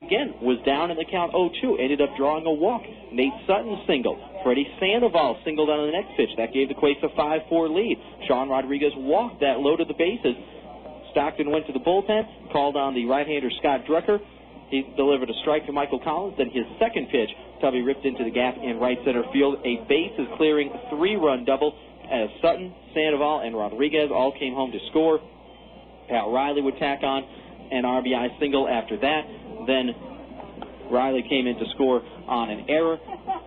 again was down in the count 0-2, ended up drawing a walk. Nate Sutton singled. Freddy Sandoval singled on the next pitch. That gave the Quakes a 5-4 lead. Sean Rodriguez walked that loaded the bases. Stockton went to the bullpen, called on the right-hander Scott Drucker. He delivered a strike to Michael Collins. Then his second pitch, Tubby ripped into the gap in right center field. A bases-clearing 3-run double as Sutton, Sandoval, and Rodriguez all came home to score. Pat Riley would tack on an RBI single after that. Then Riley came in to score on an error.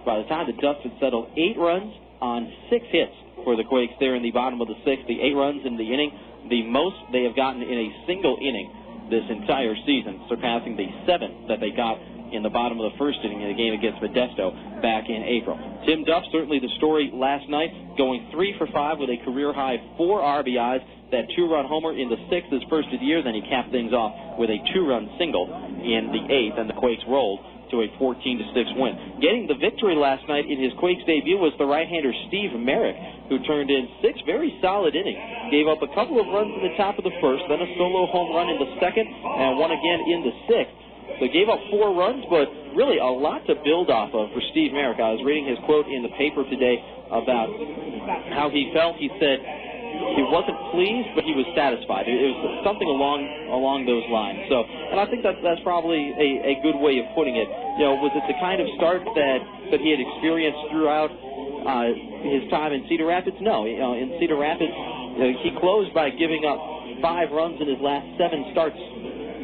By the time the dust had settled, 8 runs on 6 hits for the Quakes there in the bottom of the 6th. The 8 runs in the inning, the most they have gotten in a single inning this entire season, surpassing the 7 that they got in the bottom of the first inning in the game against Modesto back in April. Tim Duff, certainly the story last night, going 3 for 5 with a career-high 4 RBIs. That 2-run homer in the 6th, his first of the year. Then he capped things off with a 2-run single in the 8th, and the Quakes rolled to a 14-6 win. Getting the victory last night in his Quakes debut was the right-hander Steve Merrick, who turned in 6 very solid innings. Gave up a couple of runs in the top of the first, then a solo home run in the second, and one again in the 6th. So gave up 4 runs, but really a lot to build off of for Steve Merrick. I was reading his quote in the paper today about how he felt. He said he wasn't pleased, but he was satisfied. It was something along those lines. So, and I think that's probably a good way of putting it. You know, was it the kind of start that he had experienced throughout his time in Cedar Rapids? No. You know, in Cedar Rapids, he closed by giving up 5 runs in his last 7 starts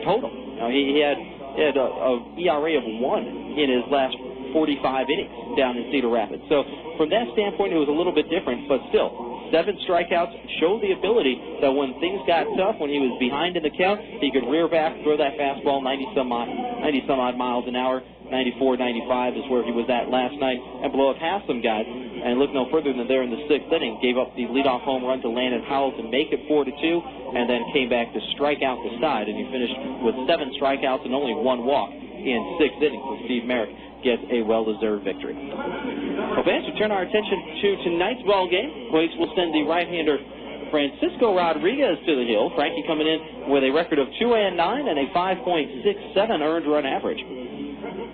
total. You know, he had a ERA of 1 in his last 45 innings down in Cedar Rapids. So from that standpoint, it was a little bit different, but still, 7 strikeouts showed the ability that when things got tough, when he was behind in the count, he could rear back, throw that fastball 90-some odd miles an hour. 94, 95 is where he was at last night, and blow up past some guys. And look no further than there in the 6th inning, gave up the leadoff home run to Landon Howell to make it 4-2, and then came back to strike out the side, and he finished with 7 strikeouts and only 1 walk in 6 innings. So Steve Merrick gets a well-deserved victory. Well, fans, we turn our attention to tonight's ball game. Quakes will send the right-hander Francisco Rodriguez to the hill. Frankie coming in with a record of 2-9 and a 5.67 earned run average.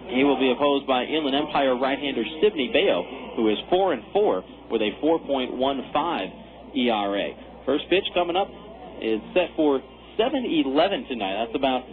He will be opposed by Inland Empire right-hander Sidney Bayo, who is 4-4 with a 4.15 ERA. First pitch coming up is set for 7:11 tonight. That's about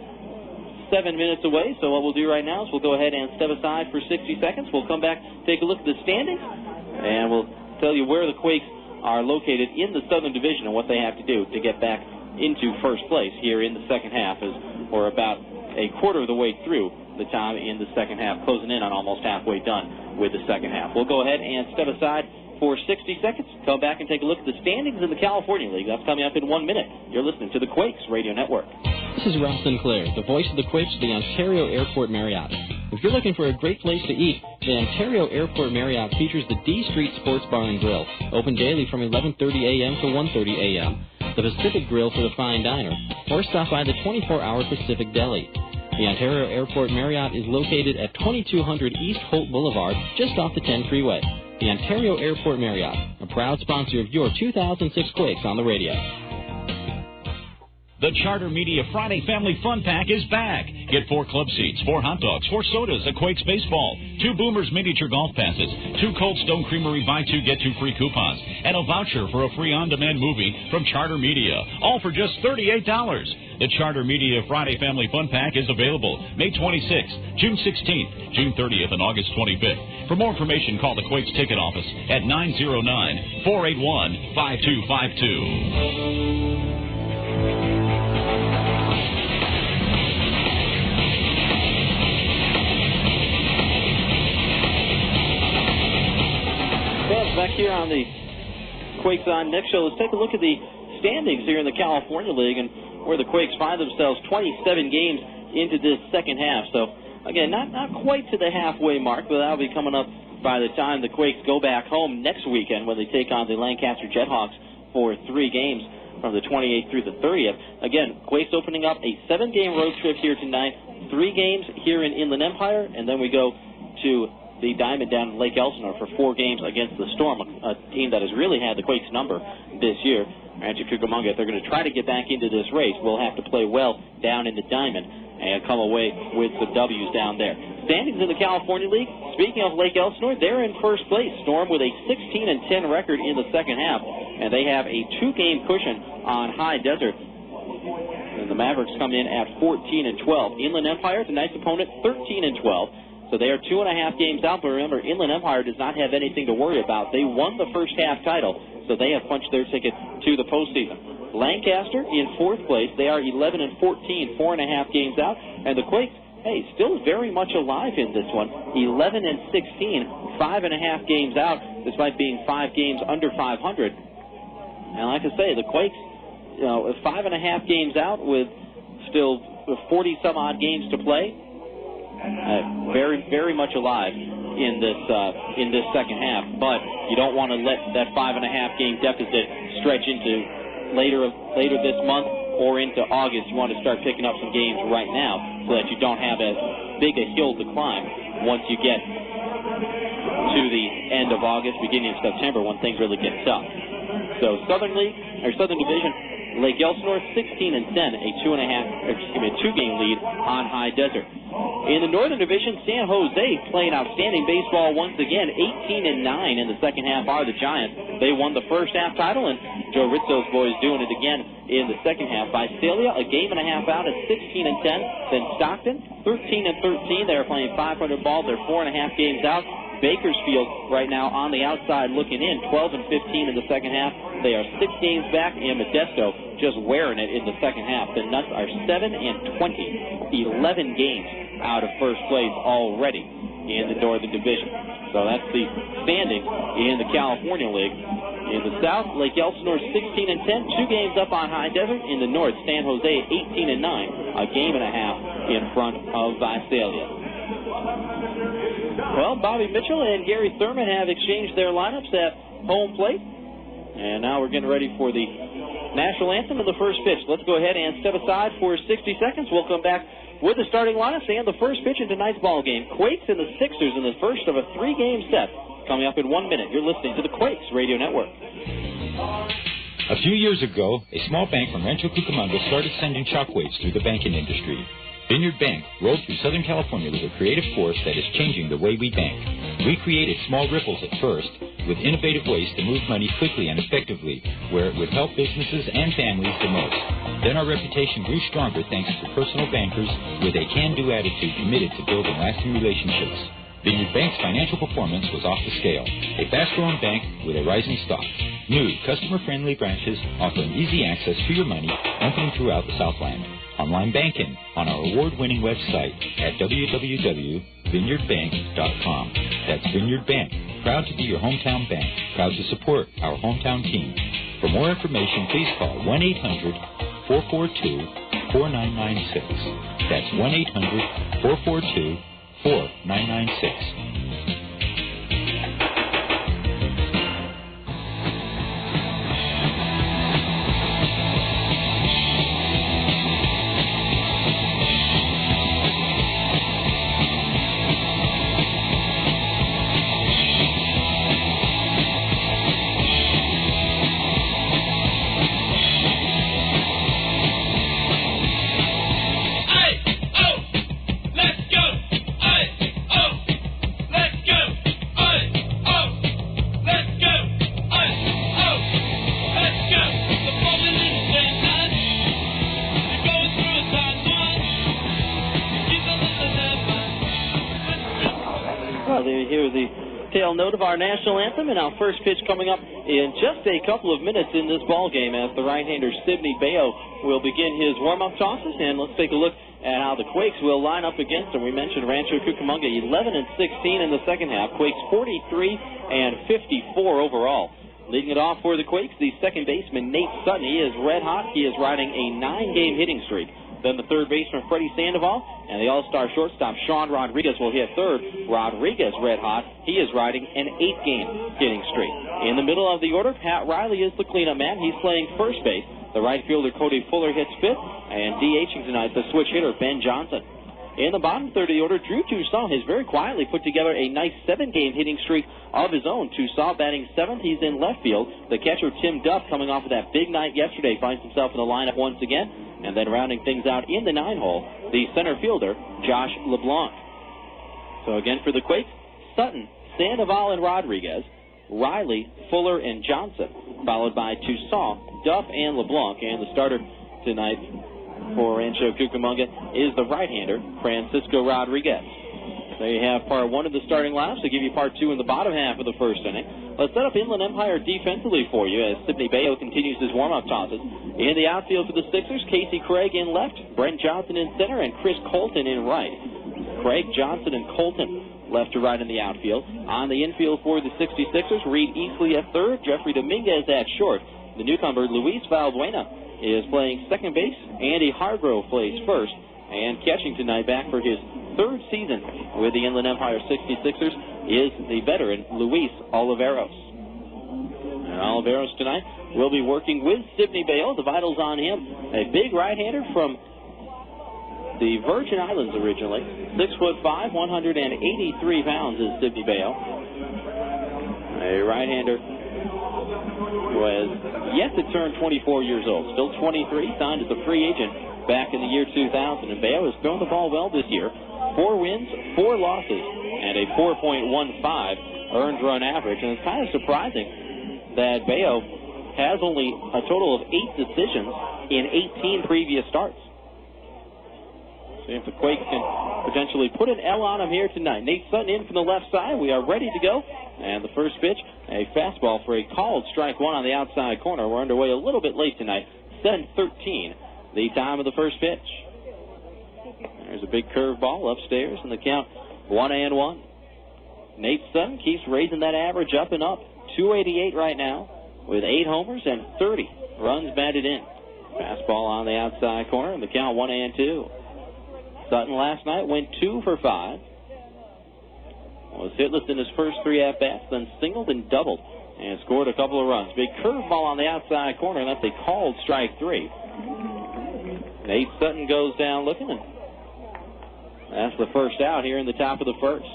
7 minutes away. So what we'll do right now is we'll go ahead and step aside for 60 seconds. We'll come back, take a look at the standings, and we'll tell you where the Quakes are located in the Southern Division and what they have to do to get back into first place here in the second half, as we're about a quarter of the way through the time in the second half, closing in on almost halfway done with the second half. We'll go ahead and step aside for 60 seconds, come back and take a look at the standings in the California League. That's coming up in 1 minute. You're listening to the Quakes Radio Network. This is Ralph Sinclair, the voice of the Quakes at the Ontario Airport Marriott. If you're looking for a great place to eat, the Ontario Airport Marriott features the D Street Sports Bar and Grill, open daily from 11:30 a.m. to 1:30 a.m., the Pacific Grill for the fine diner, or stop by the 24-hour Pacific Deli. The Ontario Airport Marriott is located at 2200 East Holt Boulevard, just off the 10 freeway. The Ontario Airport Marriott, a proud sponsor of your 2006 Quakes on the radio. The Charter Media Friday Family Fun Pack is back. Get 4 club seats, 4 hot dogs, 4 sodas, a Quakes baseball, 2 Boomers miniature golf passes, 2 Cold Stone Creamery buy 2 get 2 free coupons, and a voucher for a free on-demand movie from Charter Media, all for just $38. The Charter Media Friday Family Fun Pack is available May 26th, June 16th, June 30th, and August 25th. For more information, call the Quakes ticket office at 909-481-5252. Back here on the Quakes on Next show, let's take a look at the standings here in the California League and where the Quakes find themselves 27 games into this second half. So, again, not quite to the halfway mark, but that'll be coming up by the time the Quakes go back home next weekend when they take on the Lancaster Jethawks for 3 games from the 28th through the 30th. Again, Quakes opening up a 7-game road trip here tonight, 3 games here in Inland Empire, and then we go to the Diamond down in Lake Elsinore for 4 games against the Storm, a team that has really had the Quakes number this year. Rancho Cucamonga, if they're going to try to get back into this race, will have to play well down in the Diamond. and come away with some W's down there. Standings in the California League, speaking of Lake Elsinore, they're in first place. Storm with a 16-10 record in the second half, and they have a 2-game cushion on High Desert. And the Mavericks come in at 14-12. Inland Empire, tonight's opponent, 13-12. So they are 2.5 games out. But remember, Inland Empire does not have anything to worry about. They won the first half title, so they have punched their ticket to the postseason. Lancaster in fourth place. They are 11-14, 4.5 games out. And the Quakes, hey, still very much alive in this one. 11-16, 5.5 games out, despite being 5 games under 500. And like I say, the Quakes, 5.5 games out with still 40-some-odd games to play. Very, very much alive in this second half. But you don't want to let that 5.5 game deficit stretch into later this month or into August. You want to start picking up some games right now so that you don't have as big a hill to climb once you get to the end of August, beginning of September, when things really get tough. So Southern Division, Lake Elsinore 16-10, a 2-game lead on High Desert. In the Northern Division, San Jose playing outstanding baseball once again. 18-9 in the second half are the Giants. They won the first half title, and Joe Rizzo's boys doing it again in the second half. Visalia, a game and a half out at 16-10. Then Stockton, 13-13. They're playing 500 ball. They're 4.5 games out. Bakersfield right now on the outside looking in, 12-15 in the second half. They are 6 games back, and Modesto just wearing it in the second half. The Nuts are 7-20, 11 games out of first place already in the Northern Division. So that's the standing in the California League. In the South, Lake Elsinore 16-10, 2 games up on High Desert. In the North, San Jose 18-9, a game and a half in front of Visalia. Well, Bobby Mitchell and Gary Thurman have exchanged their lineups at home plate. And now we're getting ready for the national anthem of the first pitch. Let's go ahead and step aside for 60 seconds. We'll come back with the starting lineups and the first pitch in tonight's ball game. Quakes and the Sixers in the first of a 3-game set. Coming up in 1 minute. You're listening to the Quakes Radio Network. A few years ago, a small bank from Rancho, Cucamonga started sending shockwaves through the banking industry. Vineyard Bank rolled through Southern California with a creative force that is changing the way we bank. We created small ripples at first, with innovative ways to move money quickly and effectively, where it would help businesses and families the most. Then our reputation grew stronger thanks to personal bankers with a can-do attitude committed to building lasting relationships. Vineyard Bank's financial performance was off the scale. A fast-growing bank with a rising stock. New, customer-friendly branches offering easy access to your money, opening throughout the Southland. Online banking on our award-winning website at www.vineyardbank.com. That's Vineyard Bank, proud to be your hometown bank, proud to support our hometown team. For more information, please call 1-800-442-4996. That's 1-800-442-4996. Note of our national anthem, and our first pitch coming up in just a couple of minutes in this ball game as the right-hander Sidney Bayo will begin his warm-up tosses. And let's take a look at how the Quakes will line up against them. We mentioned Rancho Cucamonga 11-16 in the second half. Quakes 43-54 overall. Leading it off for the Quakes, the second baseman Nate Sutton. He is red hot. He is riding a 9-game hitting streak. Then the third baseman, Freddy Sandoval, and the all-star shortstop, Sean Rodriguez, will hit third. Rodriguez, red hot. He is riding an 8-game hitting streak. In the middle of the order, Pat Riley is the cleanup man. He's playing first base. The right fielder, Cody Fuller, hits fifth. And DHing tonight, the switch hitter, Ben Johnson. In the bottom third of the order, Drew Toussaint has very quietly put together a nice 7-game hitting streak of his own. Toussaint batting seventh. He's in left field. The catcher, Tim Duff, coming off of that big night yesterday, finds himself in the lineup once again. And then rounding things out in the 9-hole, the center fielder, Josh LeBlanc. So again for the Quakes, Sutton, Sandoval, and Rodriguez, Riley, Fuller, and Johnson, followed by Toussaint, Duff, and LeBlanc. And the starter tonight for Rancho Cucamonga is the right-hander, Francisco Rodriguez. There you have part one of the starting lineups. To give you part two in the bottom half of the first inning. Let's set up Inland Empire defensively for you as Sidney Bayo continues his warm-up tosses. In the outfield for the Sixers, Casey Craig in left, Brent Johnson in center, and Chris Colton in right. Craig, Johnson, and Colton left to right in the outfield. On the infield for the 66ers, Reed Easley at third, Jeffrey Dominguez at short. The newcomer, Luis Valbuena, is playing second base. Andy Hargrove plays first. And catching tonight back for his third season with the Inland Empire 66ers is the veteran Luis Oliveros. And Oliveros tonight will be working with Sidney Bayo. The vitals on him. A big right-hander from the Virgin Islands originally. 6'5", 183 pounds is Sidney Bayo. A right-hander who has yet to turn 24 years old. Still 23, signed as a free agent back in the year 2000. And Bayo has thrown the ball well this year. 4 wins, 4 losses, and a 4.15 earned run average. And it's kind of surprising that Bayo has only a total of 8 decisions in 18 previous starts. So if the Quakes can potentially put an L on him here tonight. Nate Sutton in from the left side. We are ready to go. And the first pitch, a fastball for a called strike one on the outside corner. We're underway a little bit late tonight. 7:13, the time of the first pitch. There's a big curveball upstairs, and the count 1-1. Nate Sutton keeps raising that average up and up. 288 right now, with 8 homers and 30 runs batted in. Fastball on the outside corner, and the count 1-2. Sutton last night went 2 for 5. Was hitless in his first 3 at-bats, then singled and doubled, and scored a couple of runs. Big curveball on the outside corner, and that's a called strike 3. Nate Sutton goes down looking, and that's the first out here in the top of the first.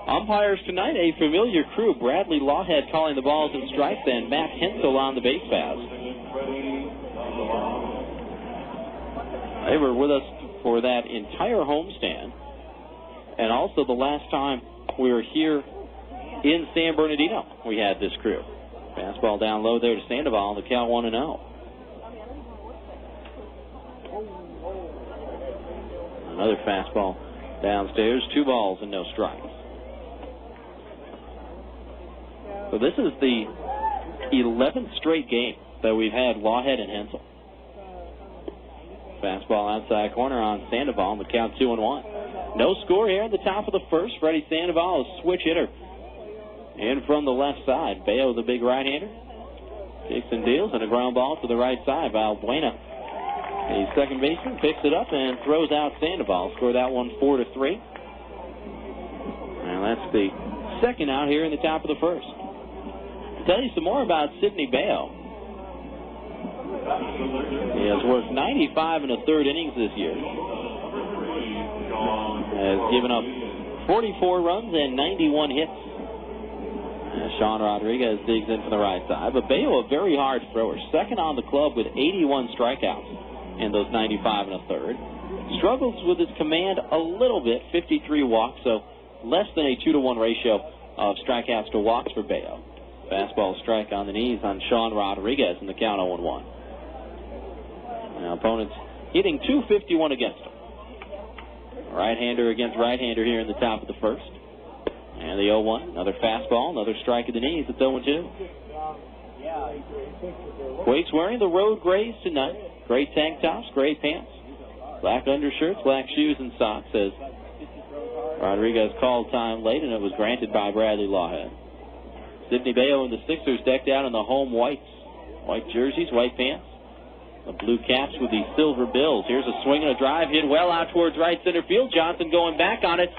Umpires tonight, a familiar crew. Bradley Lawhead calling the balls and strikes, and Matt Hensel on the base paths. They were with us for that entire homestand, and also the last time we were here in San Bernardino, we had this crew. Fastball down low there to Sandoval, the count 1-0. Another fastball downstairs, 2 balls and no strikes. So this is the 11th straight game that we've had Lawhead and Hensel. Fastball outside corner on Sandoval, the count 2-1. No score here at the top of the first. Freddy Sandoval, a switch hitter in from the left side. Bayo, the big right-hander, kicks and deals, and a ground ball to the right side. Valbuena, the second baseman, picks it up and throws out Sandoval. Score that one 4-3. And that's the second out here in the top of the first. To tell you some more about Sidney Bayo, he has worked 95 1/3 innings this year. Has given up 44 runs and 91 hits. Sean Rodriguez digs in from the right side. But Bayo, a very hard thrower. Second on the club with 81 strikeouts in those 95 1/3. Struggles with his command a little bit, 53 walks, so less than a 2-to-1 ratio of strikeouts to walks for Bayo. Fastball strike on the knees on Sean Rodriguez in the count 0-1. Now opponents hitting .251 against him. Right-hander against right-hander here in the top of the first. And the 0-1, another fastball, another strike at the knees. It's 0-2. Quakes wearing the road grays tonight. Gray tank tops, gray pants, black undershirts, black shoes and socks. As Rodriguez called time late, and it was granted by Bradley Lawhead. Sidney Bayo and the Sixers decked out in the home whites. White jerseys, white pants. The blue caps with the silver bills. Here's a swing and a drive hit well out towards right center field. Johnson going back on it.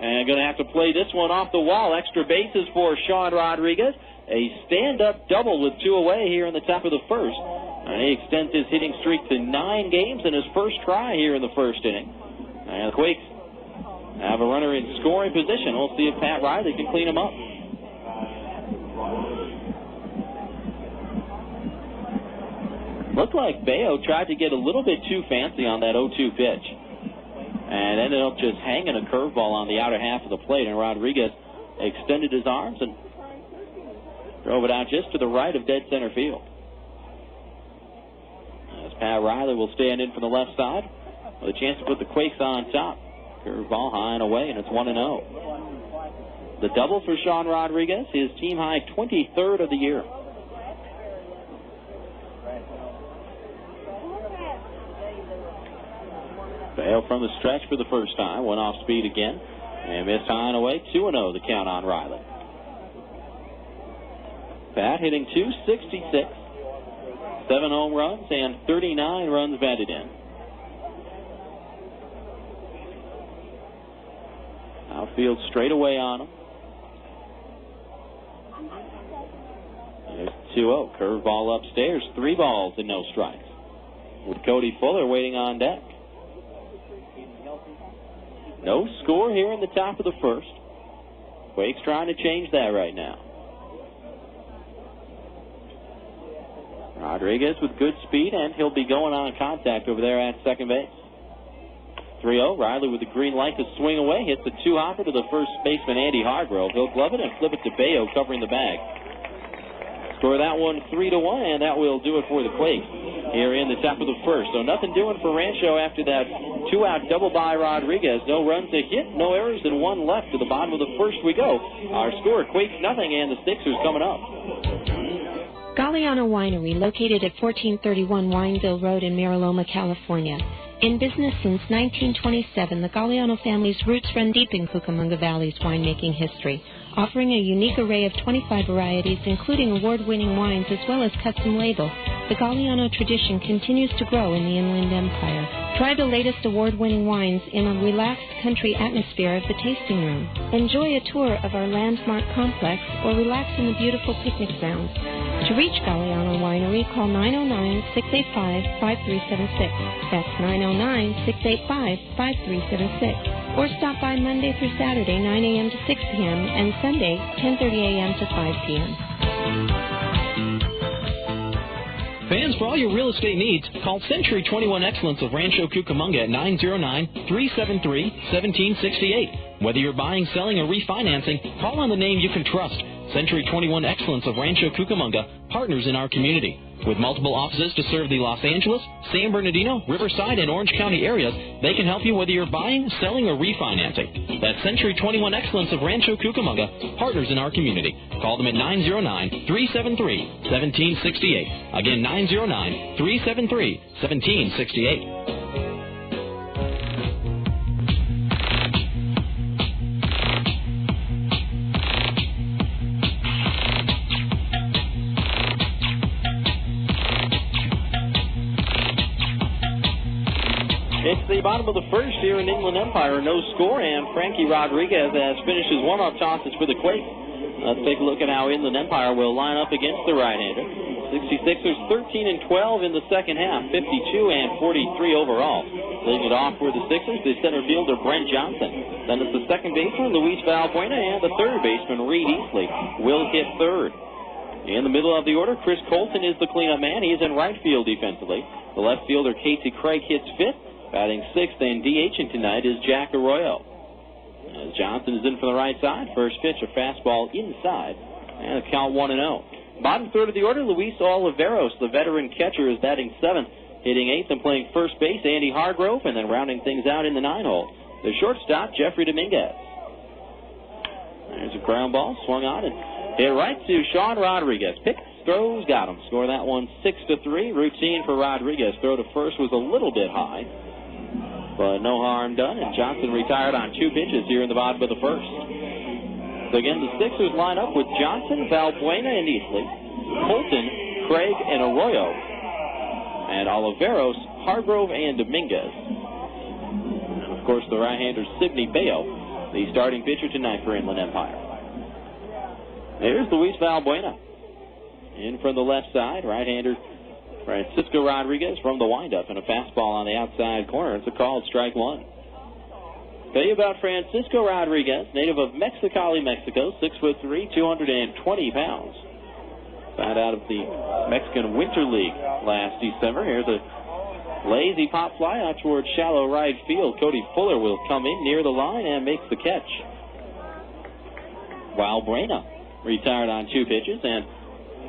And going to have to play this one off the wall. Extra bases for Sean Rodriguez. A stand-up double with 2 away here in the top of the first. And he extends his hitting streak to 9 games in his first try here in the first inning. And the Quakes have a runner in scoring position. We'll see if Pat Riley can clean him up. Looked like Bayo tried to get a little bit too fancy on that 0-2 pitch. and ended up just hanging a curveball on the outer half of the plate, and Rodriguez extended his arms and drove it out just to the right of dead center field. As Pat Riley will stand in from the left side with a chance to put the Quakes on top. Curveball high and away, and it's 1-0. The double for Sean Rodriguez, his team high 23rd of the year. Bale from the stretch for the first time, went off speed again, and missed high and away. 2-0 the count on Riley. Pat hitting .266, 7 home runs, and 39 runs batted in. Outfield straight away on him. There's 2-0. Curveball upstairs. 3 balls and no strikes. With Cody Fuller waiting on deck. No score here in the top of the first. Quakes trying to change that right now. Rodriguez with good speed, and he'll be going on contact over there at second base. 3-0. Riley with the green light to swing away. Hits a 2-hopper to the first baseman, Andy Hargrove. He'll glove it and flip it to Bayo, covering the bag. Score that one 3-1, and that will do it for the Quakes here in the top of the first. So nothing doing for Rancho after that 2-out double by Rodriguez. No runs to hit, no errors, and 1 left. To the bottom of the first we go. Our score, Quakes nothing, and the Sixers coming up. Galliano Winery, located at 1431 Wineville Road in Mariloma, California. In business since 1927, the Galliano family's roots run deep in Cucamonga Valley's winemaking history, offering a unique array of 25 varieties, including award-winning wines as well as custom label. The Galliano tradition continues to grow in the Inland Empire. Try the latest award-winning wines in a relaxed country atmosphere of the tasting room. Enjoy a tour of our landmark complex or relax in the beautiful picnic grounds. To reach Galliano Winery, call 909-685-5376. That's 909-685-5376. Or stop by Monday through Saturday, 9 a.m. to 6 p.m., and Sunday, 10:30 a.m. to 5 p.m. Fans, for all your real estate needs, call Century 21 Excellence of Rancho Cucamonga at 909-373-1768. Whether you're buying, selling, or refinancing, call on the name you can trust. Century 21 Excellence of Rancho Cucamonga, partners in our community. With multiple offices to serve the Los Angeles, San Bernardino, Riverside, and Orange County areas, they can help you whether you're buying, selling, or refinancing. That's Century 21 Excellence of Rancho Cucamonga, partners in our community. Call them at 909-373-1768. Again, 909-373-1768. It's the bottom of the first here in Inland Empire. No score, and Frankie Rodriguez has finished his warm-up tosses for the Quakes. Let's take a look at how Inland Empire will line up against the right-hander. 66ers 13-12 in the second half, 52-43 overall. Leading it off for the Sixers, the center fielder Brent Johnson. Then it's the second baseman Luis Valbuena, and the third baseman Reed Easley will hit third. In the middle of the order, Chris Colton is the cleanup man. He is in right field defensively. The left fielder Casey Craig hits fifth. Batting sixth and DHing tonight is Jack Arroyo. As Johnson is in from the right side, first pitch, a fastball inside, and a count 1-0. Bottom third of the order, Luis Oliveros, the veteran catcher, is batting seventh. Hitting eighth and playing first base, Andy Hargrove, and then rounding things out in the 9-hole, the shortstop, Jeffrey Dominguez. There's a ground ball, swung on, and hit right to Sean Rodriguez. Picks, throws, got him. Score that one 6-3. Routine for Rodriguez. Throw to first was a little bit high, but no harm done, and Johnson retired on 2 pitches here in the bottom of the first. So again, the Sixers line up with Johnson, Valbuena, and Easley, Colton, Craig, and Arroyo, and Oliveros, Hargrove, and Dominguez. And of course, the right-hander Sidney Bayo, the starting pitcher tonight for Inland Empire. There's Luis Valbuena in from the left side, right-hander Francisco Rodriguez from the windup, and a fastball on the outside corner. It's a called strike one. Tell you about Francisco Rodriguez, native of Mexicali, Mexico, 6'3", 220 pounds. Found out of the Mexican Winter League last December. Here's a Lazy pop fly out towards shallow right field. Cody Fuller will come in near the line and makes the catch. Valbuena retired on 2 pitches, and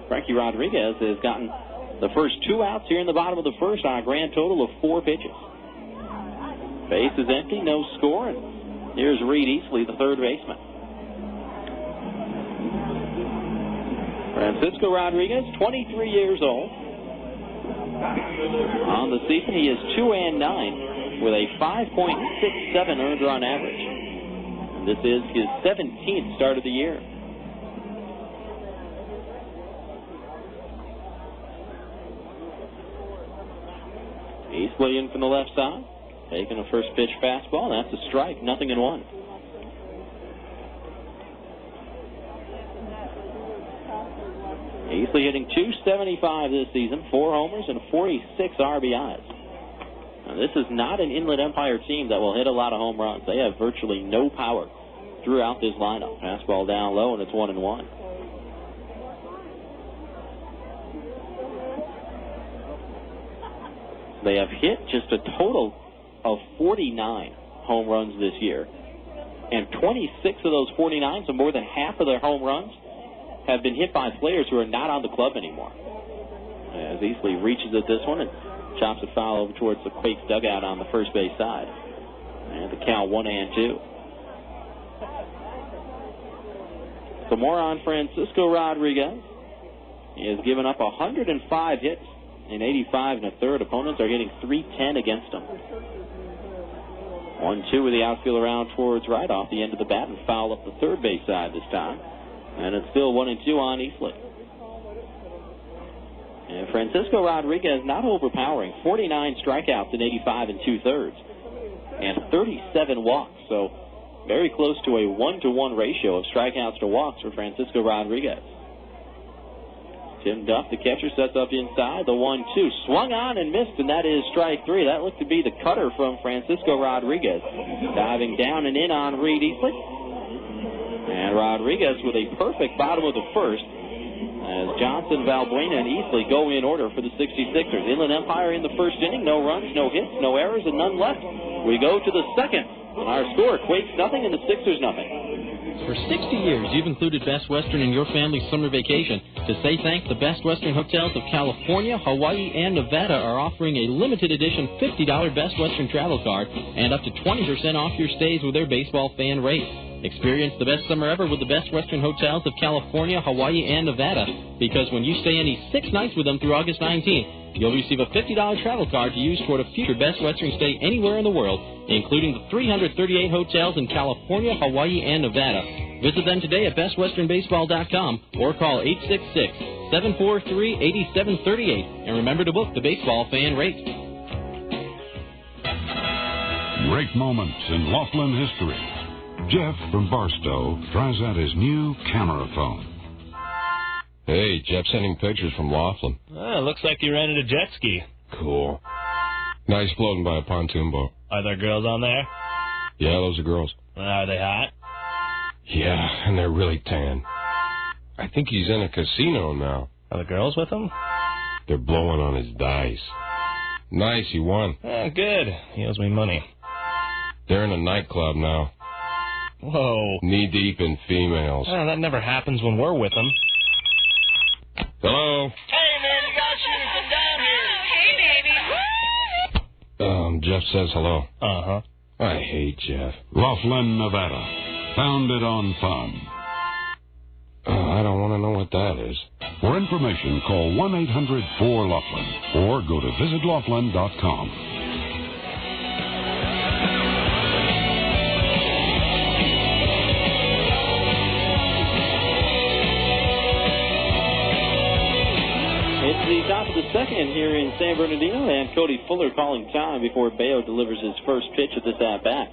Frankie Rodriguez has gotten the first 2 outs here in the bottom of the first on a grand total of 4 pitches. Base is empty, no score, and here's Reed Easley, the third baseman. Francisco Rodriguez, 23 years old. On the season, he is 2-9 with a 5.67 earned run average. And this is his 17th start of the year. Easley in from the left side, taking a first pitch fastball. That's a strike, 0-1. Easley hitting .275 this season, 4 homers and 46 RBIs. Now, this is not an Inland Empire team that will hit a lot of home runs. They have virtually no power throughout this lineup. Fastball down low, and it's 1-1. They have hit just a total of 49 home runs this year. And 26 of those 49, so more than half of their home runs, have been hit by players who are not on the club anymore. As Easley reaches at this one and chops it foul over towards the Quakes dugout on the first base side. And the count 1-2. So more on Francisco Rodriguez. He has given up 105 hits in 85 1/3. Opponents are hitting .310 against him. 1-2 with the outfield around towards right off the end of the bat and foul up the third base side this time. And it's still 1-2 on Easley. And Francisco Rodriguez not overpowering. 49 strikeouts in 85 2/3. And 37 walks. So very close to a 1-to-1 ratio of strikeouts to walks for Francisco Rodriguez. Tim Duff, the catcher, sets up inside. The 1-2 swung on and missed, and that is strike 3. That looked to be the cutter from Francisco Rodriguez. Diving down and in on Reed Easley. And Rodriguez with a perfect bottom of the first as Johnson, Valbuena, and Easley go in order for the 66ers. Inland Empire in the first inning. No runs, no hits, no errors, and none left. We go to the second. Our score, Quakes nothing and the Sixers nothing. For 60 years, you've included Best Western in your family's summer vacation. To say thanks, the Best Western hotels of California, Hawaii, and Nevada are offering a limited edition $50 Best Western travel card and up to 20% off your stays with their baseball fan rates. Experience the best summer ever with the Best Western hotels of California, Hawaii, and Nevada, because when you stay any 6 nights with them through August 19th, you'll receive a $50 travel card to use toward a future Best Western stay anywhere in the world, including the 338 hotels in California, Hawaii, and Nevada. Visit them today at bestwesternbaseball.com or call 866-743-8738. And remember to book the baseball fan rate. Great moments in Laughlin history. Jeff from Barstow tries out his new camera phone. Hey, Jeff sending pictures from Laughlin. Looks like you rented a jet ski. Cool. Nice floating by a pontoon boat. Are there girls on there? Yeah, those are girls. Are they hot? Yeah, and they're really tan. I think he's in a casino now. Are the girls with him? They're blowing on his dice. Nice, he won. Good. He owes me money. They're in a nightclub now. Whoa. Knee-deep in females. That never happens when we're with them. Hello? Hey, man, you guys should come down here. Hey, baby. Jeff says hello. Uh-huh. I hate Jeff. Laughlin, Nevada. Founded on fun. I don't want to know what that is. For information, call 1-800-4-LAUGHLIN or go to visitlaughlin.com. It's the top of the second here in San Bernardino, and Cody Fuller calling time before Bayo delivers his first pitch of this at-bat.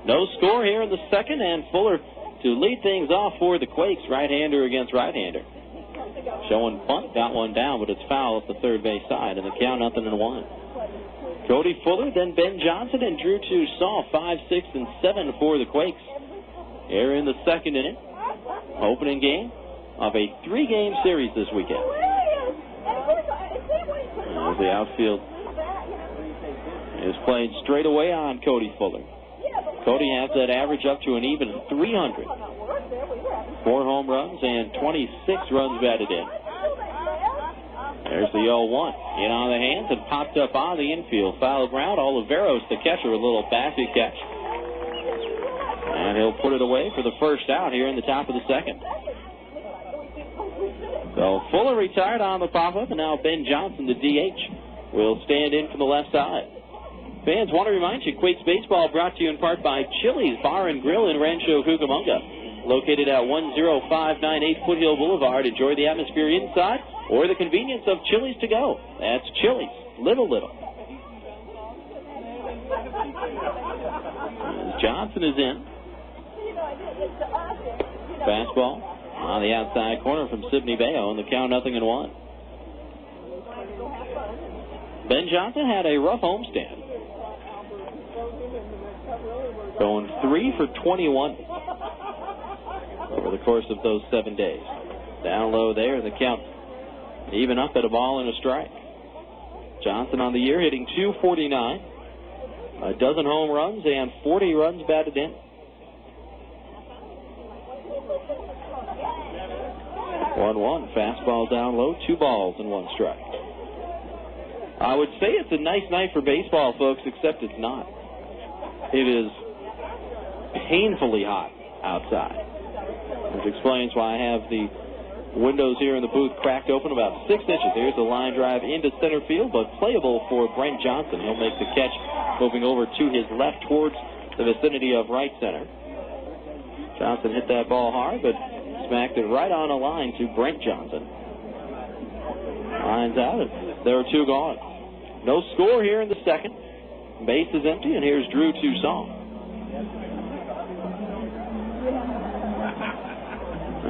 No score here in the second, and Fuller to lead things off for the Quakes, right-hander against right-hander. Showing bunt, got one down, but it's foul at the third base side, and the count 0-1. Cody Fuller, then Ben Johnson, and Drew Toussaint, 5, 6, and 7 for the Quakes. Here in the second inning, opening game of a 3-game series this weekend. As the outfield is played straight away on Cody Fuller. Cody has that average up to an even 300. 4 home runs and 26 runs batted in. There's the 0-1. In on the hands and popped up on the infield. Foul ground. Oliveros, the catcher, a little basket catch. And he'll put it away for the first out here in the top of the second. So Fuller retired on the pop-up, and now Ben Johnson, the DH, will stand in from the left side. Fans, want to remind you, Quakes Baseball brought to you in part by Chili's Bar and Grill in Rancho, Cucamonga. Located at 10598 Foothill Boulevard. Enjoy the atmosphere inside or the convenience of Chili's to go. That's Chili's. Live a little. Johnson is in. Fastball on the outside corner from Sidney Bayo, and the count 0-1. Ben Johnson had a rough homestand. Going 3 for 21 over the course of those 7 days. Down low there, and the count even up at a ball and a strike. Johnson on the year hitting .249, a dozen home runs, and 40 runs batted in. 1-1, fastball down low, 2 balls and 1 strike. I would say it's a nice night for baseball, folks, except it's not. It is painfully hot outside, which explains why I have the windows here in the booth cracked open about 6 inches. Here's a line drive into center field, but playable for Brent Johnson. He'll make the catch, moving over to his left towards the vicinity of right center. Johnson hit that ball hard, but smacked it right on a line to Brent Johnson. Lines out, and there are 2 gone. No score here in the second. Base is empty, and here's Drew Toussaint.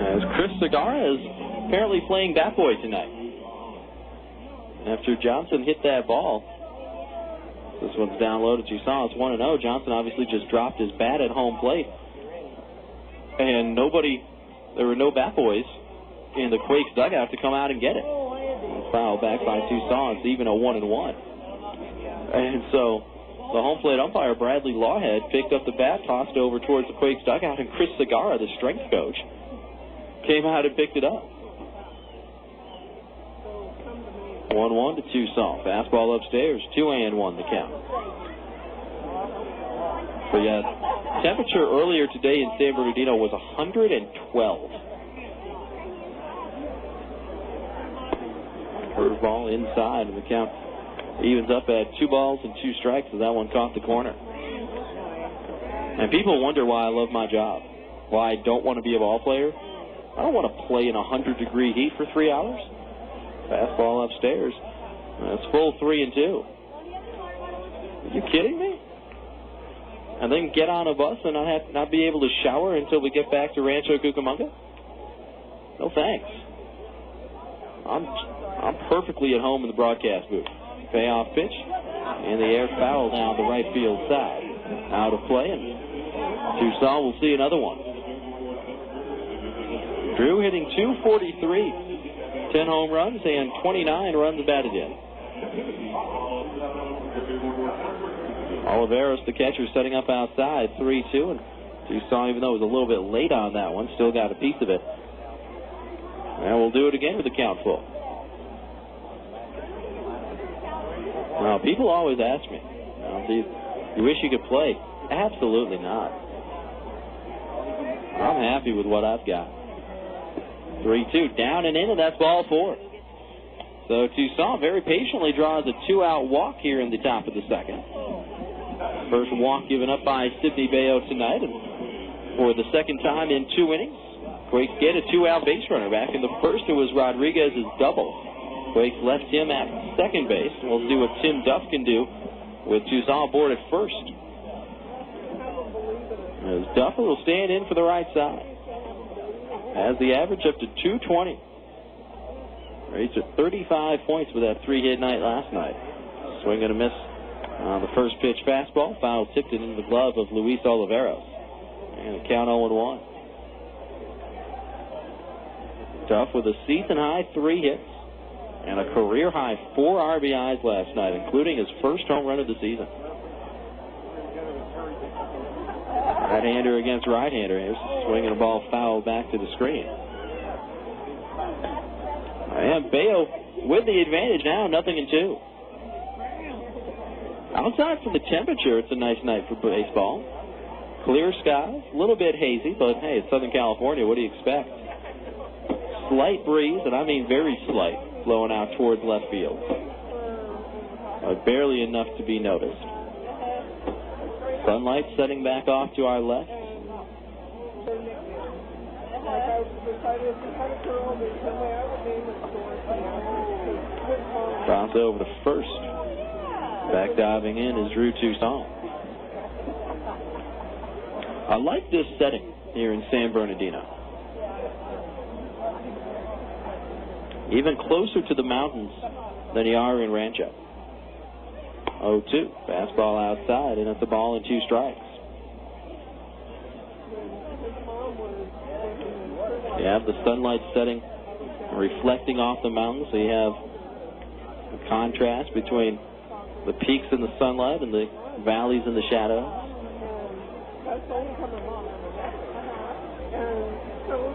As Chris Segarra is apparently playing bat boy tonight. After Johnson hit that ball, this one's down low to Toussaint. It's 1-0. Johnson obviously just dropped his bat at home plate. And there were no bat boys in the Quakes dugout to come out and get it. Foul back by Toussaint. It's even a 1-1. And so the home plate umpire, Bradley Lawhead, picked up the bat, tossed over towards the Quakes dugout, and Chris Segarra, the strength coach, came out and picked it up. 1-1 to Toussaint. Fastball upstairs, 2-1 the count. But yeah, temperature earlier today in San Bernardino was 112. Curveball inside, and the count evens up at 2 balls and 2 strikes as that one caught the corner. And people wonder why I love my job, why I don't want to be a ball player. I don't want to play in 100-degree heat for 3 hours. Fastball upstairs. That's full 3-2. Are you kidding me? And then get on a bus and not be able to shower until we get back to Rancho Cucamonga? No thanks. I'm perfectly at home in the broadcast booth. Payoff pitch in the air, foul down the right field side. Out of play, and Toussaint will see another one. Drew hitting .243, 10 home runs and 29 runs batted in. Oliveros, the catcher, setting up outside, 3-2, and Toussaint, even though it was a little bit late on that one, still got a piece of it. And we'll do it again with the count full. Now, people always ask me, do you wish you could play? Absolutely not. I'm happy with what I've got. 3-2, down and in, and that's ball 4. So Toussaint very patiently draws a 2-out walk here in the top of the second. First walk given up by Sidney Bayo tonight, and for the second time in 2 innings, Quakes get a 2-out base runner. Back in the first, it was Rodriguez's double. Quakes left him at second base. We'll see what Tim Duff can do with Toussaint aboard at first. As Duffer will stand in for the right side. Has the average up to .220. Reached at 35 points with that 3-hit night last night. Swing and a miss on the first pitch fastball. Foul tipped it into the glove of Luis Oliveros. And a count 0-1. Duff with a season-high 3 hits and a career-high 4 RBIs last night, including his first home run of the season. Right-hander against right-hander. Here's swinging the ball foul back to the screen. And Bayo with the advantage now, 0-2. Outside for the temperature, it's a nice night for baseball. Clear skies, a little bit hazy, but hey, it's Southern California. What do you expect? Slight breeze, and I mean very slight, blowing out towards left field. Barely enough to be noticed. Sunlight setting back off to our left. Bounce over to first. Back diving in is Drew Toussaint. I like this setting here in San Bernardino. Even closer to the mountains than you are in Rancho. 0-2. Fastball outside, and it's a ball and 2 strikes. You have the sunlight setting reflecting off the mountains, so you have a contrast between the peaks in the sunlight and the valleys in the shadows.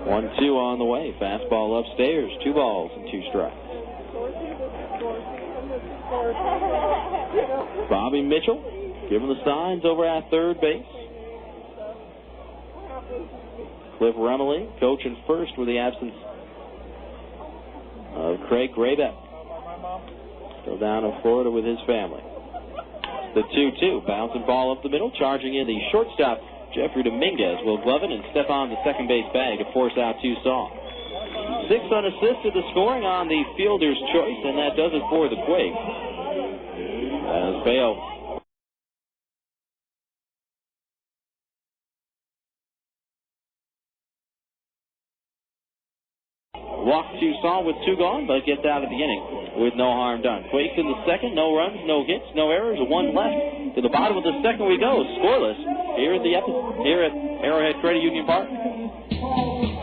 1-2 on the way. Fastball upstairs. 2 balls and 2 strikes. Bobby Mitchell giving the signs over at third base. Cliff Remley coaching first with the absence of Craig Graybeck. Still down in Florida with his family. The 2-2. Bouncing ball up the middle. Charging in the shortstop, Jeffrey Dominguez, will glove it and step on the second base bag to force out Toussaint. 6 unassisted to scoring on the fielder's choice, and that does it for the Quakes. As Bayo walks Toussaint with 2 gone, but gets out of the inning with no harm done. Quakes in the second, no runs, no hits, no errors, 1 left. To the bottom of the second we go, scoreless here at Arrowhead Credit Union Park.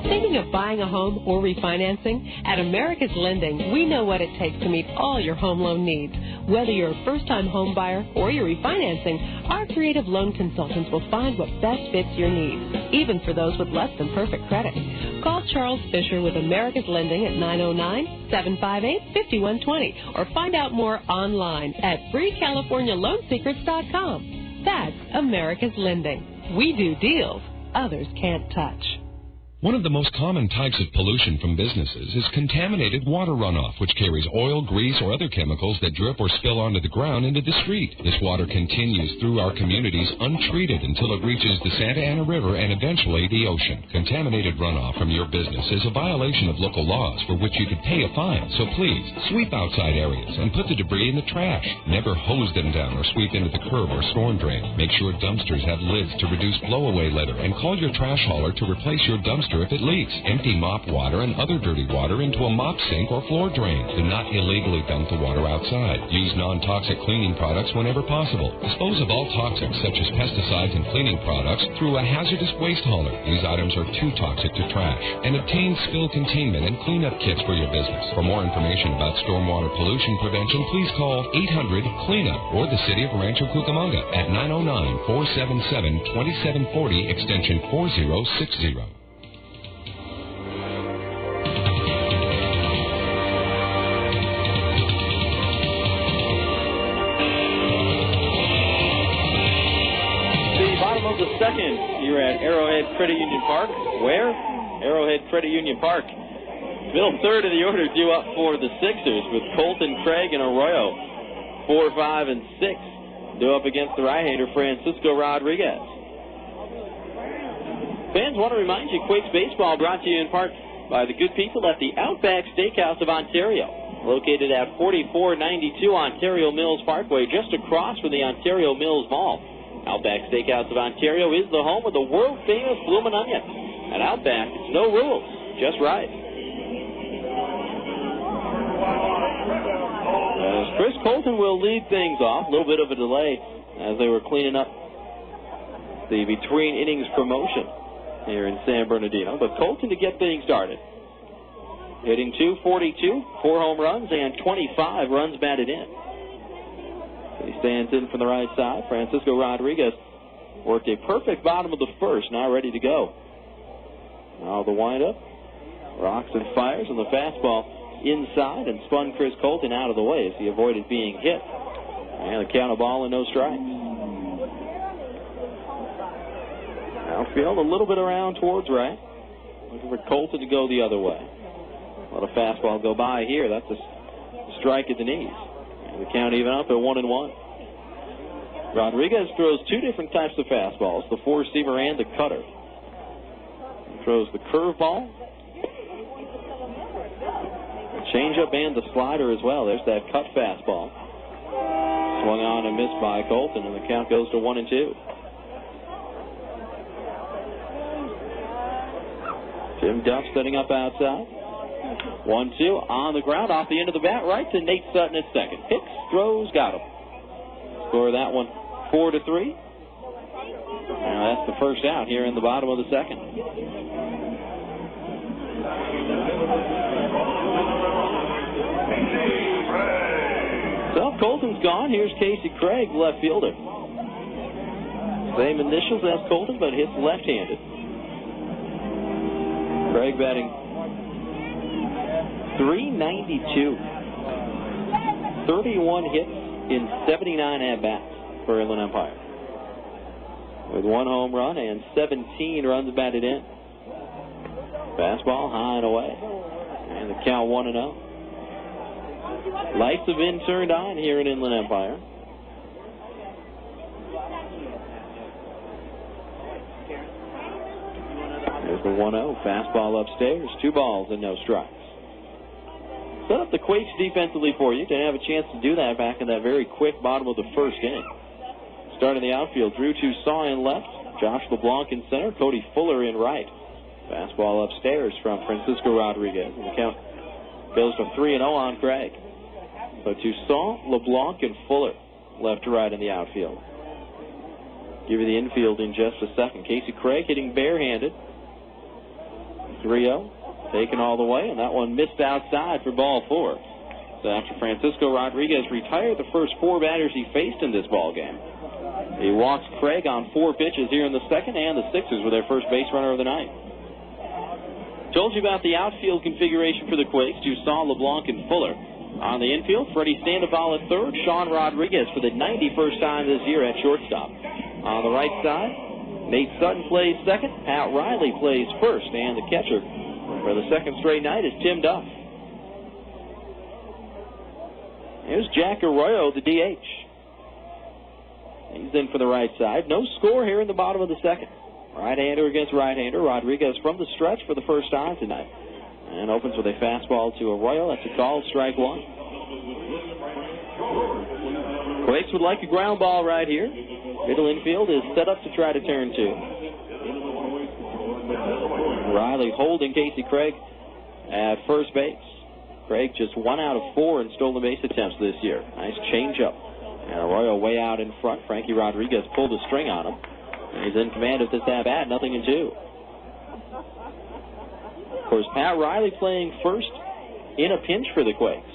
Thinking of buying a home or refinancing? At America's Lending, we know what it takes to meet all your home loan needs. Whether you're a first-time home buyer or you're refinancing, our creative loan consultants will find what best fits your needs, even for those with less than perfect credit. Call Charles Fisher with America's Lending at 909-758-5120 or find out more online at freecalifornialoansecrets.com. That's America's Lending. We do deals others can't touch. One of the most common types of pollution from businesses is contaminated water runoff, which carries oil, grease, or other chemicals that drip or spill onto the ground into the street. This water continues through our communities untreated until it reaches the Santa Ana River and eventually the ocean. Contaminated runoff from your business is a violation of local laws for which you could pay a fine. So please, sweep outside areas and put the debris in the trash. Never hose them down or sweep into the curb or storm drain. Make sure dumpsters have lids to reduce blow-away litter, and call your trash hauler to replace your dumpster if it leaks. Empty mop water and other dirty water into a mop sink or floor drain. Do not illegally dump the water outside. Use non-toxic cleaning products whenever possible. Dispose of all toxics such as pesticides and cleaning products through a hazardous waste hauler. These items are too toxic to trash. And obtain spill containment and cleanup kits for your business. For more information about stormwater pollution prevention, please call 800-CLEANUP or the City of Rancho Cucamonga at 909-477-2740 extension 4060. The second, you're at Arrowhead Credit Union Park. Where? Arrowhead Credit Union Park. Middle third of the order due up for the Sixers with Colton, Craig, and Arroyo. 4, 5, and 6 due up against the right-hander Francisco Rodriguez. Fans, want to remind you, Quakes Baseball brought to you in part by the good people at the Outback Steakhouse of Ontario, located at 4492 Ontario Mills Parkway, just across from the Ontario Mills Mall. Outback Steakhouse of Ontario is the home of the world-famous Bloomin' Onion. At Outback, it's no rules, just right. As Chris Colton will lead things off, a little bit of a delay as they were cleaning up the between innings promotion here in San Bernardino. But Colton to get things started. Hitting .242, 4 home runs, and 25 runs batted in. He stands in from the right side. Francisco Rodriguez Worked a perfect bottom of the first, now ready to go. Now the windup. Rocks and fires on the fastball inside and spun Chris Colton out of the way as he avoided being hit. And the count of ball and no strikes. Outfield a little bit around towards right. Looking for Colton to go the other way. Let a fastball go by here. That's a strike at the knees. And the count even up at 1-1. Rodriguez throws two different types of fastballs, the four-seamer and the cutter. He throws the curveball, the changeup, and the slider as well. There's that cut fastball. Swung on and missed by Colton, and the count goes to 1-2. Tim Duff setting up outside. 1-2 on the ground, off the end of the bat, right to Nate Sutton at second. Hicks throws, got him. Score that one 4-3. Now that's the first out here in the bottom of the second. So Colton's gone. Here's Casey Craig, left fielder. Same initials as Colton, but hits left-handed. Craig batting .392. 31 hits in 79 at-bats for Inland Empire. With one home run and 17 runs batted in. Fastball high and away. And the count 1-0. Lights have been turned on here in Inland Empire. There's the 1-0. Fastball upstairs. 2 balls and no strikes. Set up the Quakes defensively for you. Didn't have a chance to do that back in that very quick bottom of the first inning. Starting the outfield, Drew Toussaint in left, Josh LeBlanc in center, Cody Fuller in right. Fastball upstairs from Francisco Rodriguez. And the count goes to 3-0 on Craig. So Toussaint, LeBlanc, and Fuller left to right in the outfield. Give you the infield in just a second. Casey Craig hitting barehanded. 3-0. Taken all the way, and that one missed outside for ball 4. So after Francisco Rodriguez retired the first 4 batters he faced in this ball game, he walks Craig on 4 pitches here in the second, and the Sixers with their first base runner of the night. Told you about the outfield configuration for the Quakes. Toussaint, LeBlanc, and Fuller. On the infield, Freddy Sandoval at third, Sean Rodriguez for the 91st time this year at shortstop. On the right side, Nate Sutton plays second, Pat Riley plays first, and the catcher for the second straight night is Tim Duff. Here's Jack Arroyo, the DH. He's in for the right side. No score here in the bottom of the second. Right-hander against right-hander. Rodriguez from the stretch for the first time tonight. And opens with a fastball to Arroyo. That's a call, strike 1. Quakes would like a ground ball right here. Middle infield is set up to try to turn 2. Riley holding Casey Craig at first base. Craig just 1 out of 4 in stolen base attempts this year. Nice changeup. And Arroyo way out in front. Frankie Rodriguez pulled the string on him. And he's in command of this at-bat, 0-2. Of course, Pat Riley playing first in a pinch for the Quakes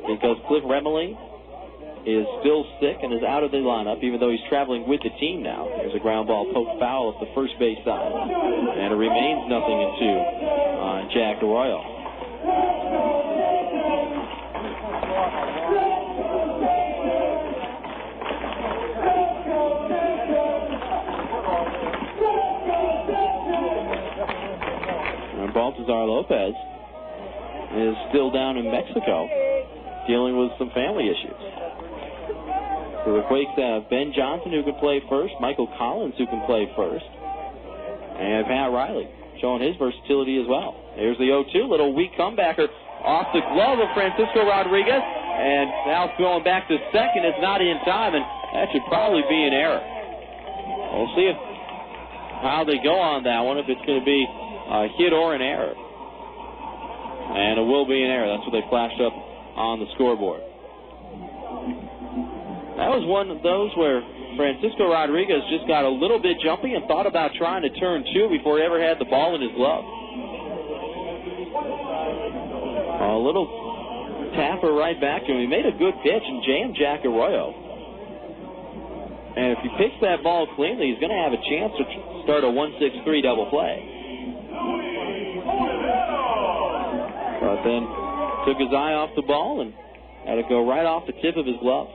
because Cliff Remley is still sick and is out of the lineup, even though he's traveling with the team now. There's a ground ball poked foul at the first base side. And it remains 0-2 on Jack Arroyo. And Baltazar Lopez is still down in Mexico dealing with some family issues. So the Quakes have Ben Johnson, who can play first, Michael Collins, who can play first, and Pat Riley showing his versatility as well. There's the 0-2, little weak comebacker off the glove of Francisco Rodriguez, and now going back to second. It's not in time, and that should probably be an error. We'll see how they go on that one, if it's going to be a hit or an error. And it will be an error. That's what they flashed up on the scoreboard. That was one of those where Francisco Rodriguez just got a little bit jumpy and thought about trying to turn 2 before he ever had the ball in his glove. A little tapper right back to him. He made a good pitch and jammed Jack Arroyo. And if he picks that ball cleanly, he's going to have a chance to start a 1-6-3 double play. But then took his eye off the ball and had it go right off the tip of his glove.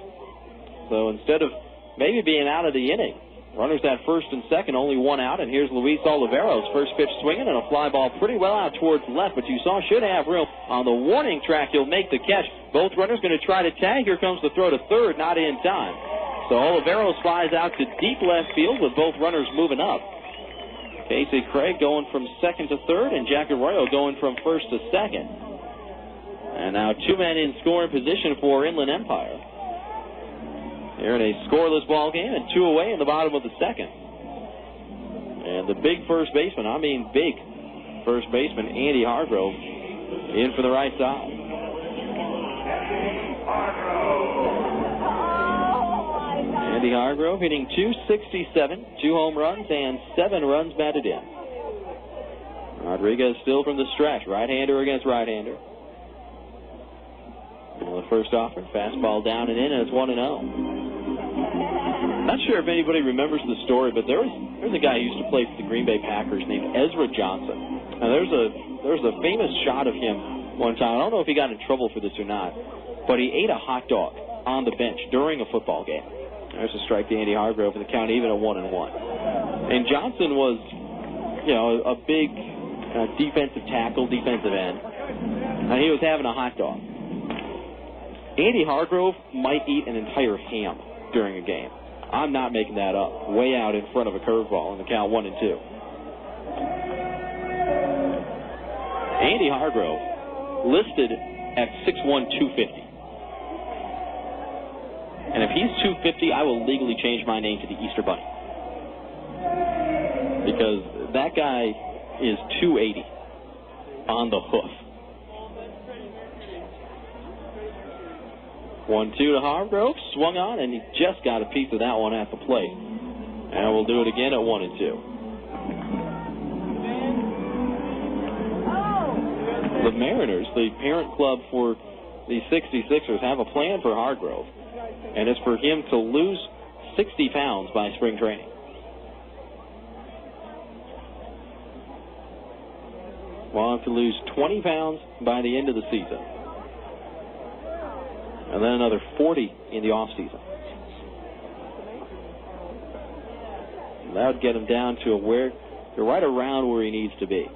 So instead of maybe being out of the inning, runners at first and second, only one out, and here's Luis Oliveros. First pitch swinging and a fly ball pretty well out towards left, but you saw should have room. On the warning track, he'll make the catch. Both runners going to try to tag. Here comes the throw to third, not in time. So Oliveros flies out to deep left field with both runners moving up. Casey Craig going from second to third, and Jack Arroyo going from first to second. And now two men in scoring position for Inland Empire. Here in a scoreless ball game, and two away in the bottom of the second. And the big first baseman, I mean big first baseman, Andy Hargrove, in for the right side. Andy Hargrove hitting .267, 2 home runs, and 7 runs batted in. Rodriguez still from the stretch, right-hander against right-hander. The first offer, fastball down and in, and it's 1-0. Not sure if anybody remembers the story, but there's a guy who used to play for the Green Bay Packers named Ezra Johnson. Now there's a famous shot of him one time. I don't know if he got in trouble for this or not, but he ate a hot dog on the bench during a football game. There's a strike to Andy Hargrove, and the count even at 1-1. And Johnson was, a big defensive tackle, defensive end, and he was having a hot dog. Andy Hargrove might eat an entire ham during a game. I'm not making that up. Way out in front of a curveball, and the count 1-2. Andy Hargrove listed at 6'1", 250. And if he's 250, I will legally change my name to the Easter Bunny. Because that guy is 280 on the hoof. 1-2 to Hargrove, swung on, and he just got a piece of that one at the plate. And we'll do it again at 1-2. The Mariners, the parent club for the 66ers, have a plan for Hargrove. And it's for him to lose 60 pounds by spring training. Want to lose 20 pounds by the end of the season. And then another 40 in the offseason. That would get him down to right around where he needs to be.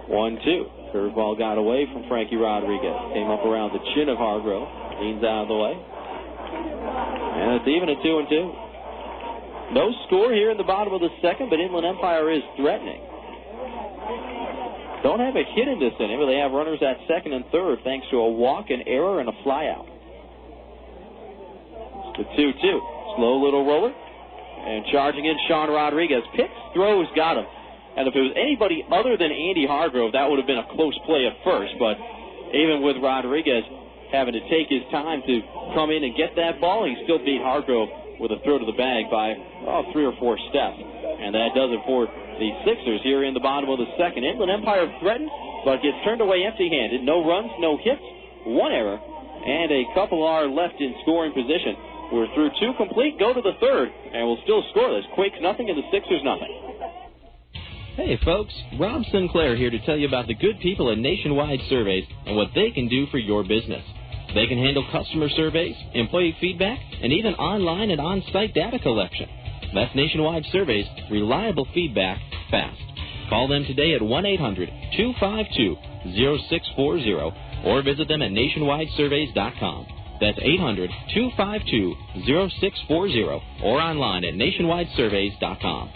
1-2. Curveball got away from Frankie Rodriguez. Came up around the chin of Hargrove. Leans out of the way. And it's even at 2-2. No score here in the bottom of the second, but Inland Empire is threatening. Don't have a hit in this inning, but they have runners at second and third thanks to a walk, an error, and a flyout. It's the 2-2. Slow little roller. And charging in Sean Rodriguez. Picks, throws, got him. And if it was anybody other than Andy Hargrove, that would have been a close play at first. But even with Rodriguez having to take his time to come in and get that ball, he still beat Hargrove with a throw to the bag by 3 or 4 steps. And that does it for the Sixers here in the bottom of the second. Inland Empire threatened, but gets turned away empty-handed. No runs, no hits, 1 error, and a couple are left in scoring position. We're through 2 complete. Go to the third, and we'll still score this. Quakes nothing and the Sixers nothing. Hey folks, Rob Sinclair here to tell you about the good people at Nationwide Surveys and what they can do for your business. They can handle customer surveys, employee feedback, and even online and on-site data collection. That's Nationwide Surveys, reliable feedback, fast. Call them today at 1-800-252-0640 or visit them at nationwidesurveys.com. That's 800-252-0640 or online at nationwidesurveys.com.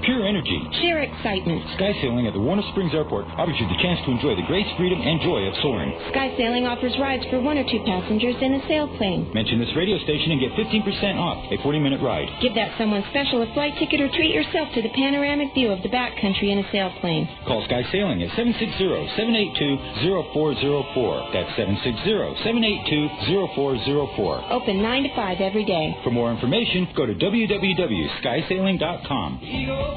Pure energy. Share excitement. Sky Sailing at the Warner Springs Airport offers you the chance to enjoy the grace, freedom, and joy of soaring. Sky Sailing offers rides for 1 or 2 passengers in a sailplane. Mention this radio station and get 15% off a 40-minute ride. Give that someone special a flight ticket or treat yourself to the panoramic view of the backcountry in a sailplane. Call Sky Sailing at 760-782-0404. That's 760-782-0404. Open 9 to 5 every day. For more information, go to www.skysailing.com.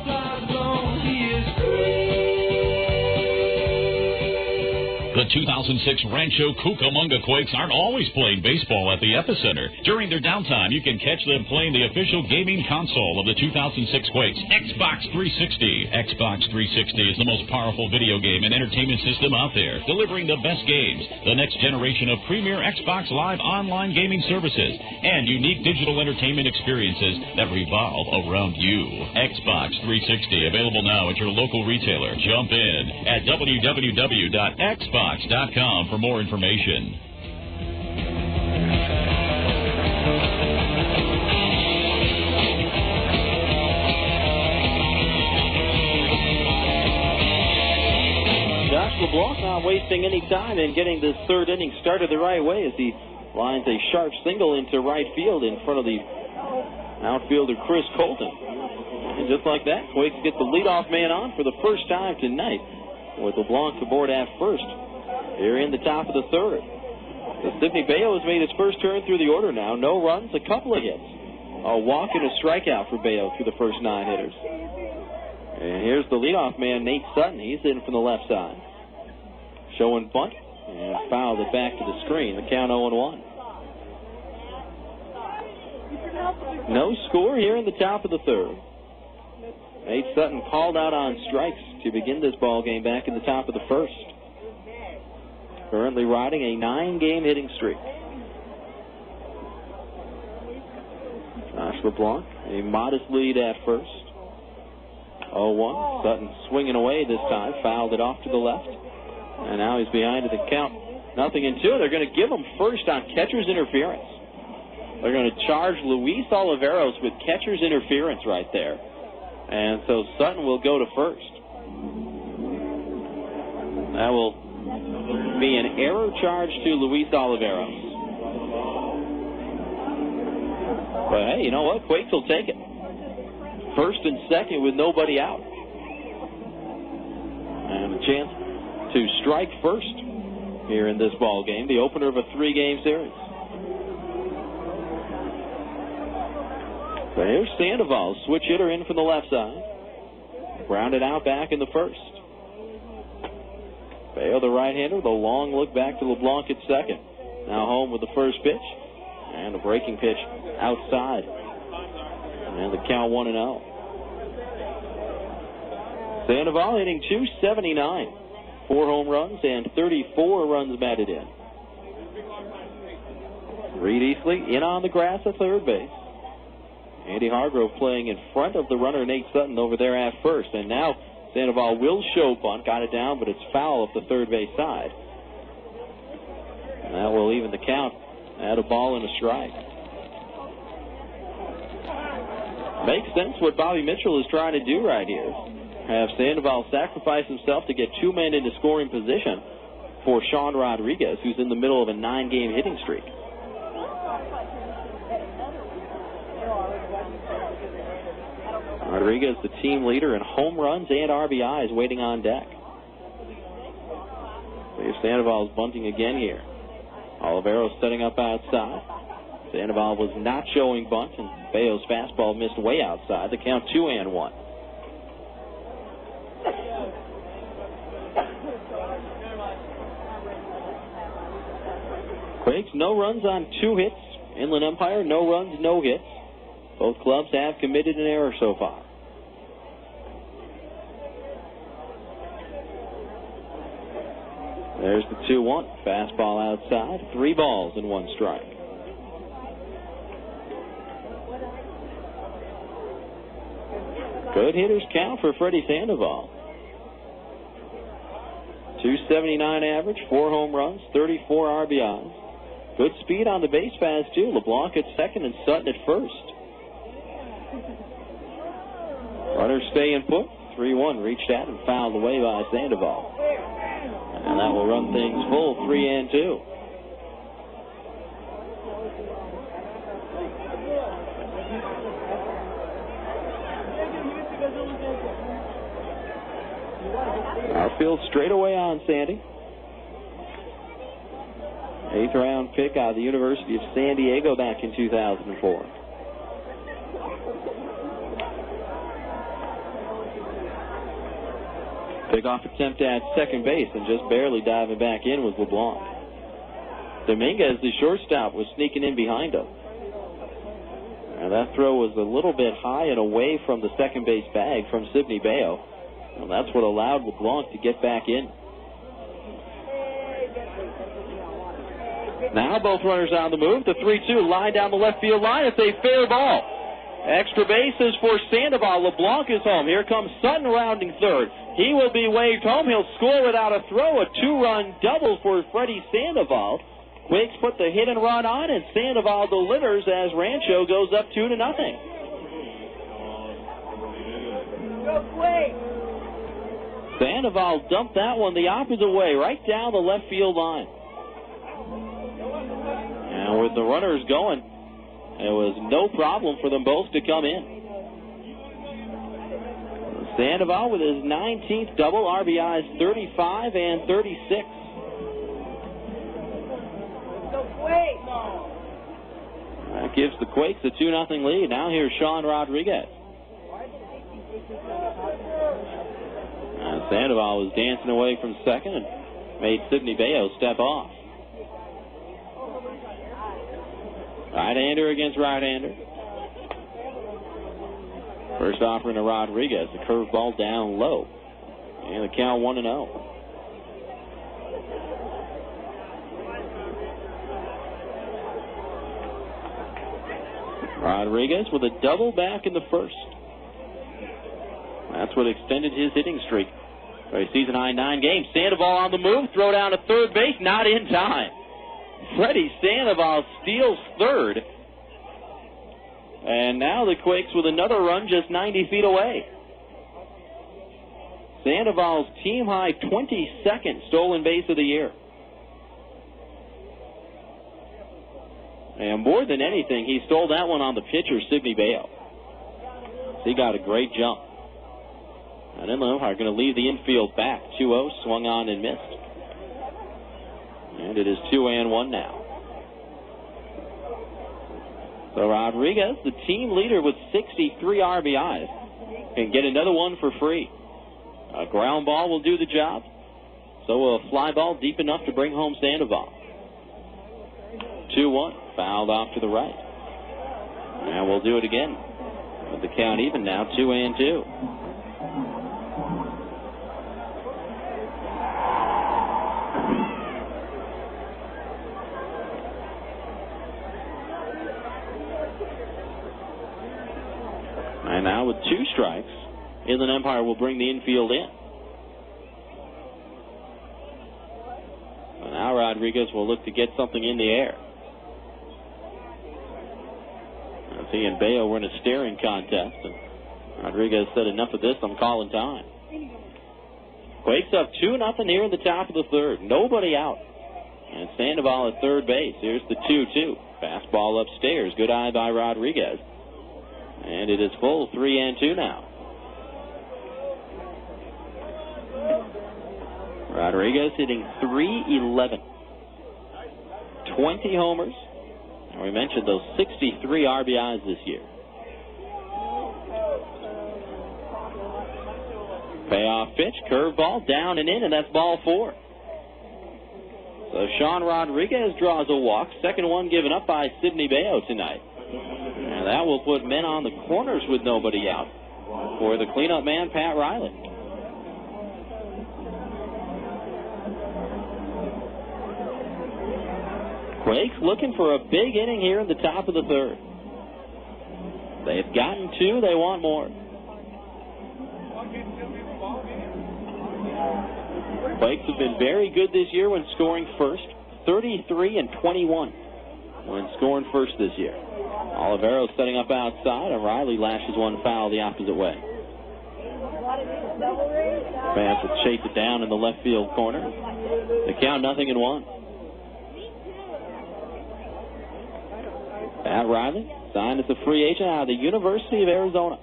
The The 2006 Rancho Cucamonga Quakes aren't always playing baseball at the Epicenter. During their downtime, you can catch them playing the official gaming console of the 2006 Quakes, Xbox 360. Xbox 360 is the most powerful video game and entertainment system out there, delivering the best games, the next generation of premier Xbox Live online gaming services, and unique digital entertainment experiences that revolve around you. Xbox 360, available now at your local retailer. Jump in at www.xbox.com for more information. Josh LeBlanc not wasting any time in getting this third inning started the right way as he lines a sharp single into right field in front of the outfielder Chris Colton. And just like that, Quakes get the leadoff man on for the first time tonight, with LeBlanc aboard at first here in the top of the third. Sidney Bayo has made his first turn through the order now. No runs, a couple of hits. A walk and a strikeout for Bayo through the first 9 hitters. And here's the leadoff man, Nate Sutton. He's in from the left side. Showing bunt and fouled it back to the screen. The count 0-1. No score here in the top of the third. Nate Sutton called out on strikes to begin this ball game back in the top of the first. Currently riding a 9-game hitting streak. Josh LeBlanc, a modest lead at first. 0-1. Sutton swinging away this time. Fouled it off to the left. And now he's behind at the count. 0-2. They're going to give him first on catcher's interference. They're going to charge Luis Oliveros with catcher's interference right there. And so Sutton will go to first. That will be an error charge to Luis Oliveros. But hey, you know what? Quakes will take it. First and second with nobody out. And a chance to strike first here in this ball game, the opener of a 3-game series. But here's Sandoval, switch hitter in from the left side. Grounded out back in the first. Bayo, the right-hander, the long look back to LeBlanc at second. Now home with the first pitch. And a breaking pitch outside. And the count 1-0. Sandoval hitting .279. 4 home runs and 34 runs batted in. Reed Easley in on the grass at third base. Andy Hargrove playing in front of the runner Nate Sutton over there at first. And now Sandoval will show bunt. Got it down, but it's foul up the third base side. And that will even the count at a ball and a strike. Makes sense what Bobby Mitchell is trying to do right here. Have Sandoval sacrifice himself to get 2 men into scoring position for Sean Rodriguez, who's in the middle of a 9-game hitting streak. Rodriguez, the team leader in home runs and RBIs, waiting on deck. Sandoval's bunting again here. Oliveros setting up outside. Sandoval was not showing bunt, and Bayo's fastball missed way outside. The count 2-1. Quakes, no runs on 2 hits. Inland Empire, no runs, no hits. Both clubs have committed an error so far. There's the 2-1. Fastball outside. 3 balls and 1 strike. Good hitters count for Freddy Sandoval. .279 average, 4 home runs, 34 RBIs. Good speed on the base paths, too. LeBlanc at second and Sutton at first. Runners stay in put. 3-1 reached at and fouled away by Sandoval. And that will run things full, 3-2. Outfield straight away on Sandy. 8th round pick out of the University of San Diego back in 2004. Pick-off attempt at second base and just barely diving back in was LeBlanc. Dominguez, the shortstop, was sneaking in behind him. And that throw was a little bit high and away from the second base bag from Sidney Bayo. And that's what allowed LeBlanc to get back in. Now both runners on the move. The 3-2 line down the left field line. It's a fair ball. Extra bases for Sandoval. LeBlanc is home. Here comes Sutton rounding third. He will be waved home. He'll score without a throw. A 2-run double for Freddy Sandoval. Quakes put the hit and run on, and Sandoval delivers as Rancho goes up 2-0. Sandoval dumped that one the opposite way, right down the left field line. And with the runners going, it was no problem for them both to come in. Sandoval with his 19th double, RBIs 35 and 36. That gives the Quakes a 2-0 lead. Now here's Sean Rodriguez. And Sandoval was dancing away from second and made Sidney Bayo step off. Right-hander against right-hander. First offering to Rodriguez. The curveball down low. And the count 1-0. Rodriguez with a double back in the first. That's what extended his hitting streak. For a season-high 9 games. Sandoval on the move. Throw down to third base. Not in time. Freddy Sandoval steals third. And now the Quakes with another run just 90 feet away. Sandoval's team-high 22nd stolen base of the year. And more than anything, he stole that one on the pitcher, Sidney Bayo. He got a great jump. And then the umpire going to leave the infield back. 2-0, swung on and missed. And it is 2-1 now. So Rodriguez, the team leader with 63 RBIs, can get another one for free. A ground ball will do the job. So will a fly ball deep enough to bring home Sandoval. 2-1. Fouled off to the right. And we'll do it again. With the count even now, 2-2. And now with 2 strikes, inland umpire will bring the infield in. And now Rodriguez will look to get something in the air. He and Bayo were in a staring contest, and Rodriguez said, enough of this, I'm calling time. Quakes up 2-0 here in the top of the third. Nobody out. And Sandoval at third base. Here's the 2-2. Fastball upstairs. Good eye by Rodriguez. And it is full, 3-2 now. Rodriguez hitting .311. 20 homers. And we mentioned those 63 RBIs this year. Payoff pitch, curveball, down and in, and that's ball 4. So Sean Rodriguez draws a walk. Second one given up by Sidney Bayo tonight. And that will put men on the corners with nobody out for the cleanup man, Pat Riley. Quakes looking for a big inning here in the top of the third. They've gotten 2. They want more. Quakes have been very good this year when scoring first. 33-21 when scoring first this year. Oliveros setting up outside, and Riley lashes one foul the opposite way. Fans will chase it down in the left field corner. The count 0-1. Pat Riley signed as a free agent out of the University of Arizona.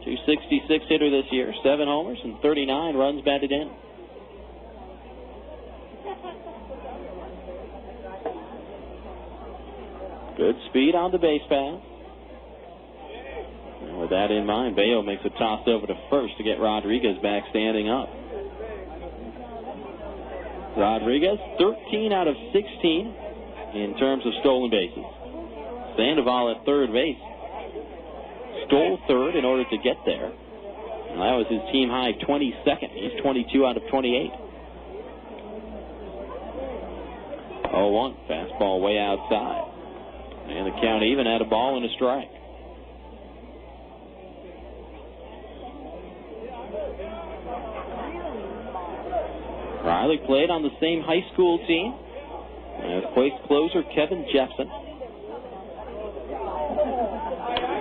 266 hitter this year, 7 homers and 39 runs batted in. Good speed on the base pass. And With that in mind, Bayo makes a toss over to first to get Rodriguez back standing up. Rodriguez, 13 out of 16 in terms of stolen bases. Sandoval at third base stole third in order to get there. And that was his team high 22nd. He's 22 out of 28. 0-1. Fastball way outside. And the count even at a ball and a strike. Riley played on the same high school team as Quakes closer Kevin Jepsen.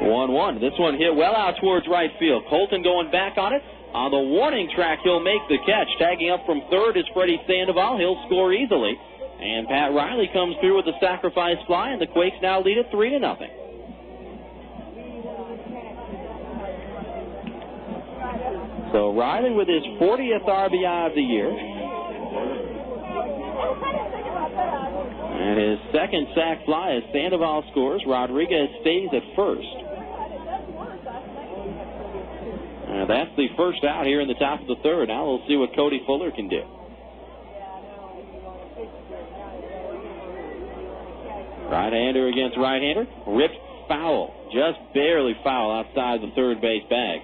1-1. This one hit well out towards right field. Colton going back on it. On the warning track, he'll make the catch. Tagging up from third is Freddy Sandoval. He'll score easily. And Pat Riley comes through with the sacrifice fly, and the Quakes now lead it 3-0. So Riley with his 40th RBI of the year. And his second sac fly as Sandoval scores. Rodriguez stays at first. And that's the first out here in the top of the third. Now we'll see what Cody Fuller can do. Right-hander against right-hander. Ripped foul. Just barely foul outside the third base bag.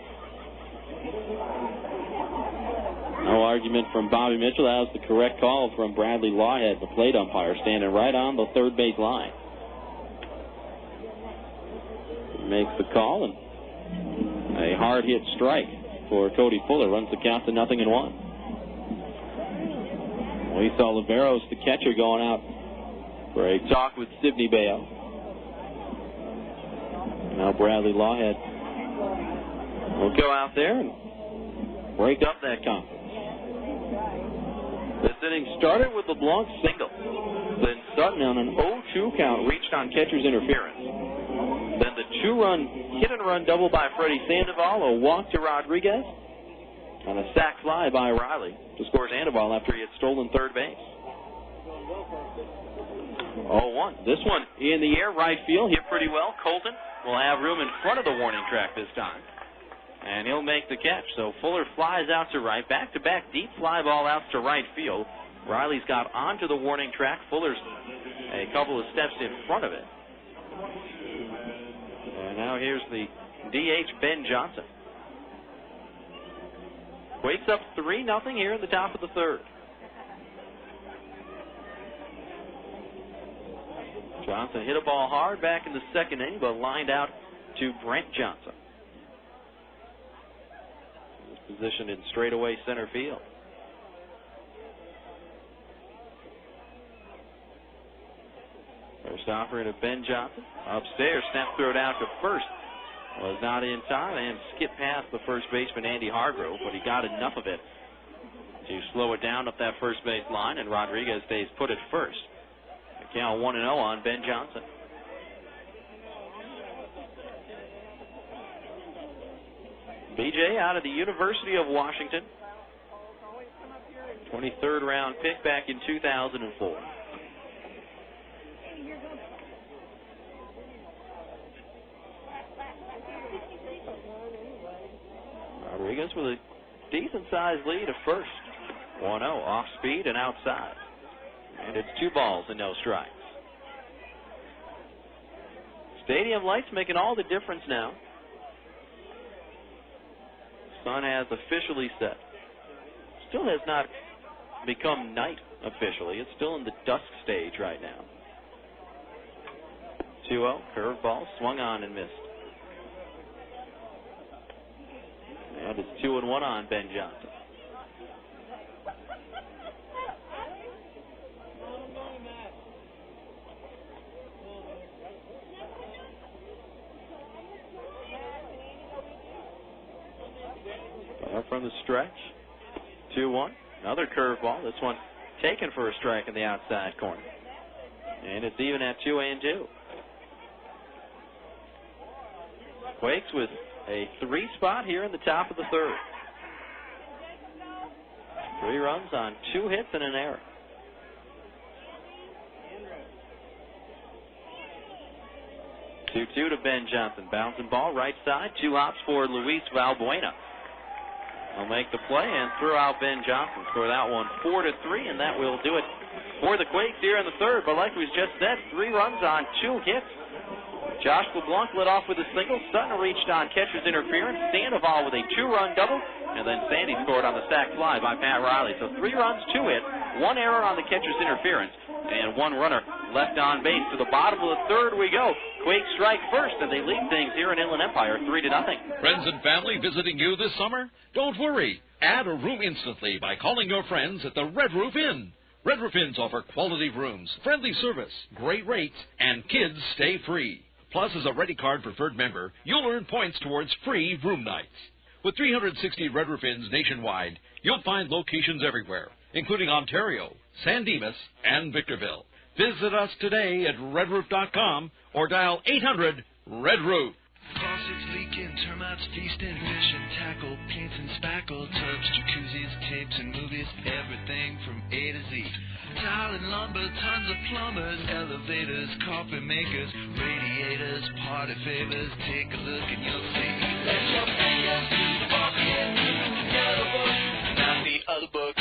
No argument from Bobby Mitchell. That was the correct call from Bradley Lawhead, the plate umpire, standing right on the third base line. Makes the call, and a hard hit strike for Cody Fuller. Runs the count to 0-1. We saw Liberos, the catcher, going out for a talk with Sidney Bayo. Now Bradley Lawhead will go out there and break up that conference. This inning started with LeBlanc single. Then Sutton on an 0-2 count reached on catcher's interference. Then the two-run hit-and-run double by Freddy Sandoval, a walk to Rodriguez, and a sac fly by Riley to score Sandoval after he had stolen third base. 0-1. This one in the air, right field, hit pretty well. Colton will have room in front of the warning track this time, and he'll make the catch. So Fuller flies out to right, back-to-back deep fly ball out to right field. Riley's got onto the warning track. Fuller's a couple of steps in front of it. And now here's the DH, Ben Johnson. Quakes up 3-0 here in the top of the third. Johnson hit a ball hard back in the second inning, but lined out to Brent Johnson. He's positioned in straightaway center field. First offering to Ben Johnson. Upstairs, snap throw down to first. Was not in time and skipped past the first baseman, Andy Hargrove, but he got enough of it to slow it down up that first base line, and Rodriguez stays put at first. The count 1-0 on Ben Johnson. BJ out of the University of Washington. 23rd round pick back in 2004. Rodriguez with a decent-sized lead at first. 1-0, off speed and outside. And it's 2 balls and no strikes. Stadium lights making all the difference now. Sun has officially set. Still has not become night officially. It's still in the dusk stage right now. 2-0, curveball, swung on and missed. And it's 2-1 on Ben Johnson. From the stretch. 2-1. Another curveball. This one taken for a strike in the outside corner. And it's even at 2-2. Quakes with a 3 spot here in the top of the third. 3 runs on 2 hits and an error. 2-2 to Ben Johnson. Bouncing ball right side. 2 hops for Luis Valbuena. He'll make the play and throw out Ben Johnson. Score that one 4-3, and that will do it for the Quakes here in the third. But like we just said, 3 runs on 2 hits. Josh LeBlanc led off with a single. Sutton reached on catcher's interference. Sandoval with a 2-run double. And then Sandy scored on the sac fly by Pat Riley. So 3 runs, 2 hits, 1 error on the catcher's interference, and 1 runner left on base. To the bottom of the third we go. Quakes strike first, and they lead things here in Inland Empire 3-0. Friends and family visiting you this summer? Don't worry. Add a room instantly by calling your friends at the Red Roof Inn. Red Roof Inns offer quality rooms, friendly service, great rates, and kids stay free. Plus, as a Ready Card preferred member, you'll earn points towards free room nights. With 360 Red Roof Inns nationwide, you'll find locations everywhere, including Ontario, San Dimas, and Victorville. Visit us today at redroof.com or dial 800-RED-ROOF. Faucets leaking, termites feasting, fish and tackle, paints and spackle, tubs, jacuzzis, tapes and movies, everything from A to Z. Tile and lumber, tons of plumbers, elevators, coffee makers, radiators, party favors. Take a look and you'll see. Let your fingers do the walking, the other book, not the other book.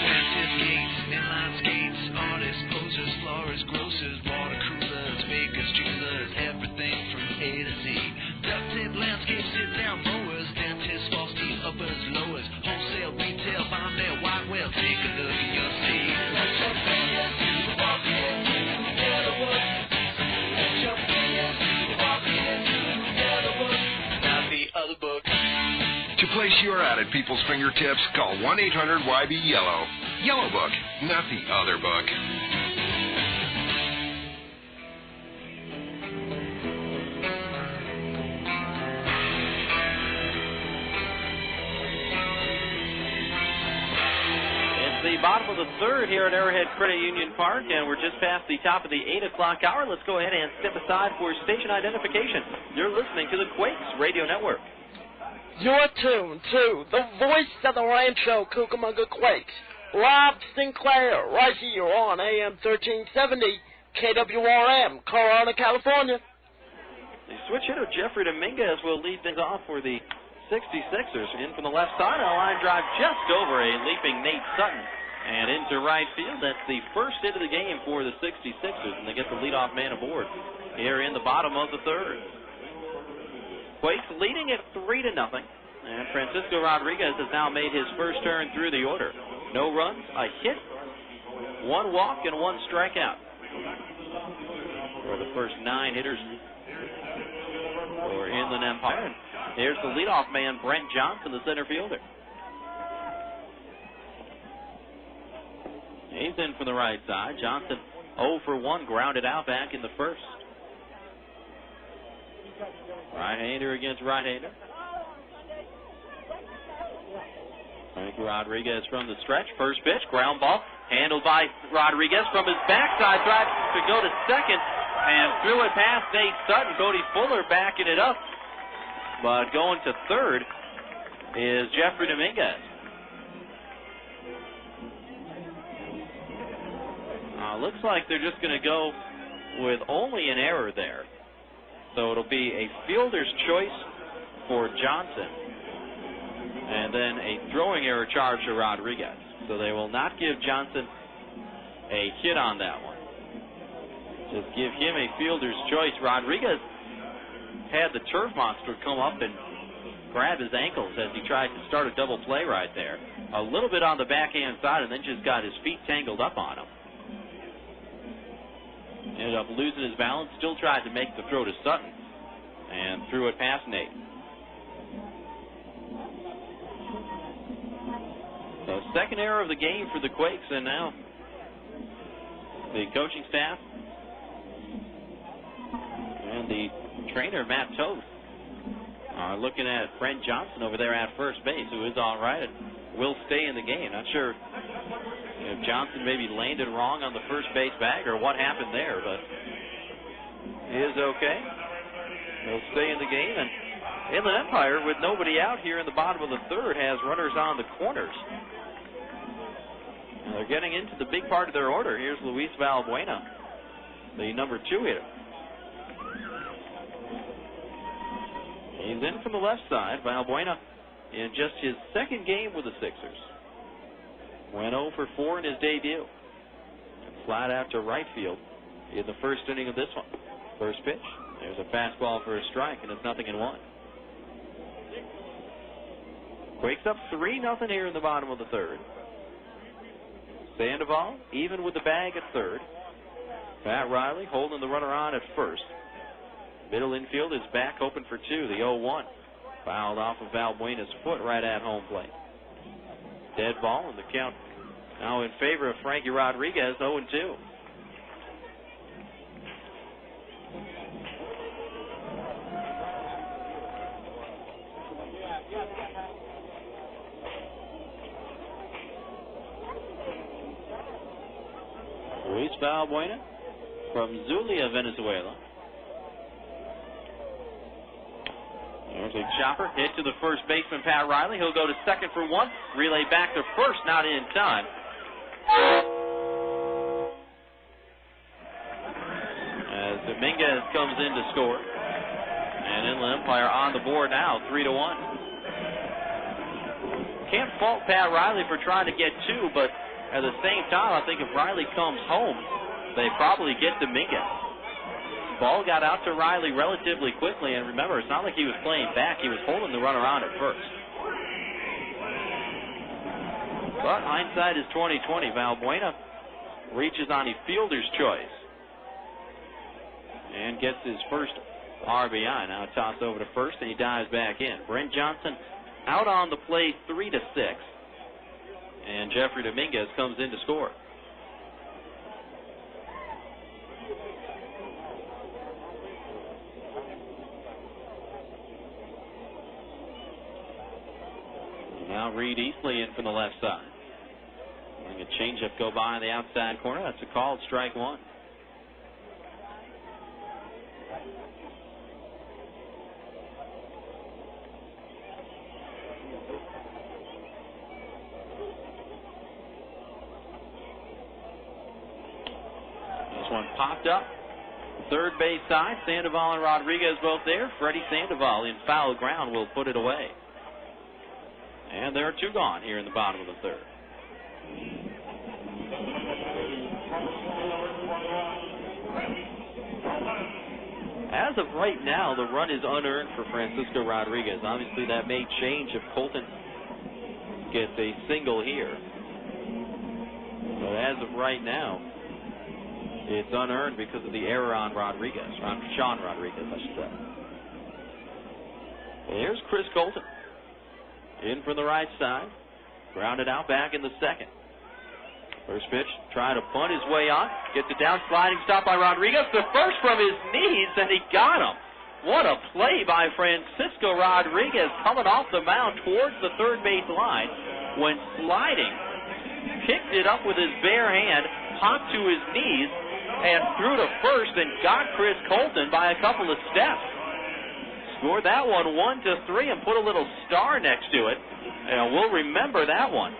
Dentist gates, inline skates, artists, posers, florists, grocers, water coolers, bakers, jewelers, everything from A to Z. Duct tape, landscape, sit-down mowers, dentists, false teeth, uppers, lowers, wholesale, retail, Bombay, white whale. Take a look and you'll see. Let your fingers do the walking, the other book. Let your fingers do the walking, the other book, not the other book. To place your ad at people's fingertips, call 1-800-YB-YELLOW. Yellow Book, not the other book. The bottom of the third here at Arrowhead Credit Union Park, and we're just past the top of the 8 o'clock hour. Let's go ahead and step aside for station identification. You're listening to the Quakes Radio Network. You're tuned to the voice of the Rancho Cucamonga Quakes, Rob Sinclair, right here on AM 1370 KWRM, Corona, California. The switch hitter Jeffrey Dominguez will lead things off for the 66ers. In from the left side, a line drive just over a leaping Nate Sutton and into right field. That's the first hit of the game for the 66ers, and they get the leadoff man aboard here in the bottom of the third. Quakes leading at 3-0, and Francisco Rodriguez has now made his first turn through the order. No runs, a hit, 1 walk, and 1 strikeout for the first 9 hitters for Inland Empire. Here's the leadoff man, Brent Johnson, the center fielder. He's in from the right side. Johnson 0 for 1, grounded out back in the first. Right-hander against right-hander. Frank Rodriguez from the stretch. First pitch, ground ball, handled by Rodriguez from his backside. Tried to go to second and threw it past Nate Sutton. Cody Fuller backing it up. But going to third is Jeffrey Dominguez. Looks like they're just going to go with only an error there. So it'll be a fielder's choice for Johnson, and then a throwing error charge to Rodriguez. So they will not give Johnson a hit on that one. Just give him a fielder's choice. Rodriguez had the turf monster come up and grab his ankles as he tried to start a double play right there. A little bit on the backhand side, and then just got his feet tangled up on him. Ended up losing his balance, still tried to make the throw to Sutton, and threw it past Nate. So second error of the game for the Quakes, and now the coaching staff and the trainer, Matt Toth, are looking at Brent Johnson over there at first base, who is all right and will stay in the game. Not sure if Johnson maybe landed wrong on the first base bag or what happened there, but he is okay. He'll stay in the game. And Inland Empire, with nobody out here in the bottom of the third, has runners on the corners. And They're getting into the big part of their order. Here's Luis Valbuena, the number 2 hitter. He's in from the left side. Valbuena in just his second game with the Sixers. Went 0 for 4 in his debut. And flat out to right field in the first inning of this one. First pitch. There's a fastball for a strike, and it's 0-1. Quakes up 3-0 here in the bottom of the third. Sandoval even with the bag at third. Pat Riley holding the runner on at first. Middle infield is back open for 2. The 0-1. Fouled off of Valbuena's foot right at home plate. Dead ball, and the count now in favor of Frankie Rodriguez, 0-2. Luis Valbuena from Zulia, Venezuela. There's a chopper hit to the first baseman, Pat Riley. He'll go to second for 1. Relay back to first, not in time. As Dominguez comes in to score. And Inland Empire on the board now, 3-1. Can't fault Pat Riley for trying to get 2, but at the same time, I think if Riley comes home, they probably get Dominguez. Ball got out to Riley relatively quickly, and remember, it's not like he was playing back. He was holding the runner on at first. But hindsight is 20/20. Valbuena reaches on a fielder's choice and gets his first RBI. Now a toss over to first, and he dives back in. Brent Johnson out on the play 3-6. And Jeffrey Dominguez comes in to score. Now Reed Eastley in from the left side. Letting a changeup go by the outside corner. That's a called strike 1. This one popped up. Third base side. Sandoval and Rodriguez both there. Freddy Sandoval in foul ground will put it away. And there are 2 gone here in the bottom of the third. As of right now, the run is unearned for Francisco Rodriguez. Obviously, that may change if Colton gets a single here. But as of right now, it's unearned because of the error on Rodriguez. On Sean Rodriguez, I should say. There's Chris Colton. In from the right side. Grounded out back in the second. First pitch, trying to bunt his way on. Gets it down, sliding stop by Rodriguez. The first from his knees, and he got him. What a play by Francisco Rodriguez coming off the mound towards the third base line. When sliding, picked it up with his bare hand, hopped to his knees, and threw to first and got Chris Colton by a couple of steps. Scored that one 1-3 and put a little star next to it. And we'll remember that one.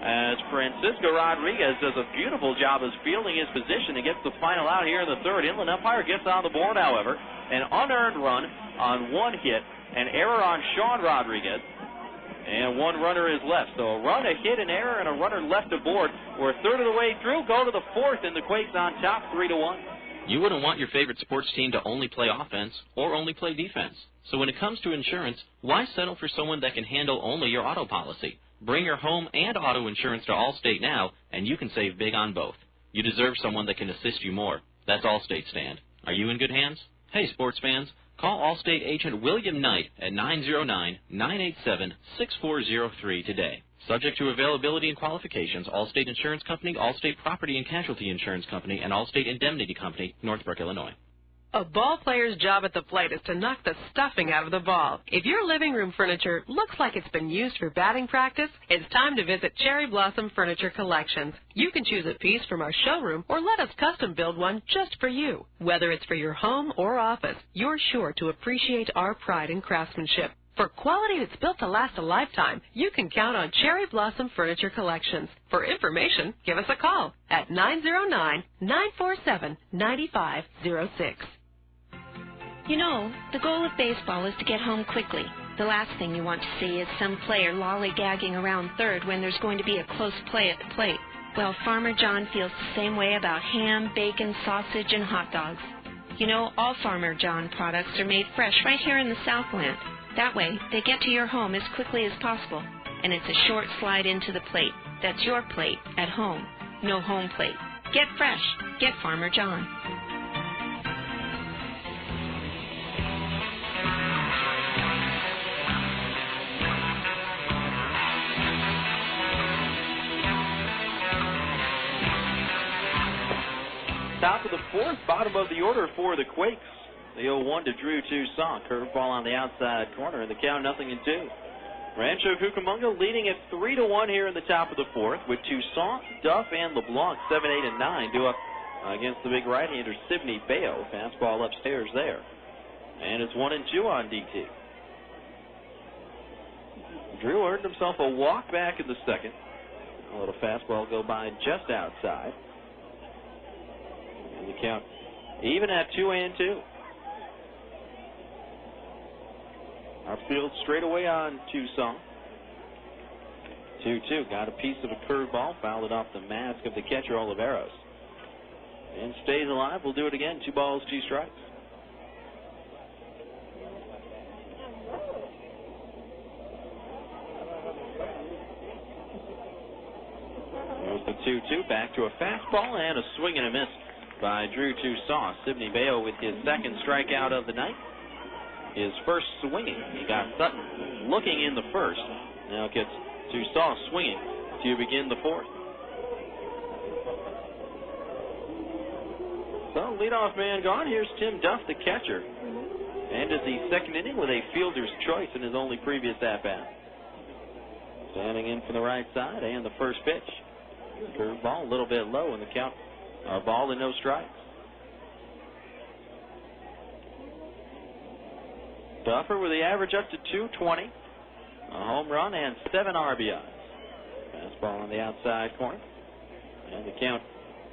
As Francisco Rodriguez does a beautiful job of fielding his position and gets the final out here in the third. Inland Empire gets on the board, however. An unearned run on 1 hit, an error on Sean Rodriguez, and 1 runner is left. So a run, a hit, an error, and a runner left aboard. We're a third of the way through. Go to the fourth, and the Quakes on top, 3-1. You wouldn't want your favorite sports team to only play offense or only play defense. So when it comes to insurance, why settle for someone that can handle only your auto policy? Bring your home and auto insurance to Allstate now, and you can save big on both. You deserve someone that can assist you more. That's Allstate stand. Are you in good hands? Hey, sports fans, call Allstate agent William Knight at 909-987-6403 today. Subject to availability and qualifications, Allstate Insurance Company, Allstate Property and Casualty Insurance Company, and Allstate Indemnity Company, Northbrook, Illinois. A ball player's job at the plate is to knock the stuffing out of the ball. If your living room furniture looks like it's been used for batting practice, it's time to visit Cherry Blossom Furniture Collections. You can choose a piece from our showroom or let us custom build one just for you. Whether it's for your home or office, you're sure to appreciate our pride in craftsmanship. For quality that's built to last a lifetime, you can count on Cherry Blossom Furniture Collections. For information, give us a call at 909-947-9506. You know, the goal of baseball is to get home quickly. The last thing you want to see is some player lollygagging around third when there's going to be a close play at the plate. Well, Farmer John feels the same way about ham, bacon, sausage, and hot dogs. You know, all Farmer John products are made fresh right here in the Southland. That way, they get to your home as quickly as possible, and it's a short slide into the plate. That's your plate at home. No home plate. Get fresh. Get Farmer John. Top of the fourth, bottom of the order for the Quakes. The 0-1 to Drew Toussaint. Curveball on the outside corner, and the count 0-2. Rancho Cucamonga leading at 3-1 here in the top of the fourth, with Toussaint, Duff, and LeBlanc 7, 8, and 9 due up against the big right-hander Sidney Bayo. Fastball upstairs there, and it's 1-2 on DT. Drew earned himself a walk back in the second. A little fastball go by just outside. And the count even at 2-2. Outfield straight away on Toussaint. 2-2. Got a piece of a curveball. Fouled it off the mask of the catcher, Oliveros. And stays alive. We'll do it again. 2 balls, 2 strikes. There's the 2-2. Back to a fastball and a swing and a miss by Drew Toussaint. Sidney Bayo with his second strikeout of the night. His first swinging. He got Sutton looking in the first. Now gets Toussaint swinging to begin the fourth. So leadoff man gone. Here's Tim Duff, the catcher. Ended the second inning with a fielder's choice in his only previous at-bat. Standing in from the right side and the first pitch. Curveball a little bit low in the count. A ball and no strikes. Duffer with the average up to 220. A home run and 7 RBIs. Fastball on the outside corner. And the count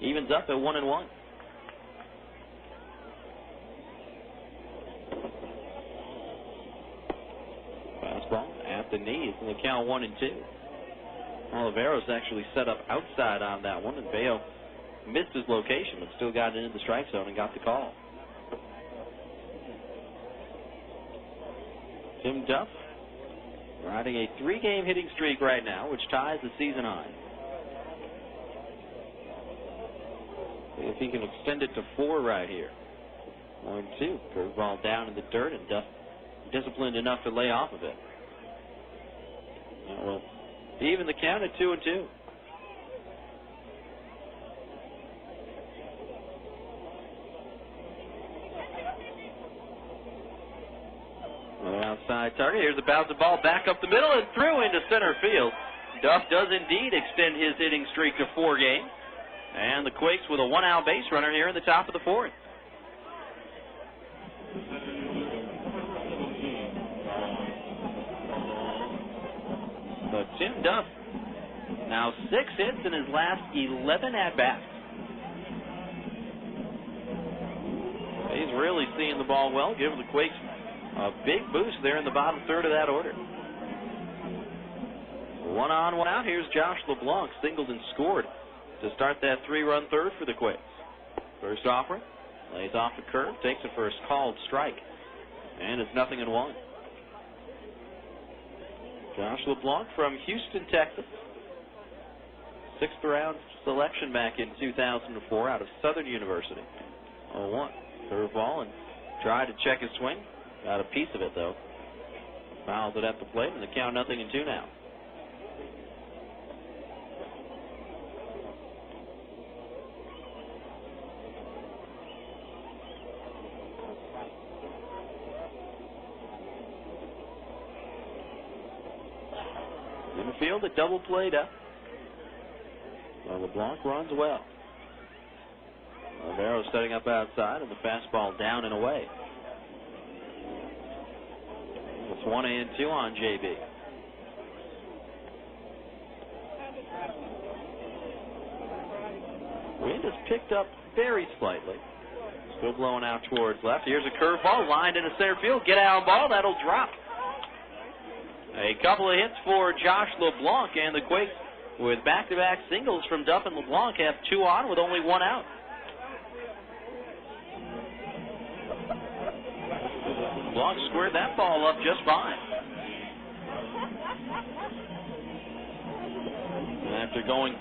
evens up at 1-1. Fastball at the knees, and the count 1-2. Oliveros actually set up outside on that one, and Bayo missed his location, but still got into the strike zone and got the call. Tim Duff riding a 3-game hitting streak right now, which ties the season high. See if he can extend it to 4 right here. 1-2. Curveball down in the dirt, and Duff disciplined enough to lay off of it. That will even the count at 2-2. Outside target. Here's a bouncing ball back up the middle and through into center field. Duff does indeed extend his hitting streak to 4 games. And the Quakes with a 1-out base runner here in the top of the fourth. So Tim Duff now 6 hits in his last 11 at-bats. He's really seeing the ball well, giving the Quakes a big boost there in the bottom third of that order. 1 on, 1 out. Here's Josh LeBlanc, singled and scored to start that 3-run third for the Quakes. First offering, lays off the curve, takes it for a called strike, and it's 0-1. Josh LeBlanc from Houston, Texas. 6th round selection back in 2004 out of Southern University. 0-1. Curveball and tried to check his swing. Got a piece of it, though. Fouls it at the plate, and the count 0-2 now. In the field, a double played up. Well, LeBlanc runs well. Oliveros setting up outside, and the fastball down and away. It's 1-2 on JB. Wind has picked up very slightly. Still blowing out towards left. Here's a curveball lined into center field. Get out ball. That'll drop. A couple of hits for Josh LeBlanc, and the Quakes, with back-to-back singles from Duff and LeBlanc, have 2 on with only 1 out. LeBlanc squared that ball up just fine. And after going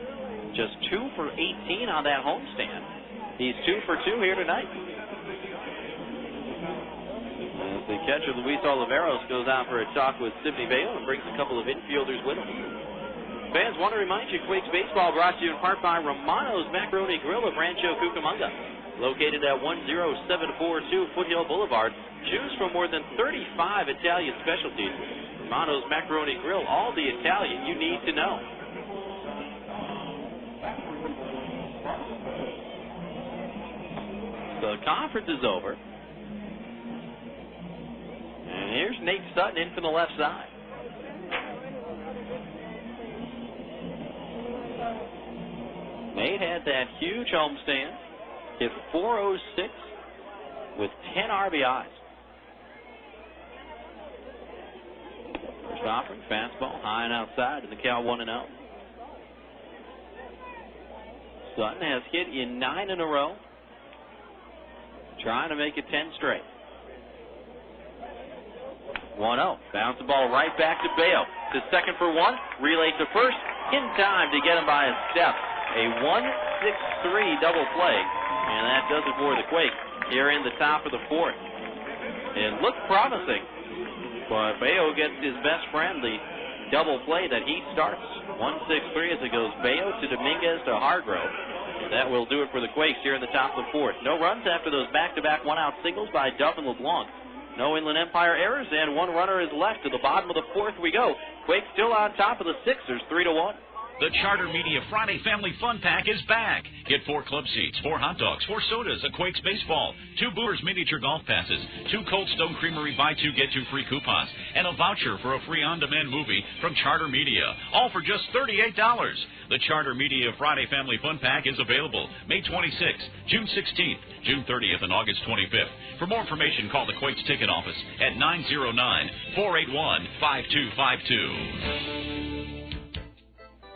just 2 for 18 on that homestand, he's 2 for 2 here tonight. As the catcher, Luis Oliveros, goes out for a talk with Sidney Bayo and brings a couple of infielders with him. Fans want to remind you, Quakes Baseball brought to you in part by Romano's Macaroni Grill of Rancho Cucamonga. Located at 10742 Foothill Boulevard, choose from more than 35 Italian specialties. Romano's Macaroni Grill, all the Italian you need to know. The conference is over. And here's Nate Sutton in from the left side. Nate had that huge homestand, hit .406 with 10 RBIs. First offering, fastball, high and outside, and the count 1-0. Sutton has hit in 9 in a row, trying to make it 10 straight. 1-0. Bounce the ball right back to Bayo. To second for 1. Relay to first. In time to get him by a step. A 1-6-3 double play. And that does it for the Quakes here in the top of the 4th. It looked promising, but Bayo gets his best friend the double play that he starts. 1-6-3 as it goes Bayo to Dominguez to Hargrove. And that will do it for the Quakes here in the top of the 4th. No runs after those back-to-back one-out singles by Duff and LeBlanc. No Inland Empire errors, and 1 runner is left. To the bottom of the 4th we go. Quakes still on top of the Sixers, 3-1. The Charter Media Friday Family Fun Pack is back. Get 4 club seats, 4 hot dogs, 4 sodas, a Quakes baseball, 2 Boomers miniature golf passes, 2 Cold Stone Creamery buy 2 get 2 free coupons, and a voucher for a free on-demand movie from Charter Media. All for just $38. The Charter Media Friday Family Fun Pack is available May 26th, June 16th, June 30th, and August 25th. For more information, call the Quakes ticket office at 909-481-5252.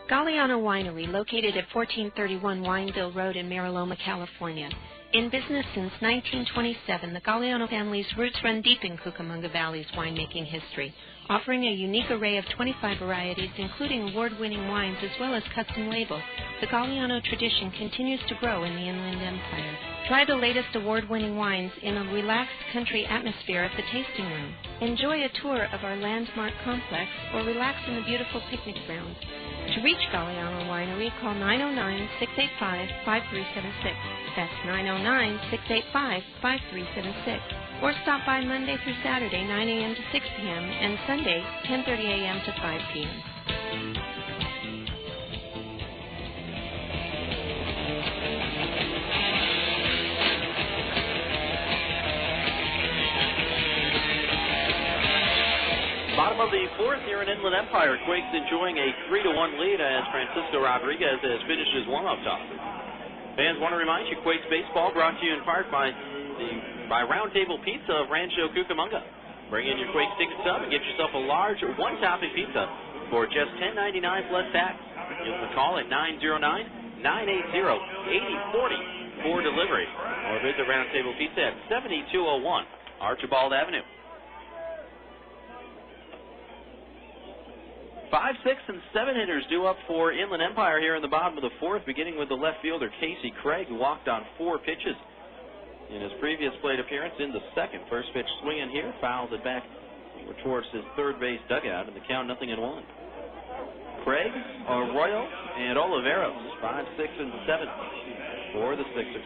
Galliano Winery, located at 1431 Wineville Road in Mariloma, California. In business since 1927, the Galliano family's roots run deep in Cucamonga Valley's winemaking history, offering a unique array of 25 varieties, including award-winning wines as well as custom labels. The Galliano tradition continues to grow in the Inland Empire. Try the latest award-winning wines in a relaxed country atmosphere at the tasting room. Enjoy a tour of our landmark complex or relax in the beautiful picnic grounds. To reach Galliano Winery, call 909-685-5376. That's 909-685-5376. Or stop by Monday through Saturday, 9 a.m. to 6 p.m., and Sunday, 10:30 a.m. to 5 p.m. Bottom of the 4th here in Inland Empire. Quakes enjoying a 3-1 lead as Francisco Rodriguez has finished his warm-up toss. Fans want to remind you, Quakes baseball brought to you in part by Round Table Pizza of Rancho Cucamonga. Bring in your Quakes ticket stub and get yourself a large one-topping pizza for just $10.99 plus tax. Give them a call at 909-980-8040 for delivery. Or visit Round Table Pizza at 7201 Archibald Avenue. 5, 6, and 7 hitters due up for Inland Empire here in the bottom of the 4th, beginning with the left fielder Casey Craig, who walked on 4 pitches in his previous plate appearance in the 2nd. First pitch swinging here, fouls it back towards his third base dugout, and the count 0-1. Craig, Arroyo, and Oliveros, 5, 6, and 7 for the Sixers.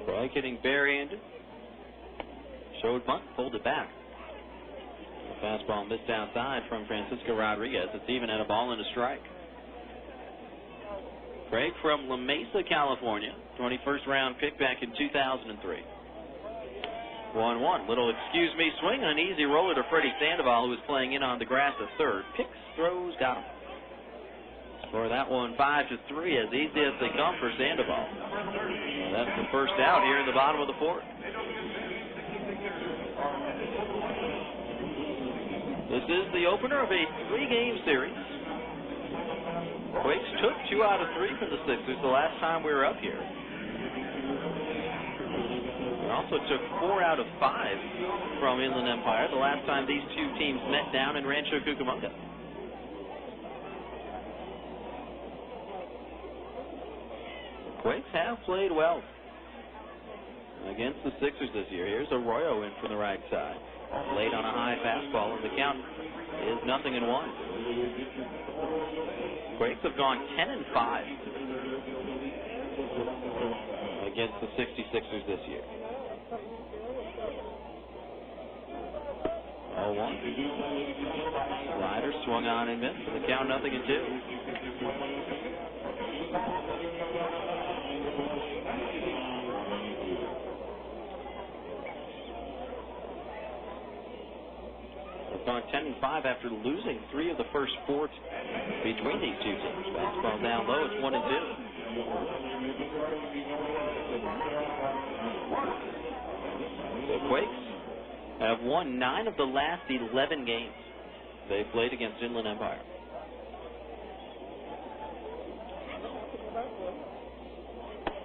Craig hitting barehanded. Showed bunt, pulled it back. The fastball missed outside from Francisco Rodriguez. It's even at a ball and a strike. Craig from La Mesa, California. 21st round pick back in 2003. 1-1. Little excuse me swing and an easy roller to Freddy Sandoval, who was playing in on the grass at third. Picks, throws, got him. Score that one 5-3, as easy as they come for Sandoval. That's the first out here in the bottom of the fourth. This is the opener of a 3-game series. Quakes took 2 out of 3 from the Sixers the last time we were up here. We also took 4 out of 5 from Inland Empire the last time these two teams met down in Rancho Cucamonga. The Quakes have played well against the Sixers this year. Here's Arroyo in from the right side. Late on a high fastball, and the count is 0-1. Quakes have gone 10-5 against the 66ers this year. 0-1. Slider swung on and missed. The count 0-2. Gone 10-5 after losing 3 of the first 4 between these two teams. Fastball down low, it's 1-2. The Quakes have won 9 of the last 11 games they've played against Inland Empire.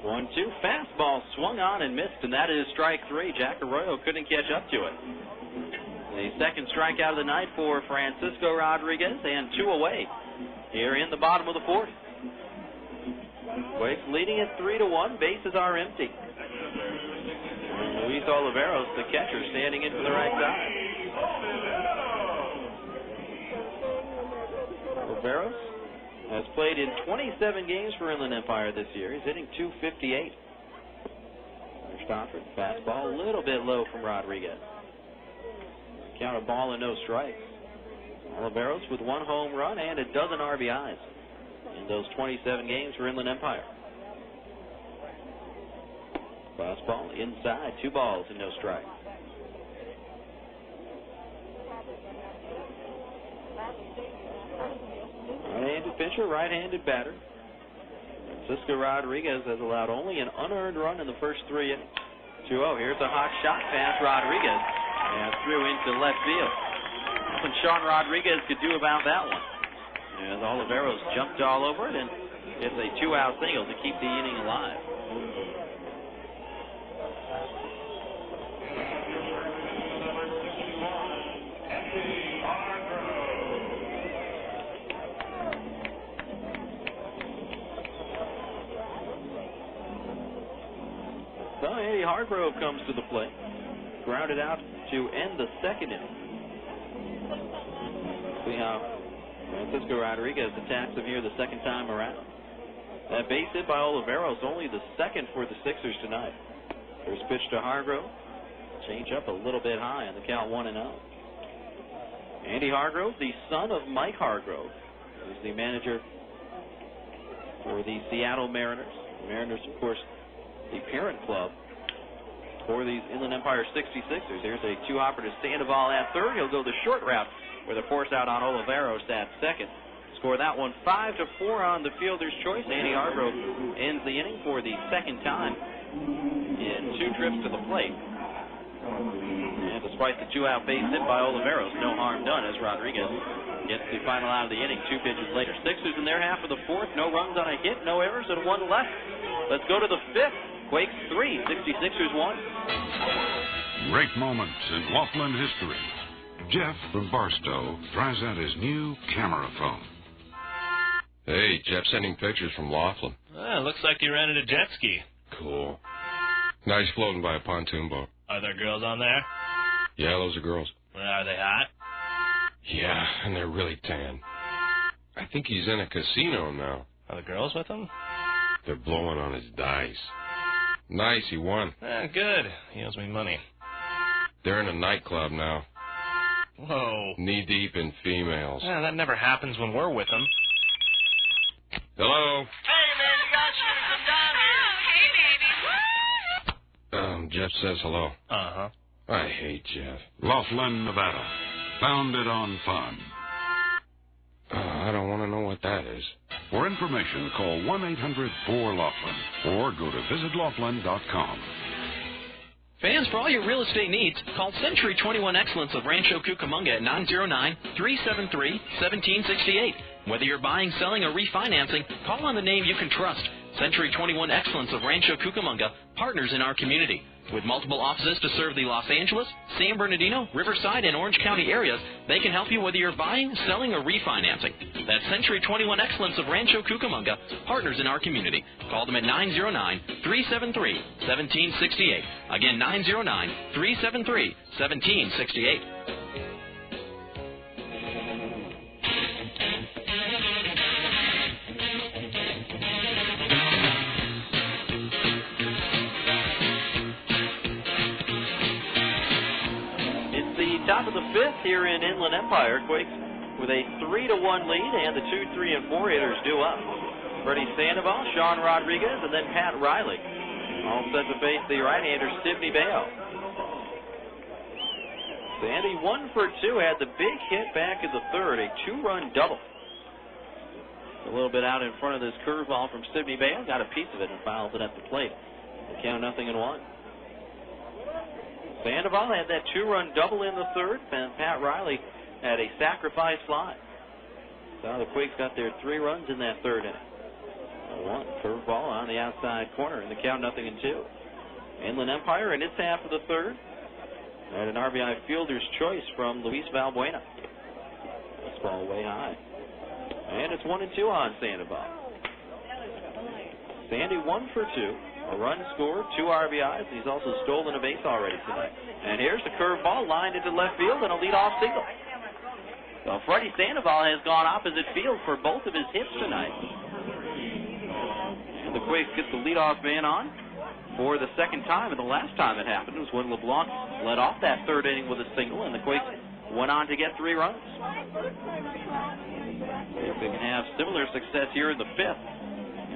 One-two, fastball swung on and missed, and that is strike 3. Jack Arroyo couldn't catch up to it. The second strikeout of the night for Francisco Rodriguez, and 2 away here in the bottom of the fourth. Quakes leading at 3-1. Bases are empty. And Luis Oliveros, the catcher, standing in for the right side. Oliveros has played in 27 games for Inland Empire this year. He's hitting .258. Stockford, fastball a little bit low from Rodriguez. Count a ball and no strikes. Oliveros with 1 home run and a dozen RBIs in those 27 games for Inland Empire. Fastball inside, 2 balls and no strikes. Right-handed pitcher, right-handed batter. Francisco Rodriguez has allowed only an unearned run in the first 3 innings. 2-0. Here's a hot shot past Rodriguez. And threw into left field. Nothing Sean Rodriguez could do about that one. As Oliveros jumped all over it, and it's a 2-out single to keep the inning alive. So Andy Hargrove comes to the plate. Grounded out to end the second inning. See how Francisco Rodriguez attacks him here the second time around. That base hit by Oliveros, only the second for the Sixers tonight. First pitch to Hargrove. Change up a little bit high on the count 1-0. Andy Hargrove, the son of Mike Hargrove, is the manager for the Seattle Mariners. The Mariners, of course, the parent club for these Inland Empire 66ers. Here's a 2-hopper to Sandoval at third. He'll go the short route with a force out on Oliveros at second. Score that one 5-4 on the fielder's choice. Andy Hargrove ends the inning for the second time in 2 trips to the plate. And despite the 2-out base hit by Oliveros, no harm done as Rodriguez gets the final out of the inning 2 pitches later. Sixers in their half of the fourth. No runs on a hit, no errors, and 1 left. Let's go to the 5th. Quakes 3, 66ers 1. Great moments in Laughlin history. Jeff from Barstow tries out his new camera phone. Hey, Jeff sending pictures from Laughlin. Looks like you rented a jet ski. Cool. Nice floating by a pontoon boat. Are there girls on there? Yeah, those are girls. Are they hot? Yeah, and they're really tan. I think he's in a casino now. Are the girls with him? They're blowing on his dice. Nice, he won. Good. He owes me money. They're in a nightclub now. Whoa. Knee-deep in females. That never happens when we're with them. Hello? Hey, man, Jeff says hello. Uh-huh. I hate Jeff. Laughlin, Nevada. Founded on fun. I don't want to know what that is. For information, call 1-800-4-Laughlin or go to visitlaughlin.com. Fans, for all your real estate needs, call Century 21 Excellence of Rancho Cucamonga at 909-373-1768. Whether you're buying, selling, or refinancing, call on the name you can trust. Century 21 Excellence of Rancho Cucamonga, partners in our community. With multiple offices to serve the Los Angeles, San Bernardino, Riverside, and Orange County areas, they can help you whether you're buying, selling, or refinancing. That's Century 21 Excellence of Rancho Cucamonga, partners in our community. Call them at 909-373-1768. Again, 909-373-1768. Top of the fifth here in Inland Empire. Quakes with a 3-1 lead, and the 2, 3, and 4 hitters due up. Freddy Sandoval, Sean Rodriguez, and then Pat Riley. All set to face the right-hander, Sidney Bayo. Sandy 1 for 2, had the big hit back in the third, a 2-run double. A little bit out in front of this curveball from Sidney Bayo, got a piece of it and fouled it at the plate. The count 0-1. Sandoval had that 2-run double in the third, and Pat Riley had a sacrifice fly. So the Quakes got their 3 runs in that third inning. 1 curveball on the outside corner, and the count 0-2. Inland Empire in its half of the third had an RBI fielder's choice from Luis Valbuena. This ball way high. And it's 1-2 on Sandoval. Sandy 1 for 2. A run scored, 2 RBIs, and he's also stolen a base already tonight. And here's the curveball lined into left field and a leadoff single. So Freddy Sandoval has gone opposite field for both of his hits tonight. And the Quakes get the leadoff man on for the second time, and the last time it happened was when LeBlanc led off that third inning with a single, and the Quakes went on to get 3 runs. If they can have similar success here in the fifth,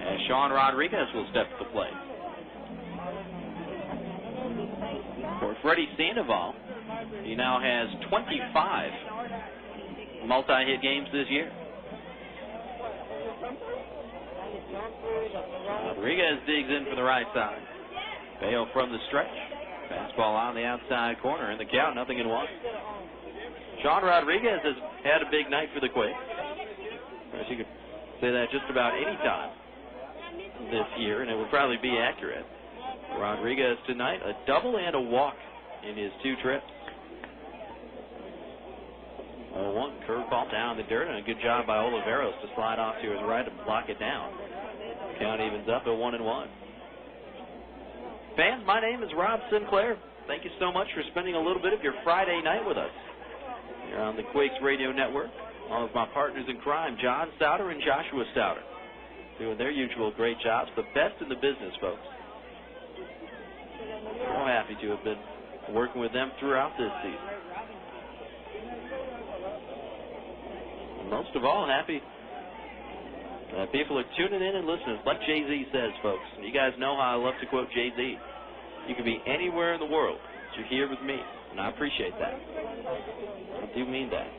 as Sean Rodriguez will step to the plate. For Freddy Sandoval, he now has 25 multi-hit games this year. Rodriguez digs in for the right side. Bayo from the stretch. Fastball on the outside corner, and the count 0-1. Sean Rodriguez has had a big night for the Quakes. I guess you could say that just about any time this year, and it would probably be accurate. Rodriguez tonight, a double and a walk in his 2 trips. 0-1 curveball down the dirt, and a good job by Oliveros to slide off to his right and block it down. Count evens up at 1-1. Fans, my name is Rob Sinclair. Thank you so much for spending a little bit of your Friday night with us here on the Quakes Radio Network. All of my partners in crime, John Stouter and Joshua Stouter, doing their usual great jobs, the best in the business, folks. So happy to have been working with them throughout this season. And most of all, happy that people are tuning in and listening. Like Jay-Z says, folks. You guys know how I love to quote Jay-Z. You can be anywhere in the world, but you're here with me, and I appreciate that. I do mean that.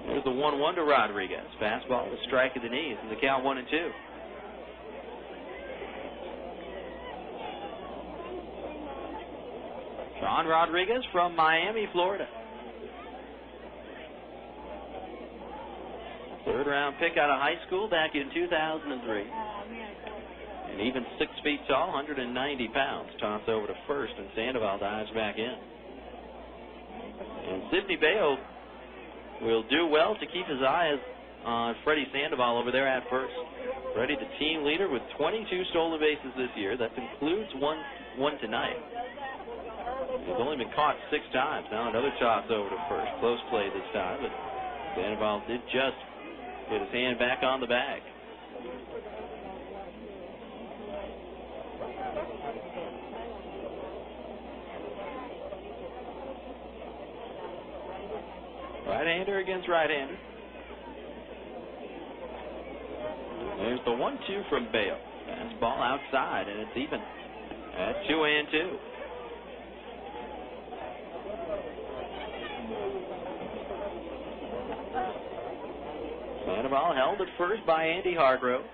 There's the 1-1 to Rodriguez. Fastball, a strike at the knees, and the count 1-2. Sean Rodriguez from Miami, Florida. 3rd-round pick out of high school back in 2003. And even 6 feet tall, 190 pounds. Toss over to first, and Sandoval dives back in. And Sidney Bayo will do well to keep his eyes on Freddy Sandoval over there at first. Freddy, the team leader, with 22 stolen bases this year. That includes one tonight. He's only been caught 6 times. Now another toss over to first. Close play this time, but Sandoval did just get his hand back on the bag. Right-hander against right-hander. There's the 1-2 from Bayo. Fastball outside, and it's even at 2-2. Sandoval held at first by Andy Hargrove.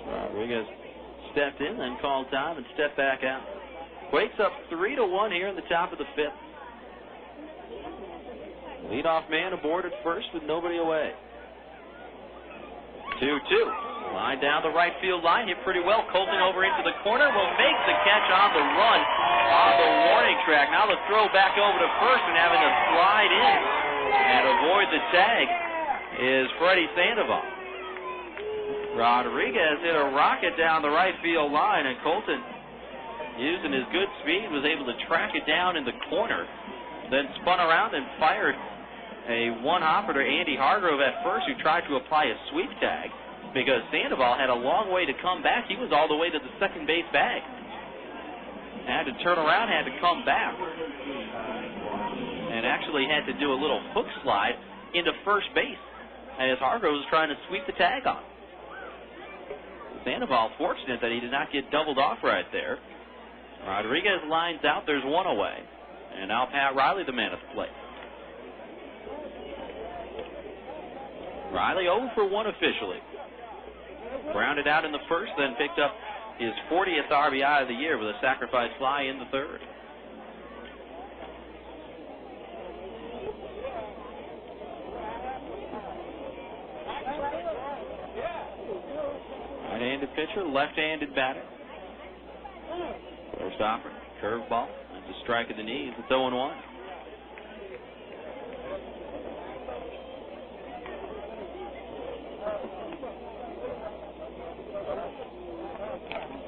Rodriguez stepped in, then called time and stepped back out. Quakes up 3-1 here in the top of the 5th. Leadoff man aboard at first with nobody away. 2-2. Line down the right field line, hit pretty well. Colton over into the corner, will make the catch on the run on the warning track. Now the throw back over to first and having to slide in and avoid the tag is Freddy Sandoval. Rodriguez hit a rocket down the right field line, and Colton, using his good speed, was able to track it down in the corner, then spun around and fired a one-hopper to Andy Hargrove at first, who tried to apply a sweep tag because Sandoval had a long way to come back. He was all the way to the second base bag. Had to turn around, had to come back, and actually had to do a little hook slide into first base as Hargrove was trying to sweep the tag on. Sandoval fortunate that he did not get doubled off right there. Rodriguez lines out. There's one away. And now Pat Riley, the man at the plate. Riley 0 for 1 officially. Grounded out in the first, then picked up his 40th RBI of the year with a sacrifice fly in the third. Right-handed pitcher, left-handed batter. First offering, curveball. That's a strike at the knees. It's 0-1.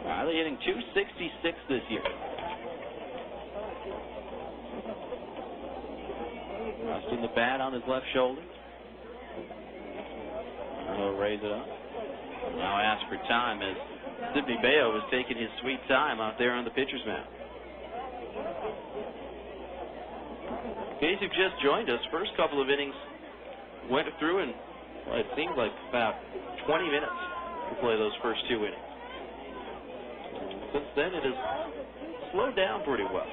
Riley hitting .266 this year. Resting the bat on his left shoulder. He'll raise it up. Now ask for time as Sidney Bayo was taking his sweet time out there on the pitcher's mound. In case you've just joined us, first couple of innings went through in, well, it seemed like about 20 minutes to play those first 2 innings. Since then, it has slowed down pretty well.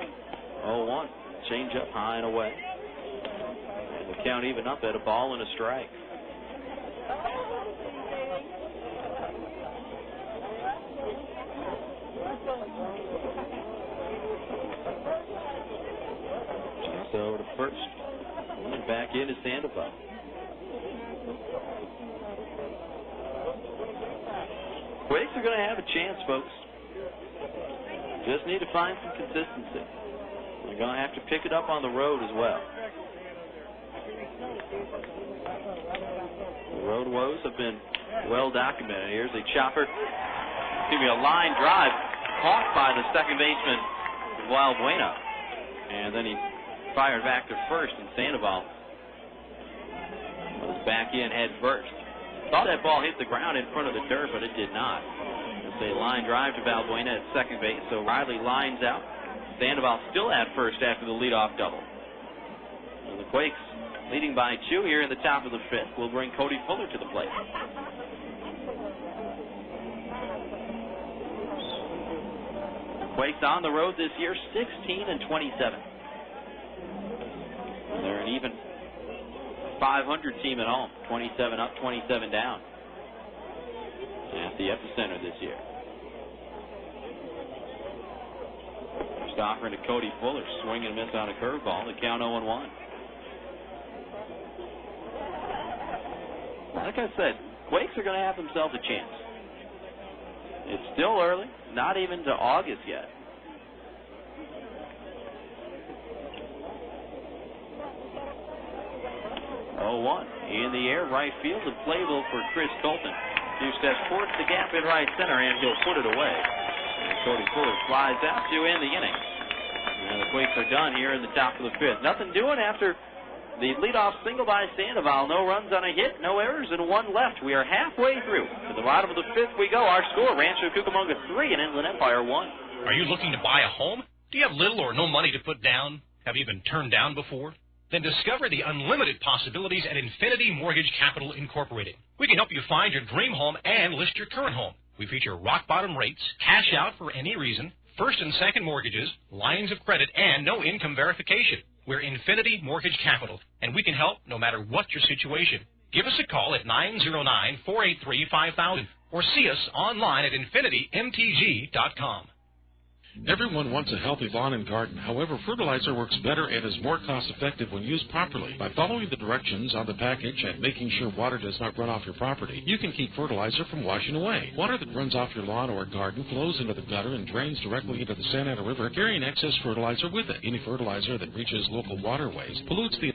0-1. Change up high and away. And the count even up at a ball and a strike. Just over to first. And back into Sandoval. Quakes are going to have a chance, folks. Just need to find some consistency. They're going to have to pick it up on the road as well. The road woes have been well documented. Here's a chopper. A line drive caught by the second baseman, Valbuena. And then he fired back to first, and Sandoval was back in head first. Thought that ball hit the ground in front of the dirt, but it did not. It's a line drive to Valbuena at second base, so Riley lines out. Sandoval still at first after the leadoff double. So the Quakes leading by 2 here in the top of the 5th. Will bring Cody Fuller to the plate. Quakes on the road this year, 16-27. They're an even 500 team at home, 27 up, 27 down. At the epicenter this year. First offering to Cody Fuller, swing and miss on a curveball. The count 0-1. Like I said, Quakes are going to have themselves a chance. It's still early, not even to August yet. In the air, right field, and playable for Chris Colton. 2 steps towards the gap in right center, and he'll put it away. And Cody Fuller flies out to end the inning. And the Quakes are done here in the top of the 5th. Nothing doing after the leadoff single by Sandoval. No runs on a hit, no errors, and 1 left. We are halfway through. To the bottom of the 5th we go. Our score, Rancho Cucamonga 3 and Inland Empire 1. Are you looking to buy a home? Do you have little or no money to put down? Have you been turned down before? Then discover the unlimited possibilities at Infinity Mortgage Capital Incorporated. We can help you find your dream home and list your current home. We feature rock-bottom rates, cash out for any reason, first and second mortgages, lines of credit, and no income verification. We're Infinity Mortgage Capital, and we can help no matter what your situation. Give us a call at 909-483-5000 or see us online at infinitymtg.com. Everyone wants a healthy lawn and garden. However, fertilizer works better and is more cost-effective when used properly. By following the directions on the package and making sure water does not run off your property, you can keep fertilizer from washing away. Water that runs off your lawn or garden flows into the gutter and drains directly into the Santa Ana River, carrying excess fertilizer with it. Any fertilizer that reaches local waterways pollutes the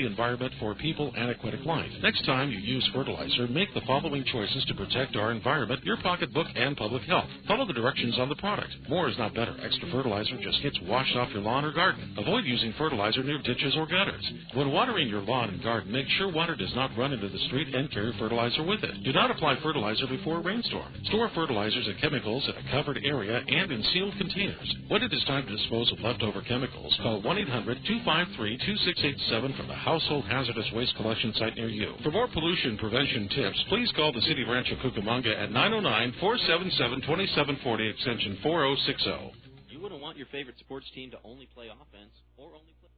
environment for people and aquatic life. Next time you use fertilizer, make the following choices to protect our environment, your pocketbook, and public health. Follow the directions on the product. More is not better. Extra fertilizer just gets washed off your lawn or garden. Avoid using fertilizer near ditches or gutters. When watering your lawn and garden, make sure water does not run into the street and carry fertilizer with it. Do not apply fertilizer before a rainstorm. Store fertilizers and chemicals in a covered area and in sealed containers. When it is time to dispose of leftover chemicals, call 1-800-253-2687 from the Household Hazardous Waste Collection site near you. For more pollution prevention tips, please call the City of Rancho Cucamonga at 909-477-2740 extension 4060. You wouldn't want your favorite sports team to only play offense or only play.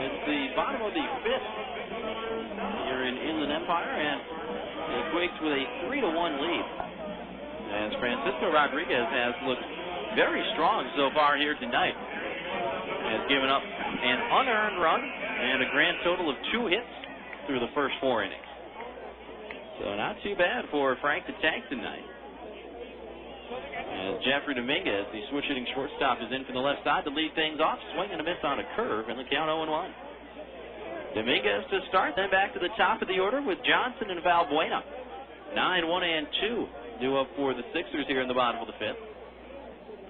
It's the bottom of the fifth here in Inland Empire, and the Quakes with a 3-1 lead. As Francisco Rodriguez has looked very strong so far here tonight. Has given up an unearned run and a grand total of 2 hits through the first 4 innings. So not too bad for Frank the Tank tonight. As Jeffrey Dominguez, the switch-hitting shortstop, is in from the left side to lead things off. Swing and a miss on a curve, and the count 0-1. Dominguez to start, then back to the top of the order with Johnson and Valbuena. 9, 1, and 2. Due up for the Sixers here in the bottom of the fifth.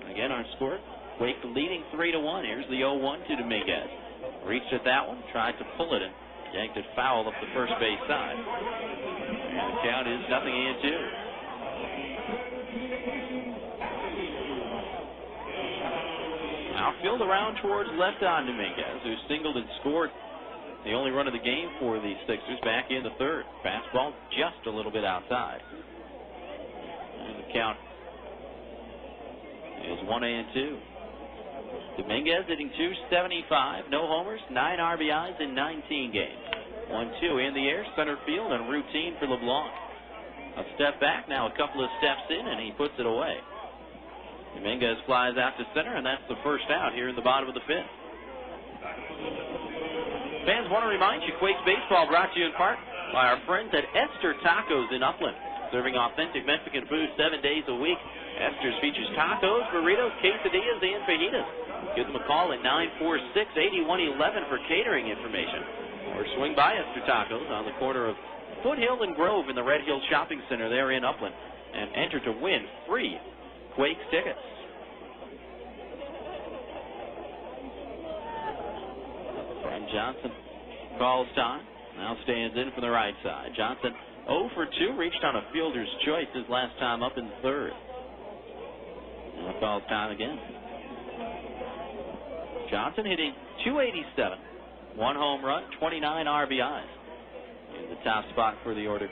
Again, our score, Quake leading 3-1. Here's the 0-1 to Dominguez. Reached at that one, tried to pull it, and yanked it foul up the first base side. And the count is 0-2. Outfield around towards left on Dominguez, who singled and scored the only run of the game for the Sixers back in the third. Fastball just a little bit outside. And the count is 1-2. Dominguez hitting .275, no homers, 9 RBIs in 19 games. 1-2 in the air, center field, and routine for LeBlanc. A step back, now a couple of steps in, and he puts it away. Dominguez flies out to center, and that's the first out here in the bottom of the fifth. Fans want to remind you, Quakes Baseball brought to you in part by our friends at Esther Tacos in Upland. Serving authentic Mexican food 7 days a week. Esther's features tacos, burritos, quesadillas, and fajitas. Give them a call at 946-8111 for catering information. Or swing by Esther Tacos on the corner of Foothill and Grove in the Red Hill Shopping Center there in Upland. And enter to win free Quakes tickets. Brian Johnson calls time. Now stands in from the right side. Johnson 0 for 2, reached on a fielder's choice his last time up in third. Now calls time again. Johnson hitting .287, 1 home run, 29 RBIs. In the top spot for the order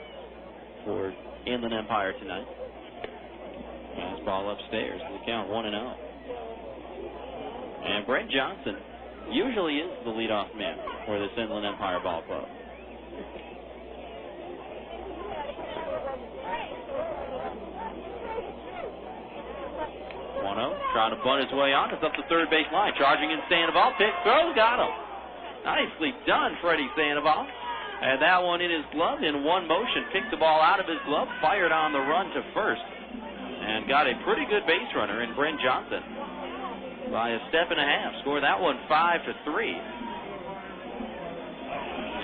for Inland Empire tonight. Fastball upstairs, the count 1-0. And Brent Johnson usually is the leadoff man for this Inland Empire ball club. 1-0, trying to bunt his way on. It's up the third base line. Charging in Sandoval. Pick, throw, got him. Nicely done, Freddy Sandoval. And that one in his glove in one motion. Picked the ball out of his glove, fired on the run to first, and got a pretty good base runner in Brent Johnson by a step and a half. Scored that one 5-3.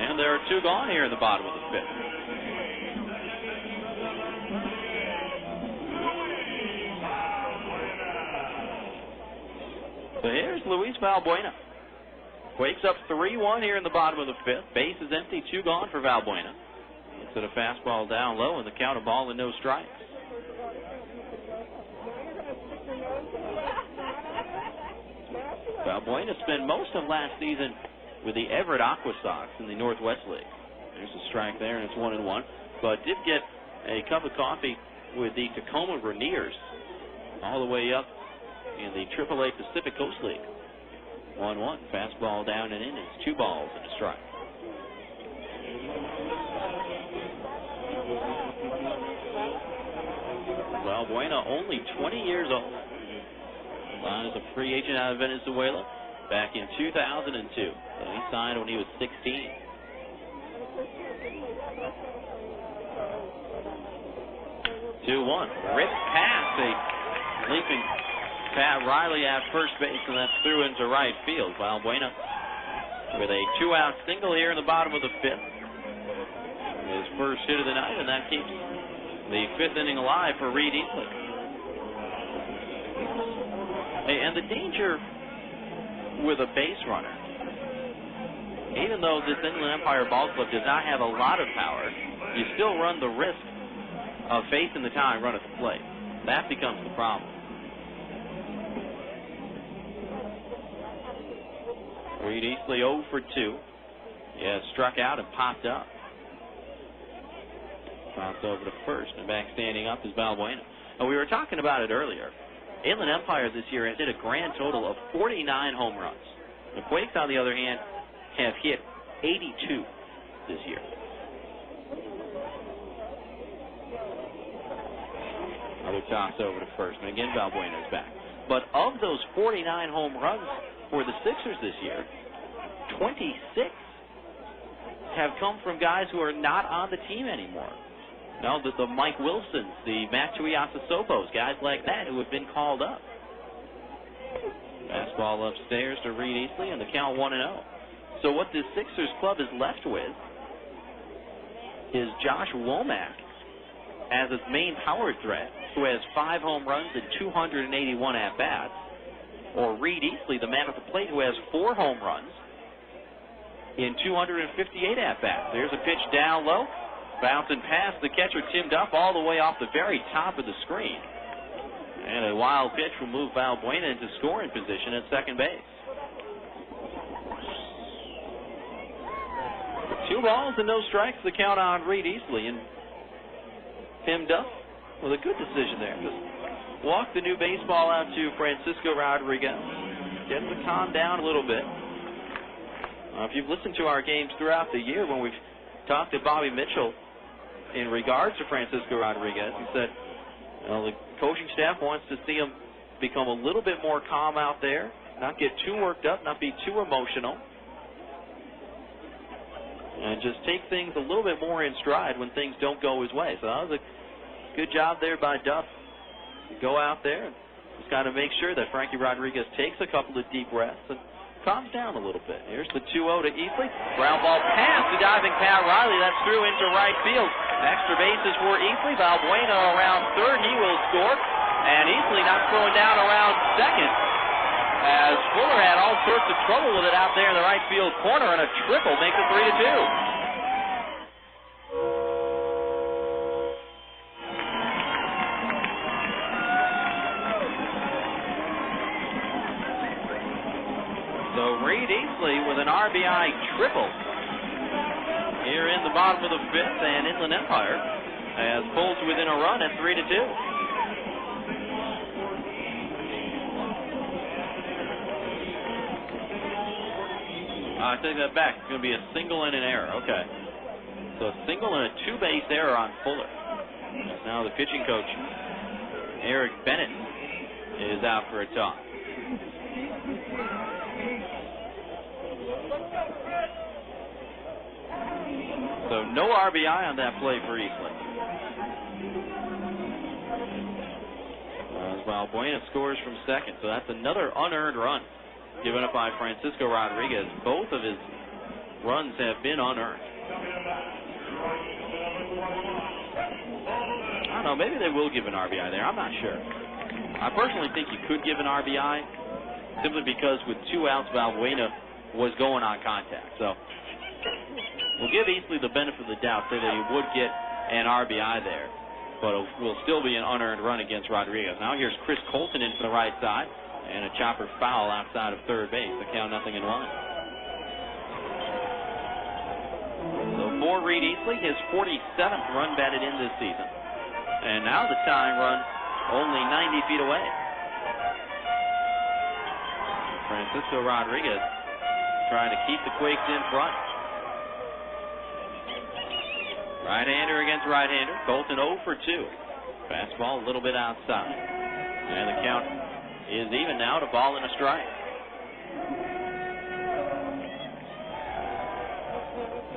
And there are 2 gone here in the bottom of the fifth. So here's Luis Valbuena. Quakes up 3-1 here in the bottom of the fifth. Base is empty, 2 gone for Valbuena. It's at a fastball down low, and the count of ball and no strikes. Valbuena spent most of last season with the Everett Aqua Sox in the Northwest League. There's a strike there, and it's 1-1. But did get a cup of coffee with the Tacoma Rainiers all the way up in the AAA Pacific Coast League. 1-1. Fastball down and in. It's 2 balls and a strike. Valbuena, only 20 years old. Signed as a free agent out of Venezuela back in 2002. So he signed when he was 16. 2-1. Ripped past a leaping Pat Riley at first base, and that's through into right field. Valbuena with a 2-out single here in the bottom of the 5th. His first hit of the night, and that keeps the 5th inning alive for Reed Easley. And the danger with a base runner, even though this Inland Empire Ball Club does not have a lot of power, you still run the risk of facing the tying run at the plate. That becomes the problem. Reed Easley 0 for 2. He has struck out and popped up. Toss over to first, and back standing up is Valbuena. And we were talking about it earlier. Inland Empire this year has hit a grand total of 49 home runs. The Quakes, on the other hand, have hit 82 this year. Another toss over to first, and again Valbuena is back. But of those 49 home runs for the Sixers this year, 26 have come from guys who are not on the team anymore. No, the Mike Wilsons, the Matt Tuiasosobos, guys like that who have been called up. Fastball upstairs to Reed Easley, and the count 1-0. So what this Sixers club is left with is Josh Womack as its main power threat, who has 5 home runs and 281 at-bats, or Reed Easley, the man at the plate, who has 4 home runs in 258 at-bats. There's a pitch down low, bouncing past the catcher, Tim Duff, all the way off the very top of the screen. And a wild pitch will move Valbuena into scoring position at second base. 2 balls and no strikes, the count on Reed Easley. And Tim Duff with a good decision there. Just walk the new baseball out to Francisco Rodriguez. Get him to calm down a little bit. If you've listened to our games throughout the year, when we've talked to Bobby Mitchell in regards to Francisco Rodriguez, he said, the coaching staff wants to see him become a little bit more calm out there, not get too worked up, not be too emotional, and just take things a little bit more in stride when things don't go his way. So that was a good job there by Duff to go out there and just kind of make sure that Frankie Rodriguez takes a couple of deep breaths and calms down a little bit. Here's the 2-0 to Easley. Ground ball past the diving Pat Riley. That's through into right field. Extra bases for Easley. Valbuena around third. He will score. And Easley not slowing down around second, as Fuller had all sorts of trouble with it out there in the right field corner, and a triple makes it 3-2. Reed Easley with an RBI triple here in the bottom of the 5th, and Inland Empire has pulled within a run at 3-2. I take that back. It's going to be a single and an error. Okay. So a single and a 2-base error on Fuller. Now the pitching coach, Eric Bennett, is out for a toss. So no RBI on that play for Easley. As Valbuena scores from second. So that's another unearned run given up by Francisco Rodriguez. Both of his runs have been unearned. I don't know, maybe they will give an RBI there. I'm not sure. I personally think you could give an RBI simply because with 2 outs, Valbuena was going on contact. So we'll give Easley the benefit of the doubt, say that he would get an RBI there, but it will still be an unearned run against Rodriguez. Now here's Chris Colton in from the right side. And a chopper foul outside of third base. The count 0-1. So for Reed Easley, his 47th run batted in this season. And now the tying run only 90 feet away. Francisco Rodriguez trying to keep the Quakes in front. Right-hander against right-hander. Colton 0 for 2. Fastball a little bit outside. And the count is even now to ball and a strike.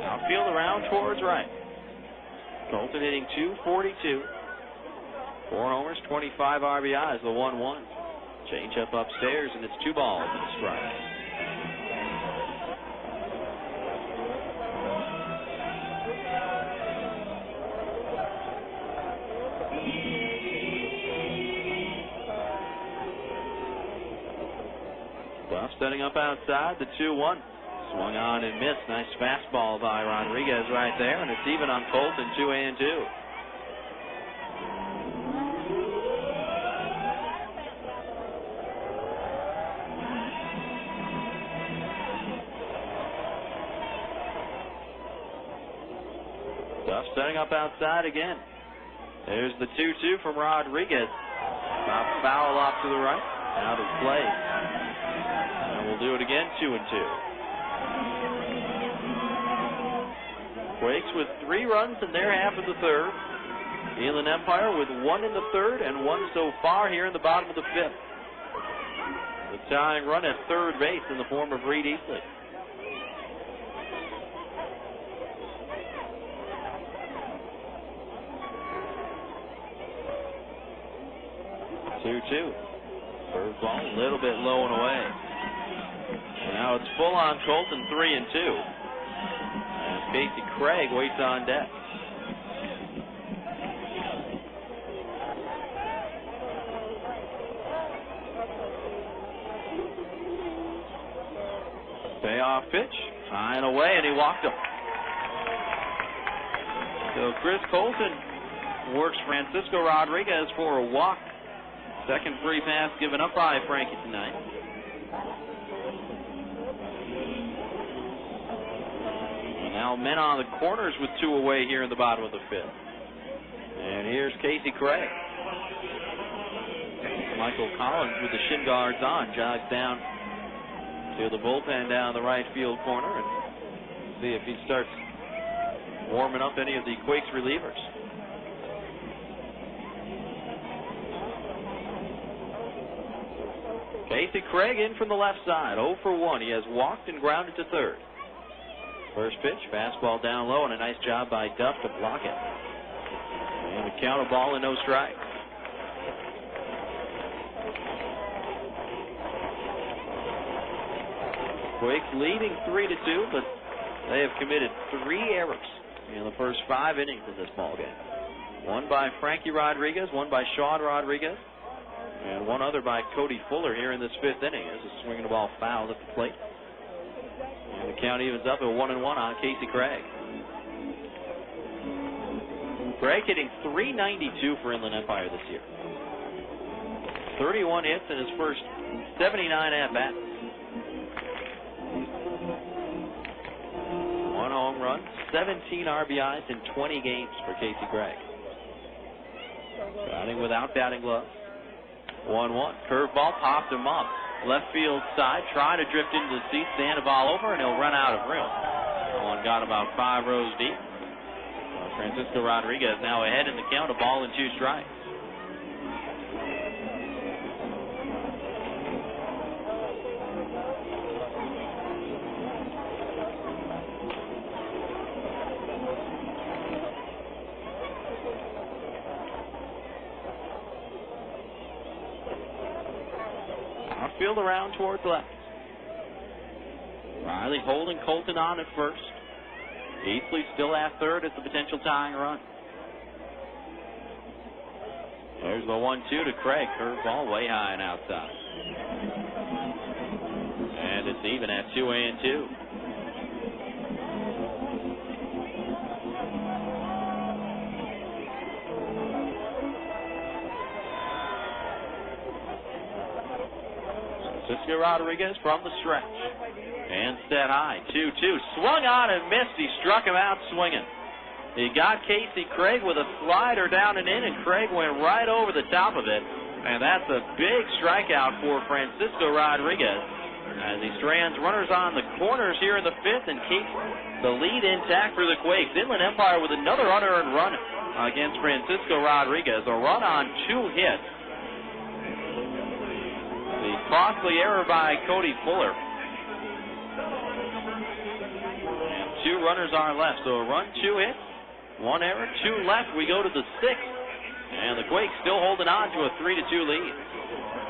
Outfield around towards right. Colton hitting .242. 4 homers, 25 RBIs, the 1-1. Change up upstairs, and it's 2 balls and a strike. Buff setting up outside, the 2-1. Swung on and missed. Nice fastball by Rodriguez right there, and it's even on Colton, 2-2. Duff setting up outside again. There's the 2-2 from Rodriguez. Foul off to the right. Out of play. And we'll do it again, 2-2. Quakes with 3 runs in their half of the third. Inland Empire with 1 in the third and 1 so far here in the bottom of the 5th. The tying run at third base in the form of Reed Easley. Third ball a little bit low and away. And now it's full on Colton, 3-2. And Casey Craig waits on deck. Payoff pitch, high and away, and he walked him. So Chris Colton works Francisco Rodriguez for a walk. Second free pass given up by Frankie tonight. And now men on the corners with 2 away here in the bottom of the 5th. And here's Casey Craig. Michael Collins with the shin guards on jogs down to the bullpen down the right field corner and see if he starts warming up any of the Quakes relievers. Casey Craig in from the left side, 0 for 1. He has walked and grounded to third. First pitch, fastball down low, and a nice job by Duff to block it. And a count, a ball and no strike. Quakes leading 3-2, but they have committed 3 errors in the first 5 innings of this ball game. 1 by Frankie Rodriguez, 1 by Sean Rodriguez, and 1 other by Cody Fuller here in this 5th inning. There's a swinging the ball foul at the plate. And the count evens up at 1-1 on Casey Craig. Craig hitting .392 for Inland Empire this year. 31 hits in his first 79 at-bats. 1 home run, 17 RBIs in 20 games for Casey Craig. Batting without batting gloves. 1-1. Curveball popped him up. Left field side, trying to drift into the seat, Sandoval over, and he'll run out of room. One got about 5 rows deep. Francisco Rodriguez now ahead in the count, a ball and 2 strikes. Outfield around towards left. Riley holding Colton on at first. Easley still at third at the potential tying run. There's the 1-2 to Craig. Curveball way high and outside. And it's even at 2-2. Francisco Rodriguez from the stretch. And set high, 2-2. Swung on and missed. He struck him out swinging. He got Casey Craig with a slider down and in, and Craig went right over the top of it. And that's a big strikeout for Francisco Rodriguez as he strands runners on the corners here in the fifth and keeps the lead intact for the Quakes. Inland Empire with another unearned run against Francisco Rodriguez. A run on 2 hits. The costly error by Cody Fuller. And 2 runners are left. So a run, 2 hits, 1 error, 2 left. We go to the 6th. And the Quakes still holding on to a 3-2 lead.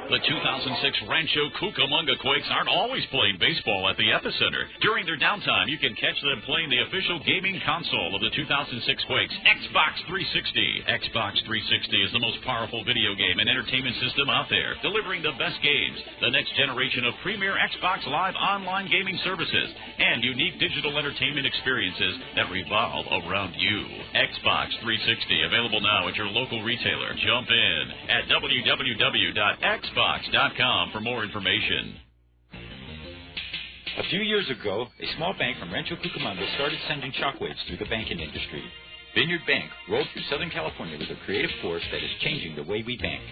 The 2006 Rancho Cucamonga Quakes aren't always playing baseball at the Epicenter. During their downtime, you can catch them playing the official gaming console of the 2006 Quakes, Xbox 360. Xbox 360 is the most powerful video game and entertainment system out there, delivering the best games, the next generation of premier Xbox Live online gaming services, and unique digital entertainment experiences that revolve around you. Xbox 360, available now at your local retailer. Jump in at www.xbox.com for more information. A few years ago, a small bank from Rancho Cucamonga started sending shockwaves through the banking industry. Vineyard Bank rolled through Southern California with a creative force that is changing the way we bank.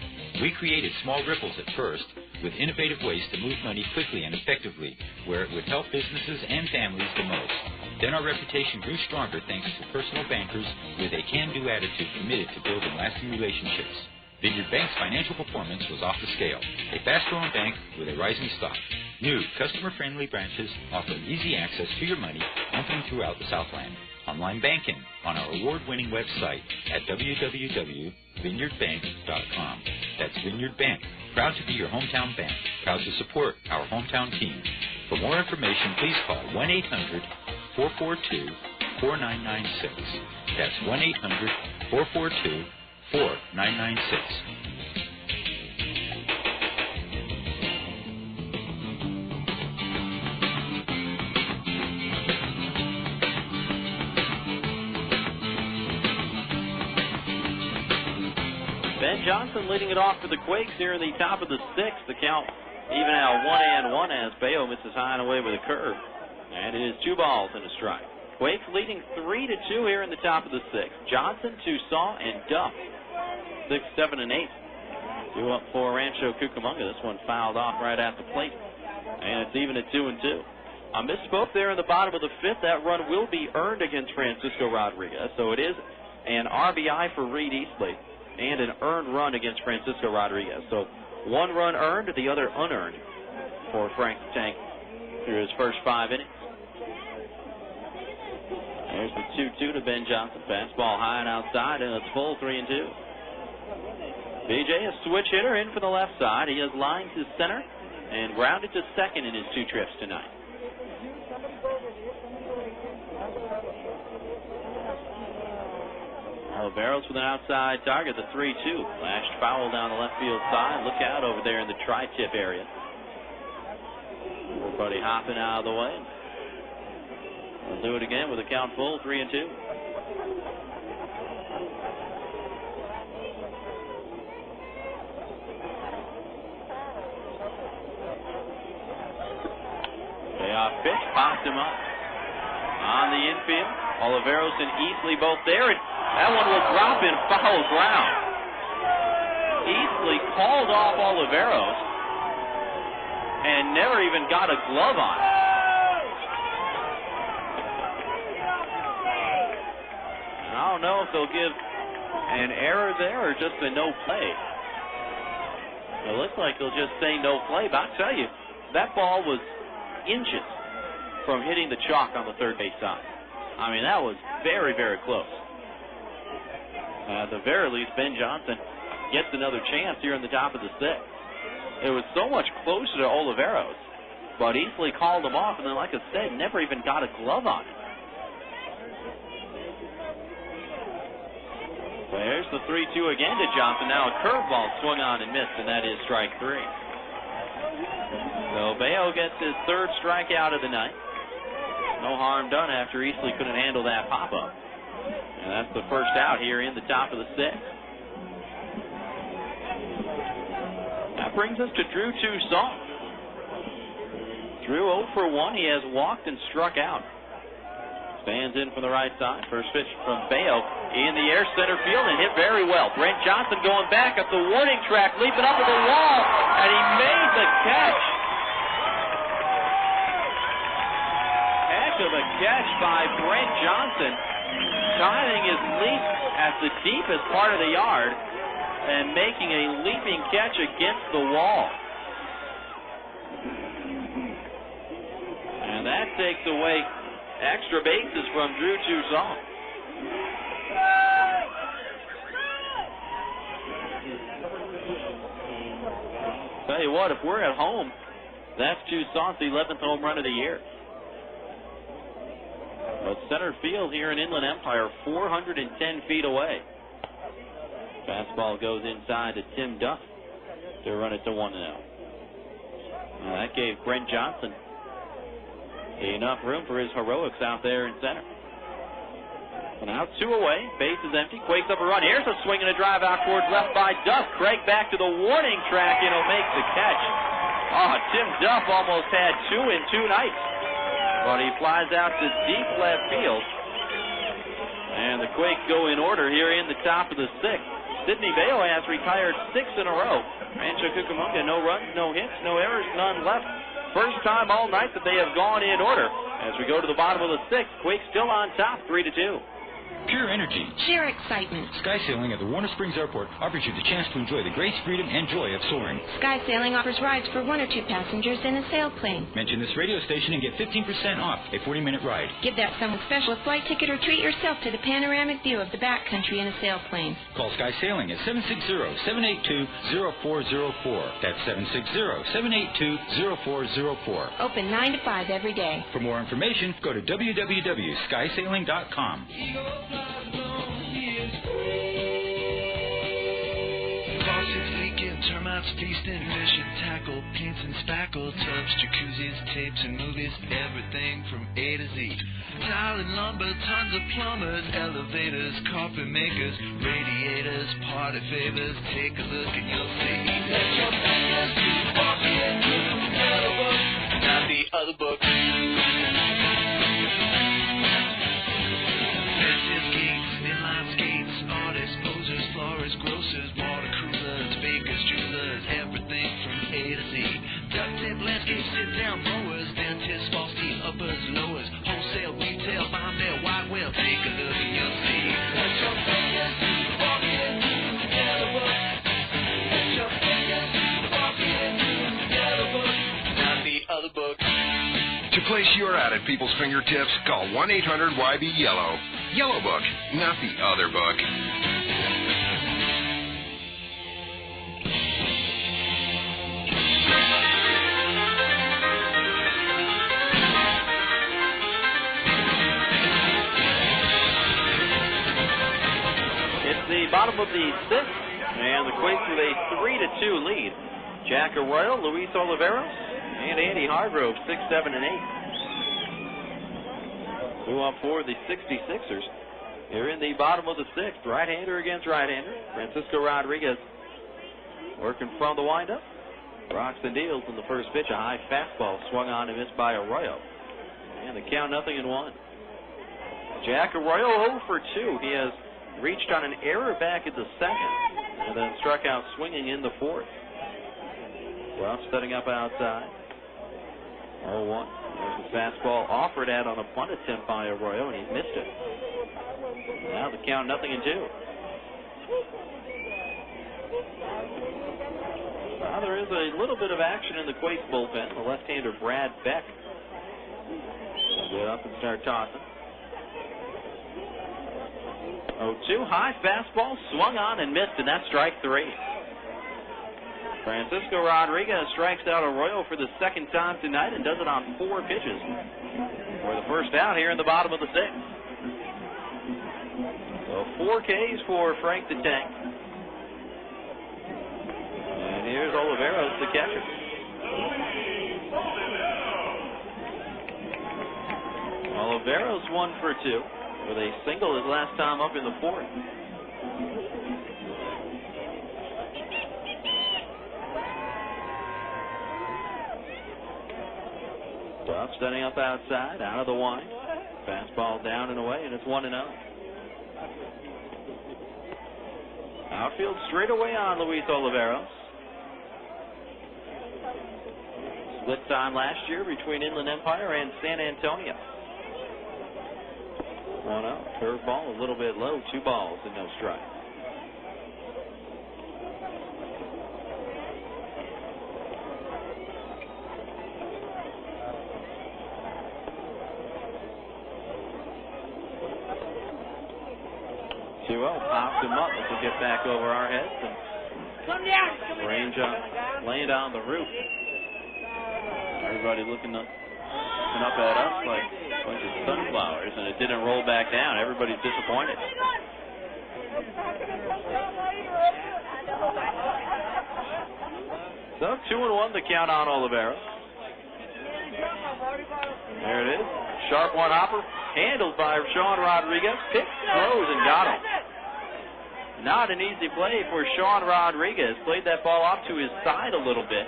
We created small ripples at first, with innovative ways to move money quickly and effectively, where it would help businesses and families the most. Then our reputation grew stronger thanks to personal bankers with a can-do attitude committed to building lasting relationships. Vineyard Bank's financial performance was off the scale. A fast-growing bank with a rising stock. New, customer-friendly branches offer easy access to your money, opening throughout the Southland. Online banking on our award-winning website at www.vineyardbank.com. That's Vineyard Bank. Proud to be your hometown bank. Proud to support our hometown team. For more information, please call 1-800-442-4996. That's 1-800-442-4996. Ben Johnson leading it off for the Quakes here in the top of the 6th. The count even out 1-1 as Bayo misses high and away with a curve. And it is 2 balls and a strike. Quakes leading 3-2 here in the top of the 6th. Johnson, Toussaint, and Duff. 6, 7, and 8. 2 up for Rancho Cucamonga. This one fouled off right at the plate. And it's even at 2-2. I misspoke there in the bottom of the 5th. That run will be earned against Francisco Rodriguez. So it is an RBI for Reed Eastley and an earned run against Francisco Rodriguez. So 1 run earned, the other unearned for Frank the Tank through his first 5 innings. There's the 2-2 to Ben Johnson. Fastball high and outside, and it's full 3-2. BJ, a switch hitter in for the left side. He has lined to center and grounded to second in his 2 trips tonight. Oliveros with an outside target, the 3-2. Lashed foul down the left field side. Look out over there in the tri-tip area. Everybody hopping out of the way. We'll do it again with a count full, 3-2. Payoff pitch, popped him up. On the infield, Oliveros and Easley both there, and that one will drop in foul ground. Easley called off Oliveros and never even got a glove on it. I don't know if they'll give an error there or just a no play. It looks like they'll just say no play, but I'll tell you, that ball was inches from hitting the chalk on the third base side. I mean, that was very, very close. At the very least, Ben Johnson gets another chance here in the top of the 6th. It was so much closer to Oliveros, but Easley called him off, and then, like I said, never even got a glove on it. There's the 3-2 again to Johnson. Now a curveball swung on and missed, and that is strike 3. So Bayo gets his 3rd strikeout of the night. No harm done after Easley couldn't handle that pop-up. And that's the first out here in the top of the 6th. That brings us to Drew Toussaint. Drew 0 for 1. He has walked and struck out. Stands in from the right side. First pitch from Bayo in the air, center field, and hit very well. Brent Johnson going back up the warning track, leaping up to the wall, and he made the catch. Heck of a catch by Brent Johnson. Timing his leap at the deepest part of the yard and making a leaping catch against the wall. And that takes away extra bases from Drew Toussaint. Tell you what, if we're at home, that's Toussaint's 11th home run of the year. But center field here in Inland Empire, 410 feet away. Fastball goes inside to Tim Duff to run it to 1-0. That gave Brent Johnson enough room for his heroics out there in center. And now 2 away, base is empty. Quakes up a run. Here's a swing and a drive out towards left by Duff. Craig back to the warning track, and he'll make the catch. Tim Duff almost had 2 in 2 nights. But he flies out to deep left field. And the Quakes go in order here in the top of the 6th. Sidney Bayo has retired 6 in a row. Rancho Cucamonga, no runs, no hits, no errors, none left. First time all night that they have gone in order. As we go to the bottom of the 6th, Quakes still on top, 3-2. Pure energy. Share excitement. Sky Sailing at the Warner Springs Airport offers you the chance to enjoy the grace, freedom, and joy of soaring. Sky Sailing offers rides for 1 or 2 passengers in a sailplane. Mention this radio station and get 15% off a 40-minute ride. Give that someone special a flight ticket or treat yourself to the panoramic view of the backcountry in a sailplane. Call Sky Sailing at 760-782-0404. That's 760-782-0404. Open 9 to 5 every day. For more information, go to www.skysailing.com. Faucets leaking, termites feasting, fishing, tackle, paints and spackle, tubs, jacuzzis, tapes and movies, everything from A to Z. Tile and lumber, tons of plumbers, elevators, carpet makers, radiators, party favors. Take a look and you'll see. Let your fingers do walking through the other book, not the other book. Fences, gates, inline skates, artists, posers, florists, grocers, water coolers, bakers, jewelers, everything from A to Z. Duct tape, landscape, sit-down mowers, dentists, false teeth, uppers, lowers, wholesale, retail, bomb mail, wide whale. Take a look and you'll see. Let your fingers do the walking through the yellow book. Let your fingers do the walking through the yellow book, not the other book. To place your ad at people's fingertips, call 1-800-YB-YELLOW. Yellow Book, not the other book. It's the bottom of the 6th, and the Quakes with a 3-2 lead. Jack Arroyo, Luis Oliveros, and Andy Hargrove, 6, 7, and 8. Who up for the 66ers? Here in the bottom of the 6th, right-hander against right-hander. Francisco Rodriguez working from the windup. Rocks and deals in the first pitch. A high fastball swung on and missed by Arroyo. And the count 0-1. Jack Arroyo 0 for 2. He has reached on an error back at the 2nd and then struck out swinging in the 4th. Ruff setting up outside. 0-1. There's the fastball offered at on a bunt attempt by Arroyo, and he missed it. Now the count 0-2. Now there is a little bit of action in the Quakes bullpen. The left-hander Brad Beck will get up and start tossing. 0-2. High fastball swung on and missed, and that's strike 3. Francisco Rodriguez strikes out Arroyo for the 2nd time tonight and does it on 4 pitches for the first out here in the bottom of the 6th. So 4 Ks for Frank the Tank. And here's Oliveros, the catcher. Oliveros 1 for 2 with a single his last time up in the 4th. Up, setting up outside, out of the wind. Fastball down and away, and it's 1-0. Outfield straight away on Luis Oliveros. Split time last year between Inland Empire and San Antonio. 1-0. Curveball a little bit low. 2 balls and no strikes. Popped him up as we get back over our heads and range on, land on the roof. Everybody looking up at us like a bunch of sunflowers, and it didn't roll back down. Everybody's disappointed. So 2-1 the count on Oliveros. There it is. Sharp one hopper, handled by Sean Rodriguez. Pick, throws, and got him. Not an easy play for Sean Rodriguez. Played that ball off to his side a little bit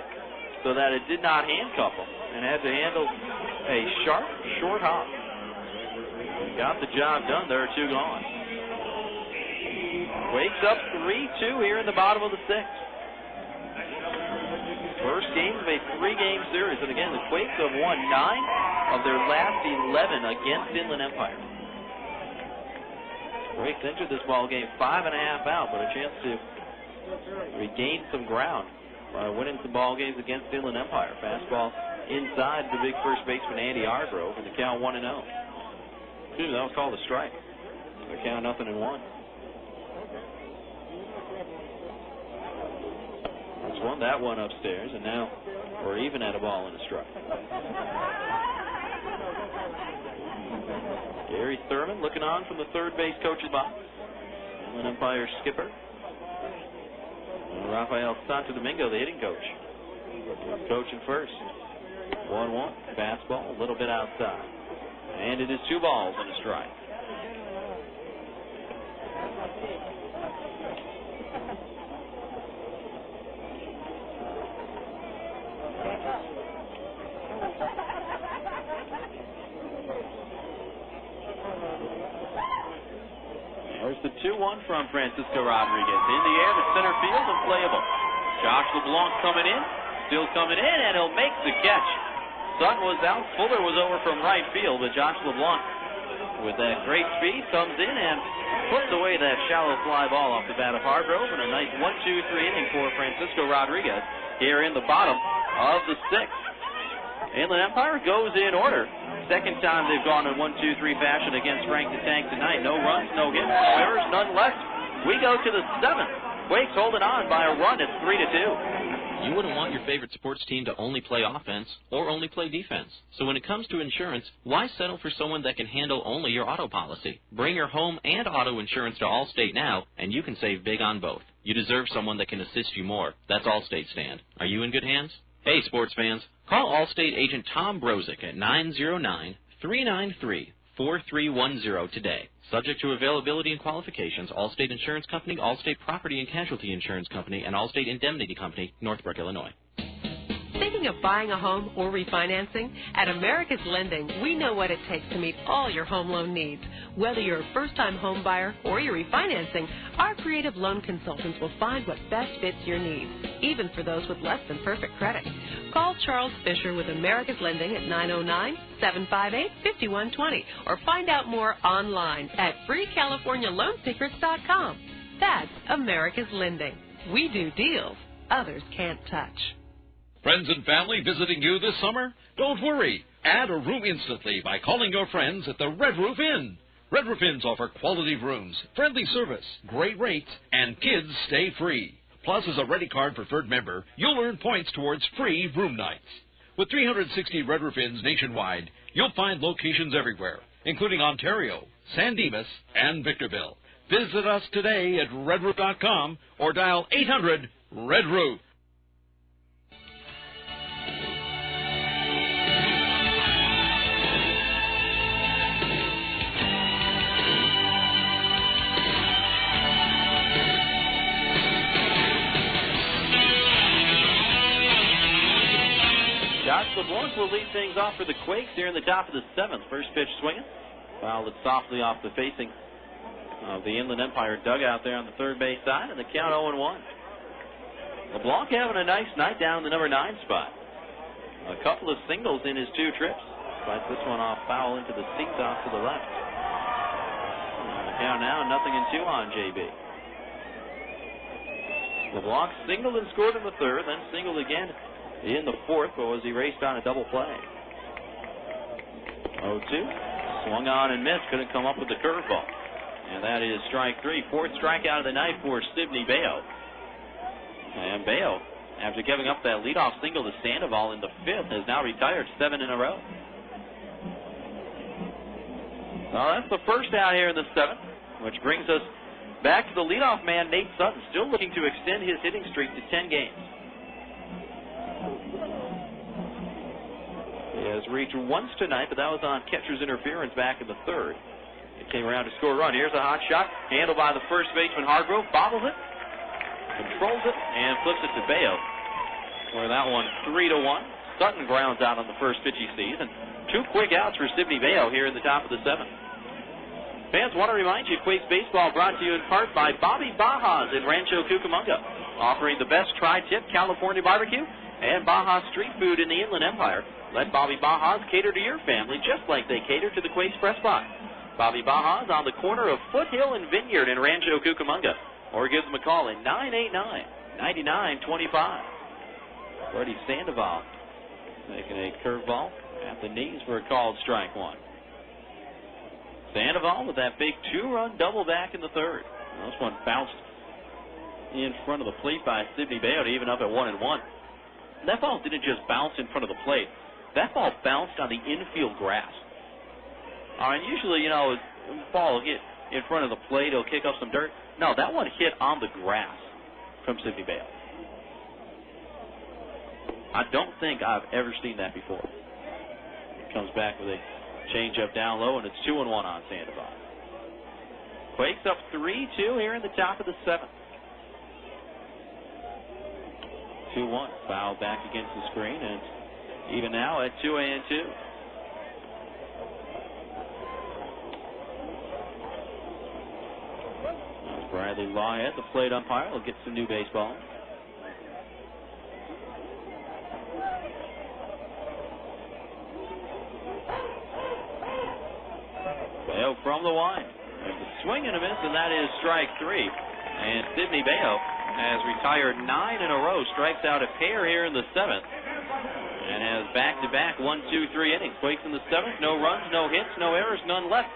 so that it did not handcuff him and had to handle a sharp, short hop. Got the job done. There are 2 gone. Quakes up 3-2 here in the bottom of the 6th. First game of a 3-game series. And again, the Quakes have won 9 of their last 11 against Inland Empire. Quakes entered this ball game 5.5 out, but a chance to regain some ground by winning some ball games against Inland Empire. Fastball inside the big first baseman Andy Hargrove, and the count 1-0. That was called a strike. The count 0-1. Let's won that one upstairs, and now we're even at a ball and a strike. Gary Thurman looking on from the third base coach's box. Inland Empire skipper. And Rafael Santo Domingo, the hitting coach. Coaching first. 1-1. Fastball, a little bit outside. And it is 2 balls and a strike. There's the 2-1 from Francisco Rodriguez. In the air to center field and playable. Josh LeBlanc coming in. Still coming in, and he'll make the catch. Sutton was out. Fuller was over from right field, but Josh LeBlanc, with that great speed, comes in and puts away that shallow fly ball off the bat of Hargrove. And a nice 1-2-3 inning for Francisco Rodriguez here in the bottom of the 6th. Inland Empire goes in order. Second time they've gone in 1-2-3 fashion against Frank the Tank tonight. No runs, no hits, no errors, none left. We go to the 7th. Quakes holding on by a run. It's 3-2. You wouldn't want your favorite sports team to only play offense or only play defense. So when it comes to insurance, why settle for someone that can handle only your auto policy? Bring your home and auto insurance to Allstate now, and you can save big on both. You deserve someone that can assist you more. That's Allstate stand. Are you in good hands? Hey, sports fans, call Allstate agent Tom Brozick at 909-393-4310 today. Subject to availability and qualifications, Allstate Insurance Company, Allstate Property and Casualty Insurance Company, and Allstate Indemnity Company, Northbrook, Illinois. Thinking of buying a home or refinancing? At America's Lending, we know what it takes to meet all your home loan needs. Whether you're a first-time home buyer or you're refinancing, our creative loan consultants will find what best fits your needs, even for those with less than perfect credit. Call Charles Fisher with America's Lending at 909-758-5120 or find out more online at freecalifornialoansecrets.com. That's America's Lending. We do deals others can't touch. Friends and family visiting you this summer? Don't worry. Add a room instantly by calling your friends at the Red Roof Inn. Red Roof Inns offer quality rooms, friendly service, great rates, and kids stay free. Plus, as a Ready Card preferred member, you'll earn points towards free room nights. With 360 Red Roof Inns nationwide, you'll find locations everywhere, including Ontario, San Dimas, and Victorville. Visit us today at redroof.com or dial 800-RED-ROOF. Josh LeBlanc Douglas will lead things off for the Quakes here in the top of the 7th. First pitch swinging. Fouled it softly off the facing of the Inland Empire dugout there on the third base side, and the count 0-1. LeBlanc having a nice night down in the number 9 spot. A couple of singles in his 2 trips. Slides this one off foul into the seats off to the left. And the count now 0-2 on JB. LeBlanc singled and scored in the 3rd, then singled again in the 4th, but was erased on a double play. 0-2. Swung on and missed. Couldn't come up with the curveball. And that is strike 3. 4th strikeout of the night for Sidney Bayo. And Bayo, after giving up that leadoff single to Sandoval in the 5th, has now retired 7 in a row. Well, that's the first out here in the 7th, which brings us back to the leadoff man, Nate Sutton, still looking to extend his hitting streak to 10 games. He has reached once tonight, but that was on catcher's interference back in the 3rd. It came around to score a run. Here's a hot shot, handled by the first baseman Hargrove, bobbles it, controls it, and flips it to Bayo. For that one, 3-1. Sutton grounds out on the first pitch he sees, and 2 quick outs for Sidney Bayo here in the top of the 7th. Fans, want to remind you, Quakes Baseball brought to you in part by Bobby Baja's in Rancho Cucamonga, offering the best tri-tip California barbecue and Baja street food in the Inland Empire. Let Bobby Baja's cater to your family just like they cater to the Quakes press box. Bobby Baja's on the corner of Foothill and Vineyard in Rancho Cucamonga, or give them a call at 989-9925. Freddy Sandoval making a curveball at the knees for a called strike 1. Sandoval with that big 2-run double back in the 3rd. This one bounced in front of the plate by Sidney Bayo to even up at 1-1. That ball didn't just bounce in front of the plate. That ball bounced on the infield grass. And usually, a ball will hit in front of the plate, it'll kick up some dirt. No, that one hit on the grass from Sidney Bayo. I don't think I've ever seen that before. Comes back with a change-up down low, and it's 2-1 on Sandoval. Quakes up 3-2 here in the top of the 7th. 2-1. Foul back against the screen, and even now at 2-2. Bradley Lawhead, the plate umpire, will get some new baseball. Bayo from the line. There's a swing and a miss, and that is strike 3. And Sidney Bayo has retired 9 in a row, strikes out a pair here in the 7th, and has back-to-back 1-2-3 innings. Quakes in the 7th, no runs, no hits, no errors, none left.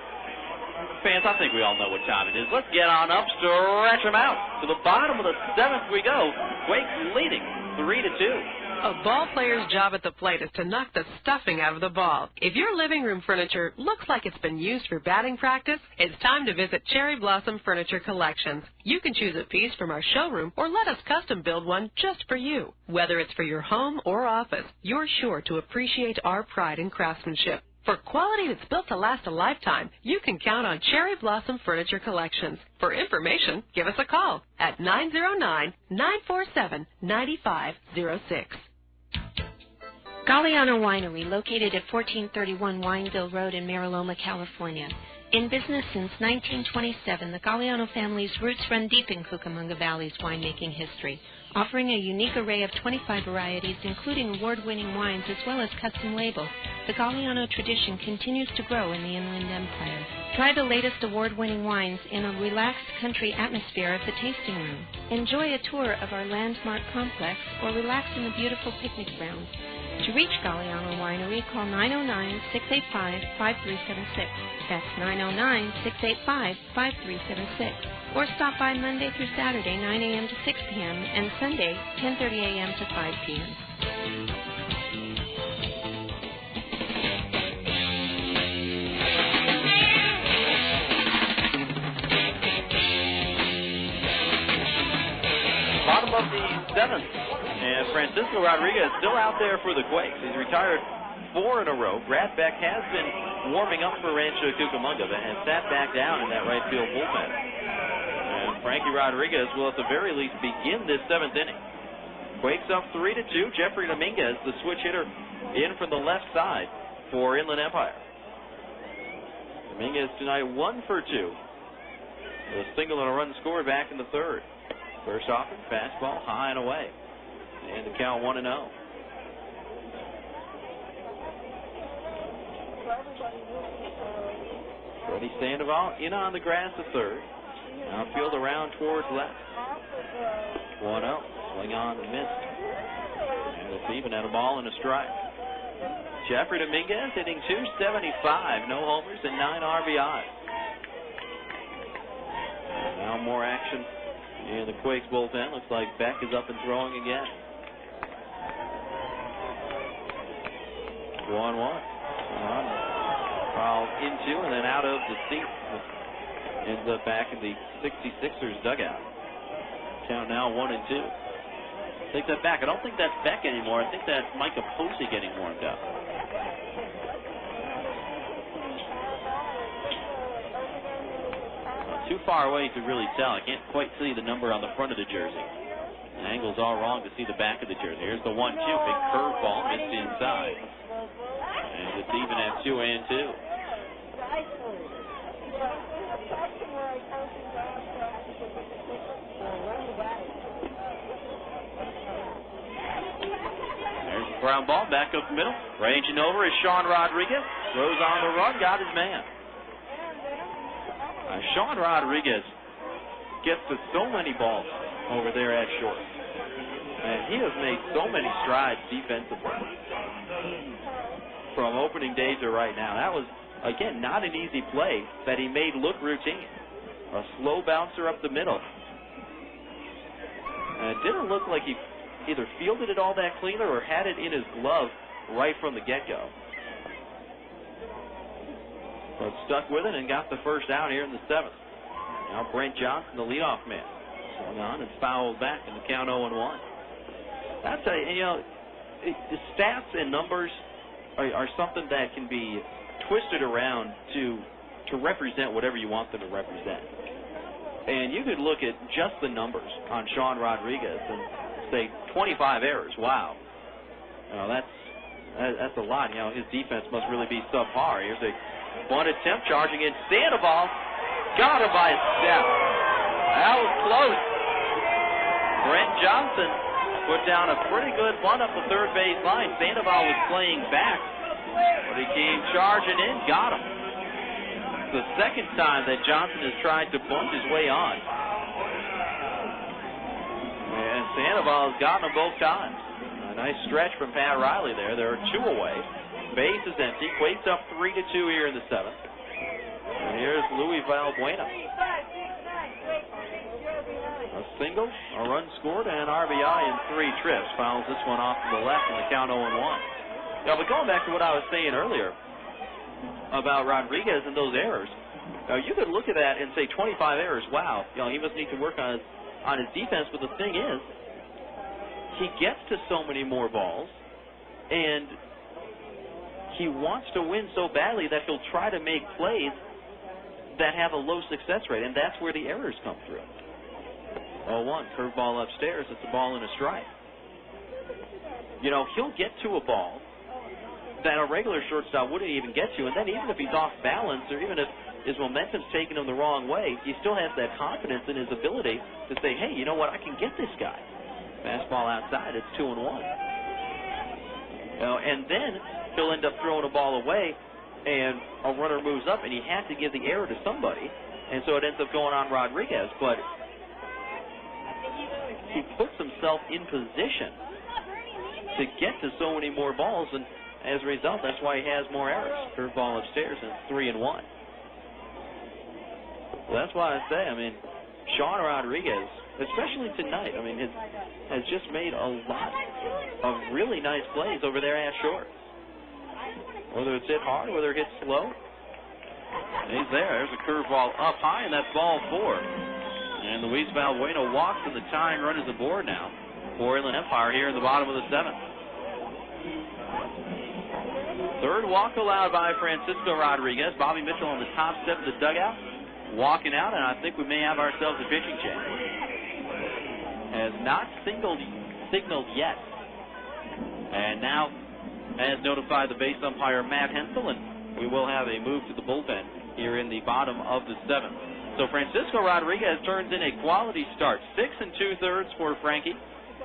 Fans, I think we all know what time it is. Let's get on up, stretch them out. To the bottom of the 7th we go. Quakes leading 3-2. A ball player's job at the plate is to knock the stuffing out of the ball. If your living room furniture looks like it's been used for batting practice, it's time to visit Cherry Blossom Furniture Collections. You can choose a piece from our showroom or let us custom build one just for you. Whether it's for your home or office, you're sure to appreciate our pride in craftsmanship. For quality that's built to last a lifetime, you can count on Cherry Blossom Furniture Collections. For information, give us a call at 909-947-9506. Galliano Winery, located at 1431 Wineville Road in Mariloma, California. In business since 1927, the Galliano family's roots run deep in Cucamonga Valley's winemaking history, offering a unique array of 25 varieties, including award-winning wines as well as custom labels. The Galliano tradition continues to grow in the Inland Empire. Try the latest award-winning wines in a relaxed country atmosphere at the tasting room. Enjoy a tour of our landmark complex or relax in the beautiful picnic grounds. To reach Galliano Winery, call 909-685-5376. That's 909-685-5376. Or stop by Monday through Saturday, 9 a.m. to 6 p.m., and Sunday, 10:30 a.m. to 5 p.m. Bottom of the 7th. And Francisco Rodriguez still out there for the Quakes. He's retired 4 in a row. Brad Beck has been warming up for Rancho Cucamonga and sat back down in that right field bullpen. And Frankie Rodriguez will at the very least begin this 7th inning. Quakes up 3-2. Jeffrey Dominguez, the switch hitter in from the left side for Inland Empire. Dominguez tonight 1 for 2. With a single and a run scored back in the third. First offering, fastball high and away. And the count 1-0. Freddy Sandoval in on the grass to third. Outfield around towards left. 1-0. Swing on and missed. And it's even at a ball and a strike. Jeffrey Dominguez hitting .275, no homers and 9 RBIs. Now more action in the Quakes bullpen. Looks like Beck is up and throwing again. 1-1. Fouled into and then out of the seat. Ends up back in the 66ers dugout. Count now 1-2. Take that back. I don't think that's Beck anymore. I think that's Micah Posey getting warmed up. Too far away to really tell. I can't quite see the number on the front of the jersey. The angle's all wrong to see the back of the jersey. Here's the 1-2. Big curveball missed inside. And it's even at 2-2. There's the ground ball back up the middle. Ranging over is Sean Rodriguez. Throws on the run, got his man. Sean Rodriguez gets to so many balls over there at short. And he has made so many strides defensively from opening day to right now. That was, again, not an easy play that he made look routine. A slow bouncer up the middle. And it didn't look like he either fielded it all that cleaner or had it in his glove right from the get-go. But stuck with it and got the first out here in the 7th. Now Brent Johnson, the leadoff man, swung on and fouled back in the count 0-1. That's the stats and numbers are something that can be twisted around to represent whatever you want them to represent. And you could look at just the numbers on Sean Rodriguez and say 25 errors. Wow, that's a lot. His defense must really be subpar. Here's a one attempt charging in. Sandoval got him by a step. That was close. Brent Johnson put down a pretty good bunt up the third base line. Sandoval was playing back, but he came charging in, got him. It's the second time that Johnson has tried to bunt his way on. And Sandoval has gotten him both times. A nice stretch from Pat Riley there. There are 2 away. Base is empty. Quakes up 3-2 here in the 7th. And here's Louis Valbuena. A single, a run scored, and an RBI in 3 trips. Fouls this one off to the left in the count 0-1. Now, but going back to what I was saying earlier about Rodriguez and those errors, you could look at that and say 25 errors. Wow, he must need to work on his defense. But the thing is, he gets to so many more balls, and he wants to win so badly that he'll try to make plays that have a low success rate, and that's where the errors come through. 0-1, curveball upstairs. It's a ball and a strike. He'll get to a ball that a regular shortstop wouldn't even get to, and then even if he's off balance or even if his momentum's taking him the wrong way, he still has that confidence in his ability to say, hey, you know what, I can get this guy. Fastball outside, it's 2-1. And then he'll end up throwing a ball away, and a runner moves up, and he had to give the error to somebody, and so it ends up going on Rodriguez. But he puts himself in position to get to so many more balls, and as a result, that's why he has more errors. Curveball upstairs, and it's 3-1. Well, that's why I say, Sean Rodriguez, especially tonight, has just made a lot of really nice plays over there at short. Whether it's hit hard, whether it hits slow. He's there. There's a curveball up high, and that's ball 4. And Luis Valbuena walks, and the tying run is aboard now for Inland Empire here in the bottom of the 7th. Third walk allowed by Francisco Rodriguez. Bobby Mitchell on the top step of the dugout, walking out, and I think we may have ourselves a pitching change. Has not signaled yet. And now has notified the base umpire, Matt Hensel, and we will have a move to the bullpen here in the bottom of the 7th. So Francisco Rodriguez turns in a quality start. 6 2/3 for Frankie.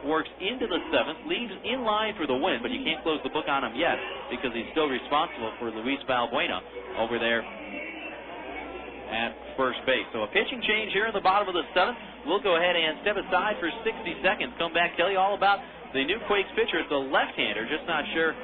Works into the 7th, leaves in line for the win, but you can't close the book on him yet because he's still responsible for Luis Valbuena over there at first base. So a pitching change here in the bottom of the 7th. We'll go ahead and step aside for 60 seconds. Come back, tell you all about the new Quakes pitcher. It's a left-hander, just not sure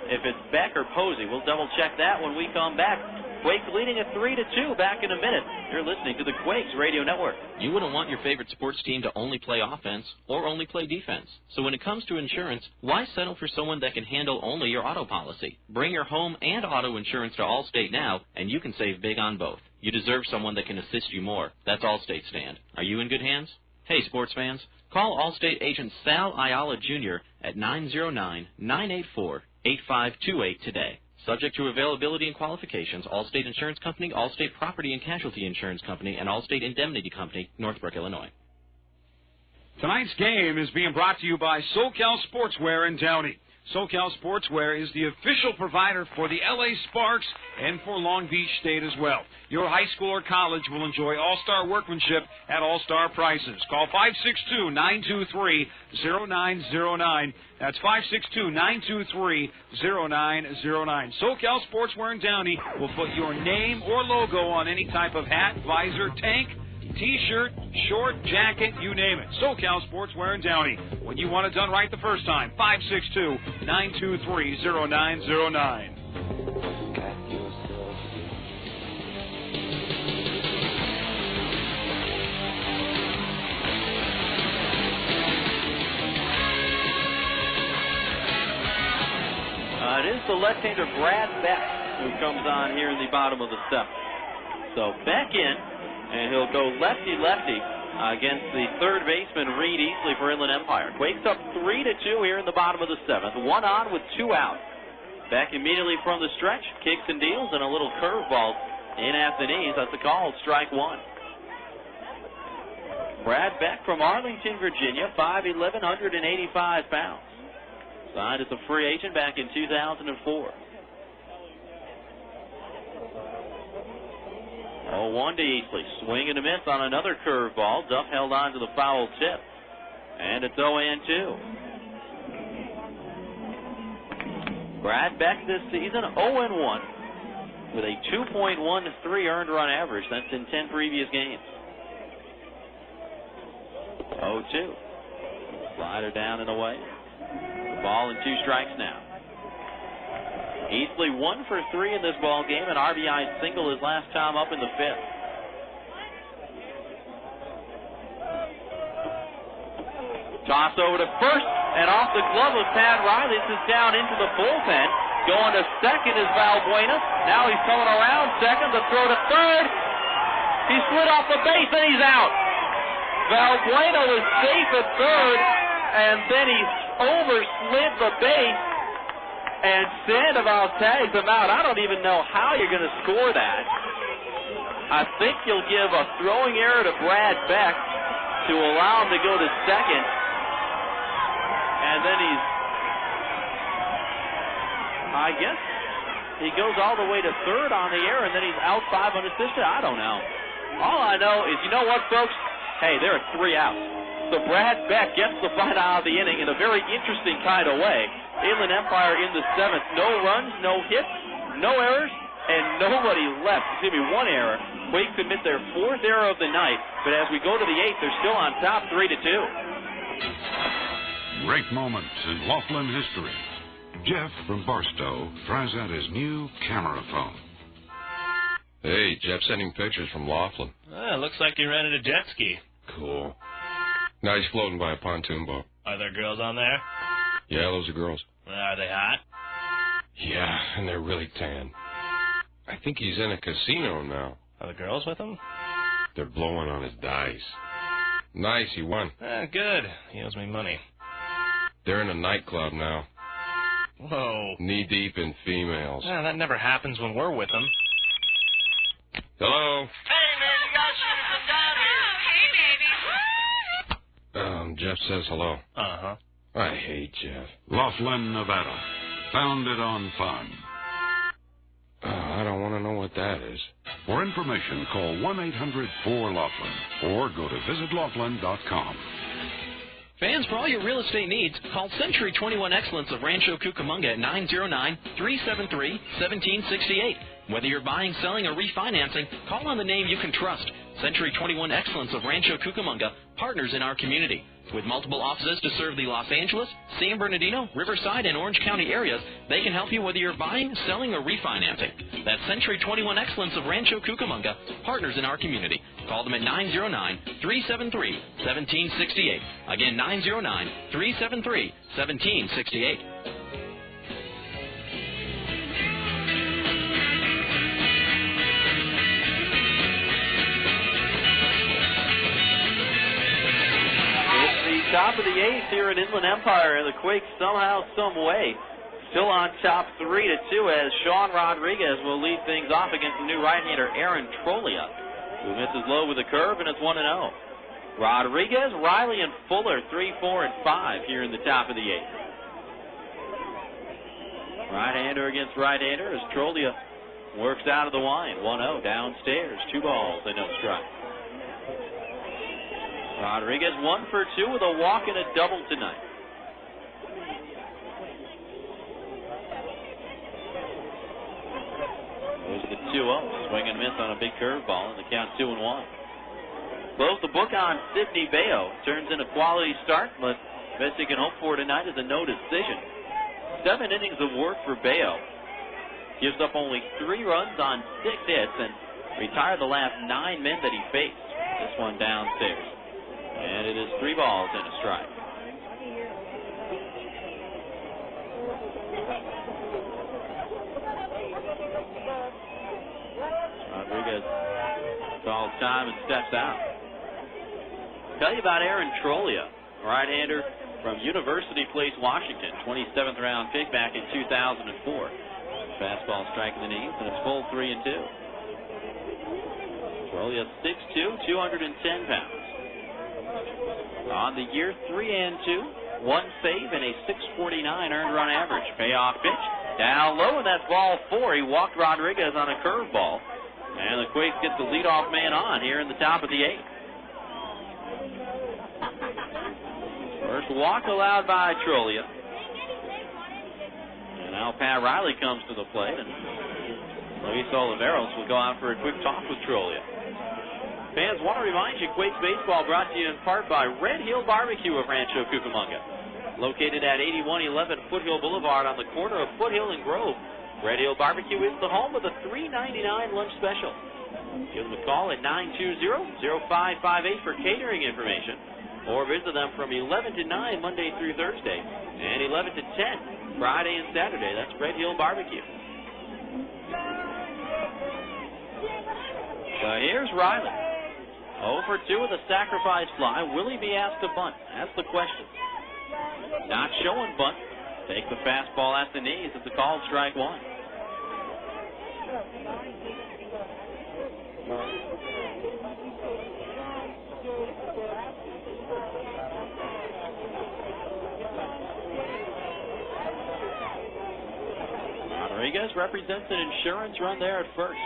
if it's Beck or Posey. We'll double-check that when we come back. Quakes leading at 3-2. Back in a minute. You're listening to the Quakes Radio Network. You wouldn't want your favorite sports team to only play offense or only play defense. So when it comes to insurance, why settle for someone that can handle only your auto policy? Bring your home and auto insurance to Allstate now, and you can save big on both. You deserve someone that can assist you more. That's Allstate stand. Are you in good hands? Hey, sports fans, call Allstate agent Sal Ayala Jr. at 909-984-8528 today. Subject to availability and qualifications, Allstate Insurance Company, Allstate Property and Casualty Insurance Company, and Allstate Indemnity Company, Northbrook, Illinois. Tonight's game is being brought to you by SoCal Sportswear in Downey. SoCal Sportswear is the official provider for the LA Sparks and for Long Beach State as well. Your high school or college will enjoy all-star workmanship at all-star prices. Call 562-923-0909. That's 562-923-0909. SoCal Sportswear in Downey will put your name or logo on any type of hat, visor, tank, T-shirt, short, jacket, you name it. SoCal Sportswear in Downey. When you want it done right the first time, 562-923-0909. It is the left-hander Brad Beck who comes on here in the bottom of the 7th. So Beck in, and he'll go lefty-lefty against the third baseman Reed Easley for Inland Empire. Quakes up 3-2 here in the bottom of the 7th. 1 on with 2 out. Beck immediately from the stretch, kicks and deals, and a little curveball in at the knees. That's a call, strike 1. Brad Beck from Arlington, Virginia, 5'11", 185 pounds. Signed as a free agent back in 2004. 0-1 to Easley. Swing and a miss on another curveball. Duff held on to the foul tip. And it's 0-2. Brad Beck this season 0-1 with a 2.13 earned run average. That's in 10 previous games. 0-2. Slider down and away. Ball and 2 strikes now. Easley 1 for 3 in this ball game, an RBI single his last time up in the 5th. Toss over to first, and off the glove of Pat Riley. This is down into the bullpen. Going to second is Valbuena. Now he's coming around second. The throw to third. He slid off the base, and he's out. Valbuena was safe at third, and then he overslid the base, and Sandoval tags him out. I don't even know how you're going to score that. I think you'll give a throwing error to Brad Beck to allow him to go to second, and then I guess he goes all the way to third on the error, and then he's out 5 unassisted. I don't know. All I know is, you know what, folks? Hey, there are 3 outs. So Brad Beck gets the final out of the inning in a very interesting kind of way. Inland Empire in the 7th. No runs, no hits, no errors, and nobody left. Excuse me, 1 error. Quakes commit their 4th error of the night, but as we go to the 8th, they're still on top 3-2. Great moments in Laughlin history. Jeff from Barstow tries out his new camera phone. Hey, Jeff sending pictures from Laughlin. Looks like you rented a jet ski. Cool. Now he's floating by a pontoon boat. Are there girls on there? Yeah, those are girls. Are they hot? Yeah, and they're really tan. I think he's in a casino now. Are the girls with him? They're blowing on his dice. Nice, he won. Good. He owes me money. They're in a nightclub now. Whoa. Knee-deep in females. That never happens when we're with them. Hello? Hey, man, you guys should have come down here. Jeff says hello. Uh-huh. I hate Jeff. Laughlin, Nevada. founded on fun. I don't want to know what that is. For information, call 1-800-4-LAUGHLIN or go to visitlaughlin.com. Fans, for all your real estate needs, call Century 21 Excellence of Rancho Cucamonga at 909-373-1768. Whether you're buying, selling, or refinancing, call on the name you can trust. Century 21 Excellence of Rancho Cucamonga, partners in our community. With multiple offices to serve the Los Angeles, San Bernardino, Riverside, and Orange County areas, they can help you whether you're buying, selling, or refinancing. That's Century 21 Excellence of Rancho Cucamonga, partners in our community. Call them at 909-373-1768. Again, 909-373-1768. Top of the eighth here in Inland Empire, and the Quakes somehow, some way, still on top 3-2 as Sean Rodriguez will lead things off against the new right-hander Aaron Trolia, who misses low with a curve, and it's 1-0. Rodriguez, Riley, and Fuller 3, 4, and 5 here in the top of the eighth. Right-hander against right-hander as Trolia works out of the line. 1-0 downstairs, 2 balls and no strike. Rodriguez 1 for 2 with a walk and a double tonight. Goes the 2-0. Swing and miss on a big curveball, and the count 2-1. Close the book on Sidney Bayo. Turns in a quality start, but best he can hope for tonight is a no decision. 7 innings of work for Bayo. Gives up only 3 runs on 6 hits and retired the last 9 men that he faced. This one downstairs. And it is 3 balls and a strike. Rodriguez calls time and steps out. Tell you about Aaron Trolia, right-hander from University Place, Washington, 27th round pick back in 2004. Fastball striking the knees, and it's full 3-2. Trolia 6'2", 210 pounds. On the year, 3-2, 1 save, and a 649 earned run average. Payoff pitch down low, and that's ball 4. He walked Rodriguez on a curveball, and the Quakes get the leadoff man on here in the top of the 8th. First walk allowed by Trolia, and now Pat Riley comes to the plate, and Luis Oliveros will go out for a quick talk with Trolia. Fans, want to remind you, Quakes Baseball brought to you in part by Red Hill Barbecue of Rancho Cucamonga. Located at 8111 Foothill Boulevard on the corner of Foothill and Grove, Red Hill Barbecue is the home of the $3.99 lunch special. Give them a call at 920-0558 for catering information, or visit them from 11 to 9 Monday through Thursday, and 11 to 10 Friday and Saturday. That's Red Hill Barbecue. So here's Riley. 0 for 2 with a sacrifice fly. Will he be asked to bunt? That's the question. Not showing bunt. Take the fastball at the knees. It's a called strike 1. Rodriguez represents an insurance run there at first.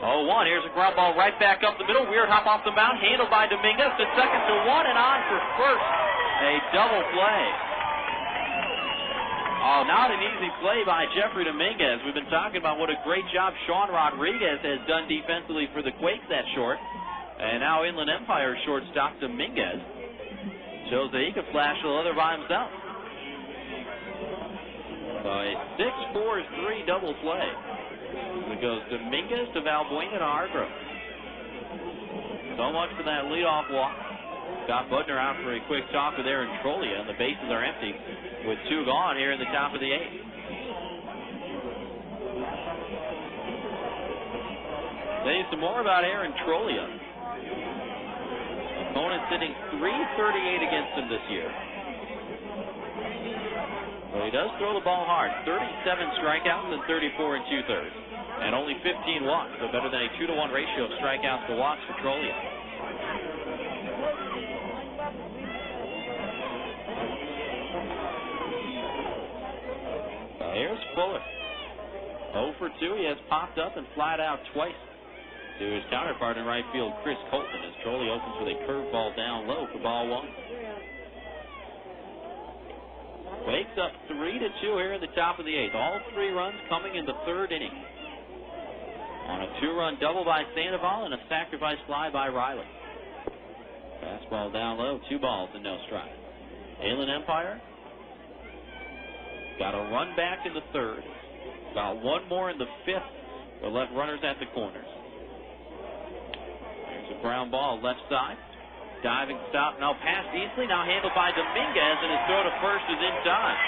0-1. Here's a ground ball right back up the middle. Weird hop off the mound. Handled by Dominguez to second to 1 and on for first. A double play. Oh, not an easy play by Jeffrey Dominguez. We've been talking about what a great job Sean Rodriguez has done defensively for the Quakes that short. And now Inland Empire shortstop Dominguez shows that he can flash a leather by himself. So a 6-4-3 double play. It goes Dominguez to Valbuena to Hargrove. So much for that leadoff walk. Scott Budner out for a quick talk with Aaron Trolia, and the bases are empty with 2 gone here in the top of the 8th. Tell you some more about Aaron Trolia. Opponent sitting .338 against him this year. Well, he does throw the ball hard. 37 strikeouts and 34 2/3. And only 15 walks, so better than a 2-to-1 ratio of strikeouts to walks for Trolia. There's Fuller. 0 for 2. He has popped up and flat out twice to his counterpart in right field, Chris Colton, as Trolley opens with a curveball down low for ball 1. Quakes up 3-2 here in the top of the 8th. All 3 runs coming in the 3rd inning. On a 2-run double by Sandoval and a sacrifice fly by Riley. Fastball down low, 2 balls and no strike. Inland Empire got a run back in the 3rd. About 1 more in the 5th. We'll let runners at the corners. There's a ground ball left side. Diving stop now past Easley, now handled by Dominguez, and his throw to first is in time.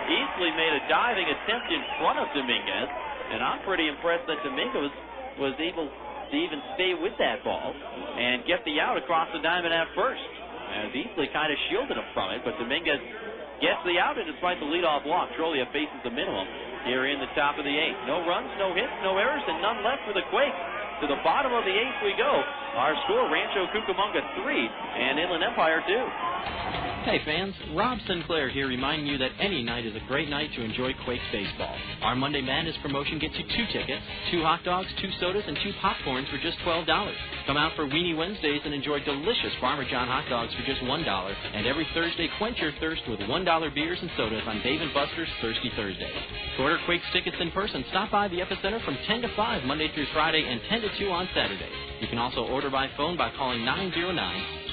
Easley made a diving attempt in front of Dominguez, and I'm pretty impressed that Dominguez was able to even stay with that ball and get the out across the diamond at first. As Easley kind of shielded him from it, but Dominguez gets the out, and despite the leadoff walk, Trolley faces the minimum here in the top of the 8th. No runs, no hits, no errors, and none left for the Quakes. To the bottom of the 8th we go. Our score, Rancho Cucamonga 3 and Inland Empire 2. Hey fans, Rob Sinclair here reminding you that any night is a great night to enjoy Quakes baseball. Our Monday Madness promotion gets you 2 tickets, 2 hot dogs, 2 sodas, and 2 popcorns for just $12. Come out for Weenie Wednesdays and enjoy delicious Farmer John hot dogs for just $1. And every Thursday, quench your thirst with $1 beers and sodas on Dave & Buster's Thirsty Thursday. To order Quakes tickets in person, stop by the Epicenter from 10 to 5 Monday through Friday and 10 to 2 on Saturday. You can also order by phone by calling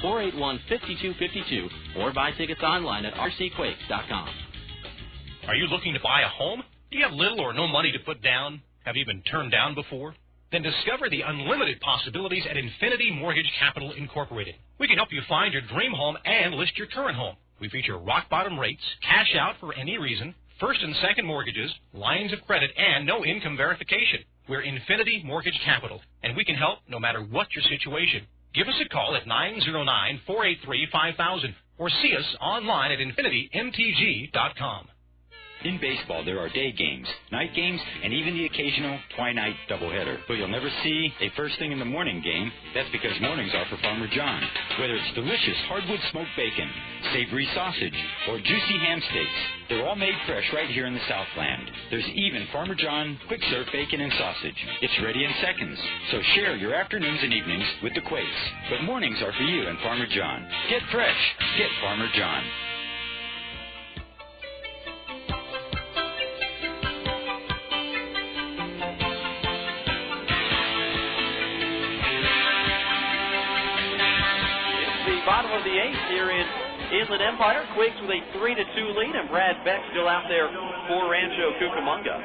909-481-5252 or buy tickets online at rcquakes.com. Are you looking to buy a home? Do you have little or no money to put down? Have you been turned down before? Then discover the unlimited possibilities at Infinity Mortgage Capital Incorporated. We can help you find your dream home and list your current home. We feature rock-bottom rates, cash out for any reason, first and second mortgages, lines of credit, and no income verification. We're Infinity Mortgage Capital, and we can help no matter what your situation. Give us a call at 909-483-5000 or see us online at infinitymtg.com. In baseball, there are day games, night games, and even the occasional twilight doubleheader. But you'll never see a first thing in the morning game. That's because mornings are for Farmer John. Whether it's delicious hardwood smoked bacon, savory sausage, or juicy ham steaks, they're all made fresh right here in the Southland. There's even Farmer John quick serve bacon and sausage. It's ready in seconds. So share your afternoons and evenings with the Quakes. But mornings are for you and Farmer John. Get fresh. Get Farmer John. Bottom of the 8th here in Inland Empire. Quakes with a 3-2 lead, and Brad Beck still out there for Rancho Cucamonga.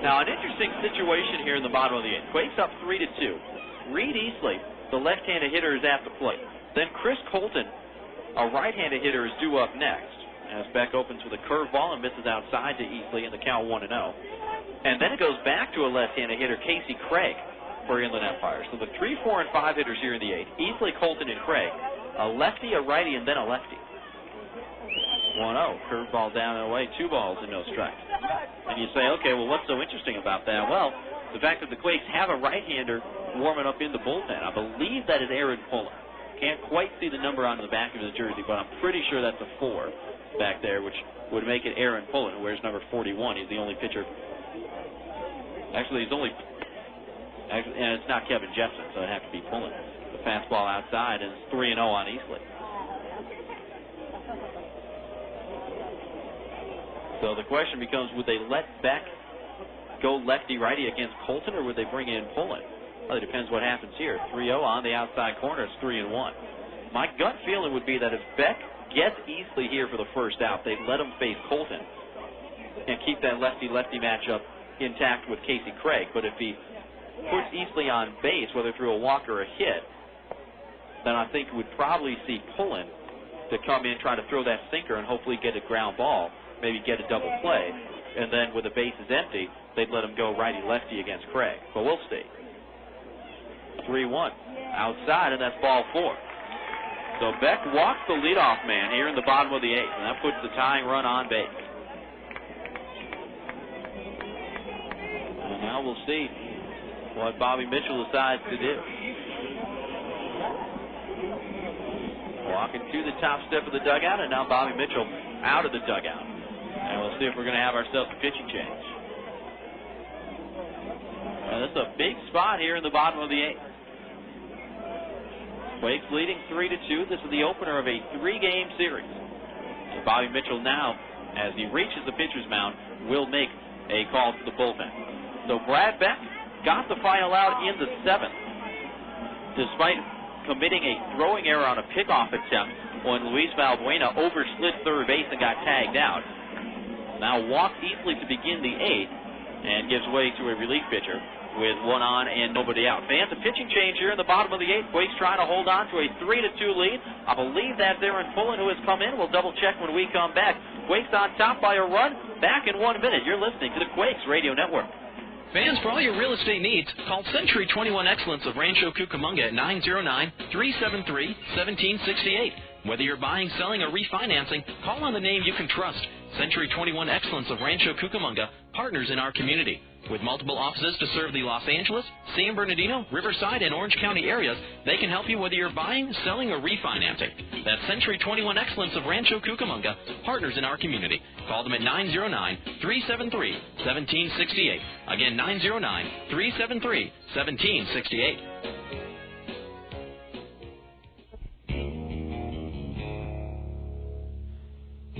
Now, an interesting situation here in the bottom of the 8th. Quakes up 3-2. Reed Easley, the left-handed hitter, is at the plate. Then Chris Colton, a right-handed hitter, is due up next. As Beck opens with a curveball and misses outside to Easley in the count 1-0. And then it goes back to a left-handed hitter, Casey Craig, for Inland Empire. So the 3, 4, and 5 hitters here in the 8th. Easley, Colton, and Craig. A lefty, a righty, and then a lefty. 1-0. Curveball down and away. 2 balls and no strikes. And you say, okay, well, what's so interesting about that? Well, the fact that the Quakes have a right-hander warming up in the bullpen. I believe that is Aaron Pullen. Can't quite see the number on the back of his jersey, but I'm pretty sure that's a 4 back there, which would make it Aaron Pullen, who wears number 41. He's the only pitcher. Actually, and it's not Kevin Jepsen, so it'd have to be Pullen. The fastball outside is 3-0 on Easley. So the question becomes, would they let Beck go lefty-righty against Colton, or would they bring in Pullen? Well, it depends what happens here. 3-0 on the outside corner. It's 3-1. My gut feeling would be that if Beck gets Easley here for the first out, they'd let him face Colton and keep that lefty-lefty matchup intact with Casey Craig. But if he puts Easley on base, whether through a walk or a hit, then I think we'd probably see Pullen to come in, try to throw that sinker, and hopefully get a ground ball, maybe get a double play. And then with the bases empty, they'd let him go righty-lefty against Craig. But we'll see. 3-1. Outside, and that's ball 4. So Beck walks the leadoff man here in the bottom of the 8th, and that puts the tying run on base. And now we'll see what Bobby Mitchell decides to do. Walking to the top step of the dugout, and now Bobby Mitchell out of the dugout. And we'll see if we're going to have ourselves a pitching change. This is a big spot here in the bottom of the 8th. Quakes leading 3-2. This is the opener of a 3-game series. And Bobby Mitchell now, as he reaches the pitcher's mound, will make a call to the bullpen. So Brad Beck got the final out in the 7th, despite committing a throwing error on a pickoff attempt when Luis Valbuena overslid third base and got tagged out. Now walks easily to begin the 8th and gives way to a relief pitcher with one on and nobody out. Fans, a pitching change here in the bottom of the 8th. Quakes trying to hold on to a 3-2 lead. I believe that's Aaron Pullen who has come in. We'll double check when we come back. Quakes on top by a run. Back in 1 minute. You're listening to the Quakes Radio Network. Fans, for all your real estate needs, call Century 21 Excellence of Rancho Cucamonga at 909-373-1768. Whether you're buying, selling, or refinancing, call on the name you can trust. Century 21 Excellence of Rancho Cucamonga, partners in our community. With multiple offices to serve the Los Angeles, San Bernardino, Riverside, and Orange County areas, they can help you whether you're buying, selling, or refinancing. That's Century 21 Excellence of Rancho Cucamonga, partners in our community. Call them at 909-373-1768. Again, 909-373-1768.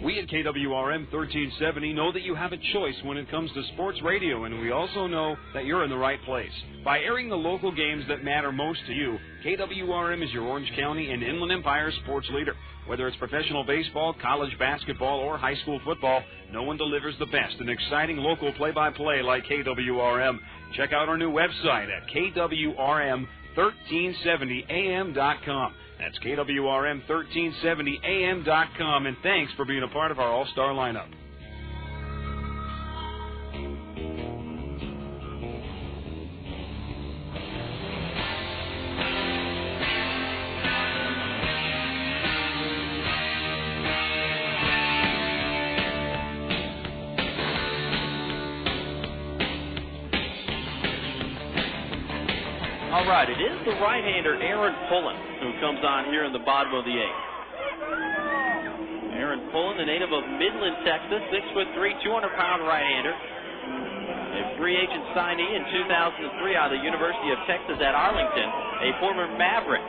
We at KWRM 1370 know that you have a choice when it comes to sports radio, and we also know that you're in the right place. By airing the local games that matter most to you, KWRM is your Orange County and Inland Empire sports leader. Whether it's professional baseball, college basketball, or high school football, no one delivers the best and exciting local play-by-play like KWRM. Check out our new website at KWRM1370am.com. That's KWRM1370am.com, and thanks for being a part of our all-star lineup. All right, it is the right-hander Aaron Pullen who comes on here in the bottom of the 8th. Aaron Pullen, the native of Midland, Texas, 6'3", 200-pound right-hander. A free agent signee in 2003 out of the University of Texas at Arlington, a former Maverick,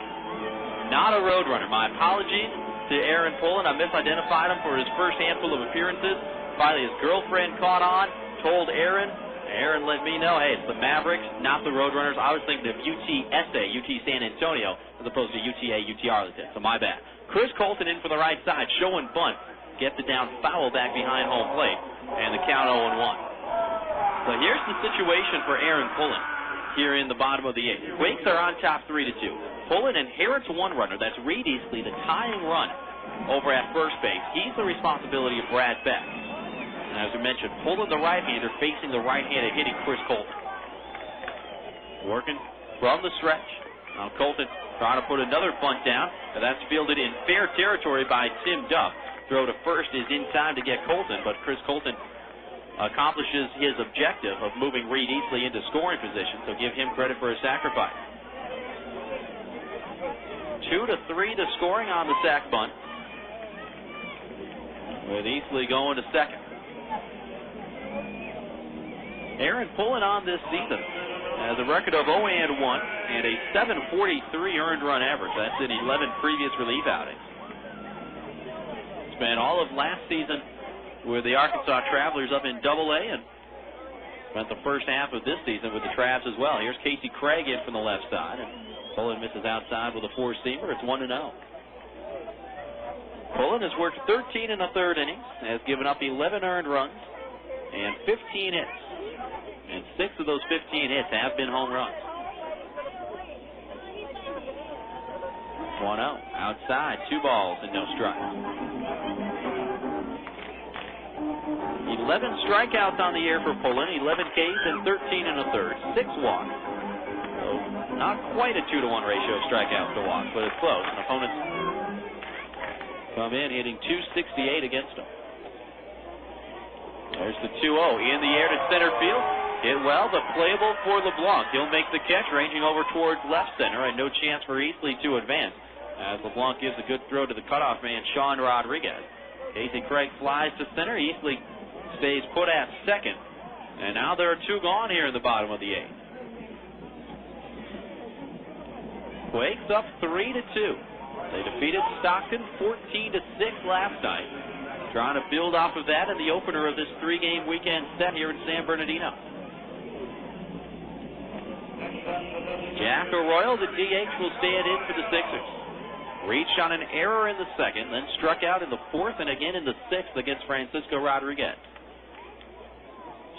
not a Roadrunner. My apologies to Aaron Pullen. I misidentified him for his first handful of appearances. Finally, his girlfriend caught on, told Aaron. Aaron let me know, hey, it's the Mavericks, not the Roadrunners. I was thinking of UTSA, UT San Antonio, as opposed to UTA, UT Arlington. So my bad. Chris Colton in for the right side, showing bunt. Gets it down foul back behind home plate. And the count 0-1. So here's the situation for Aaron Pullen here in the bottom of the 8th. Quakes are on top 3-2. Pullen inherits one runner. That's Reed Easley, the tying run over at first base. He's the responsibility of Brad Beck. And as we mentioned, Pullen, the right-hander, facing the right-handed hitting Chris Colton. Working from the stretch. Now Colton trying to put another bunt down. And that's fielded in fair territory by Tim Duff. Throw to first is in time to get Colton, but Chris Colton accomplishes his objective of moving Reed Easley into scoring position, so give him credit for his sacrifice. 2-3 to scoring on the sac bunt, with Easley going to second. Aaron Pullen on this season has a record of 0-1 and a 743 earned run average. That's in 11 previous relief outings. Spent all of last season with the Arkansas Travelers up in Double-A and spent the first half of this season with the Travs as well. Here's Casey Craig in from the left side, and Pullen misses outside with a four-seamer. It's 1-0. Pullen has worked 13 in the third innings, has given up 11 earned runs and 15 hits. And 6 of those 15 hits have been home runs. 1-0. Outside. 2 balls and no strikes. 11 strikeouts on the year for Pullen. 11 Ks and 13 in the third. 6 walks. So not quite a 2-to-1 ratio of strikeouts to walks, but it's close. And opponents come in hitting .268 against him. There's the 2-0 in the air to center field. Hit well, but playable for LeBlanc. He'll make the catch, ranging over towards left center, and no chance for Easley to advance, as LeBlanc gives a good throw to the cutoff man, Sean Rodriguez. Casey Craig flies to center. Easley stays put at second. And now there are two gone here in the bottom of the 8th. Quakes up 3-2. They defeated Stockton 14-6 last night. Trying to build off of that in the opener of this 3-game weekend set here in San Bernardino. Jack Arroyo, the DH, will stand in for the Sixers. Reached on an error in the second, then struck out in the 4th and again in the 6th against Francisco Rodriguez.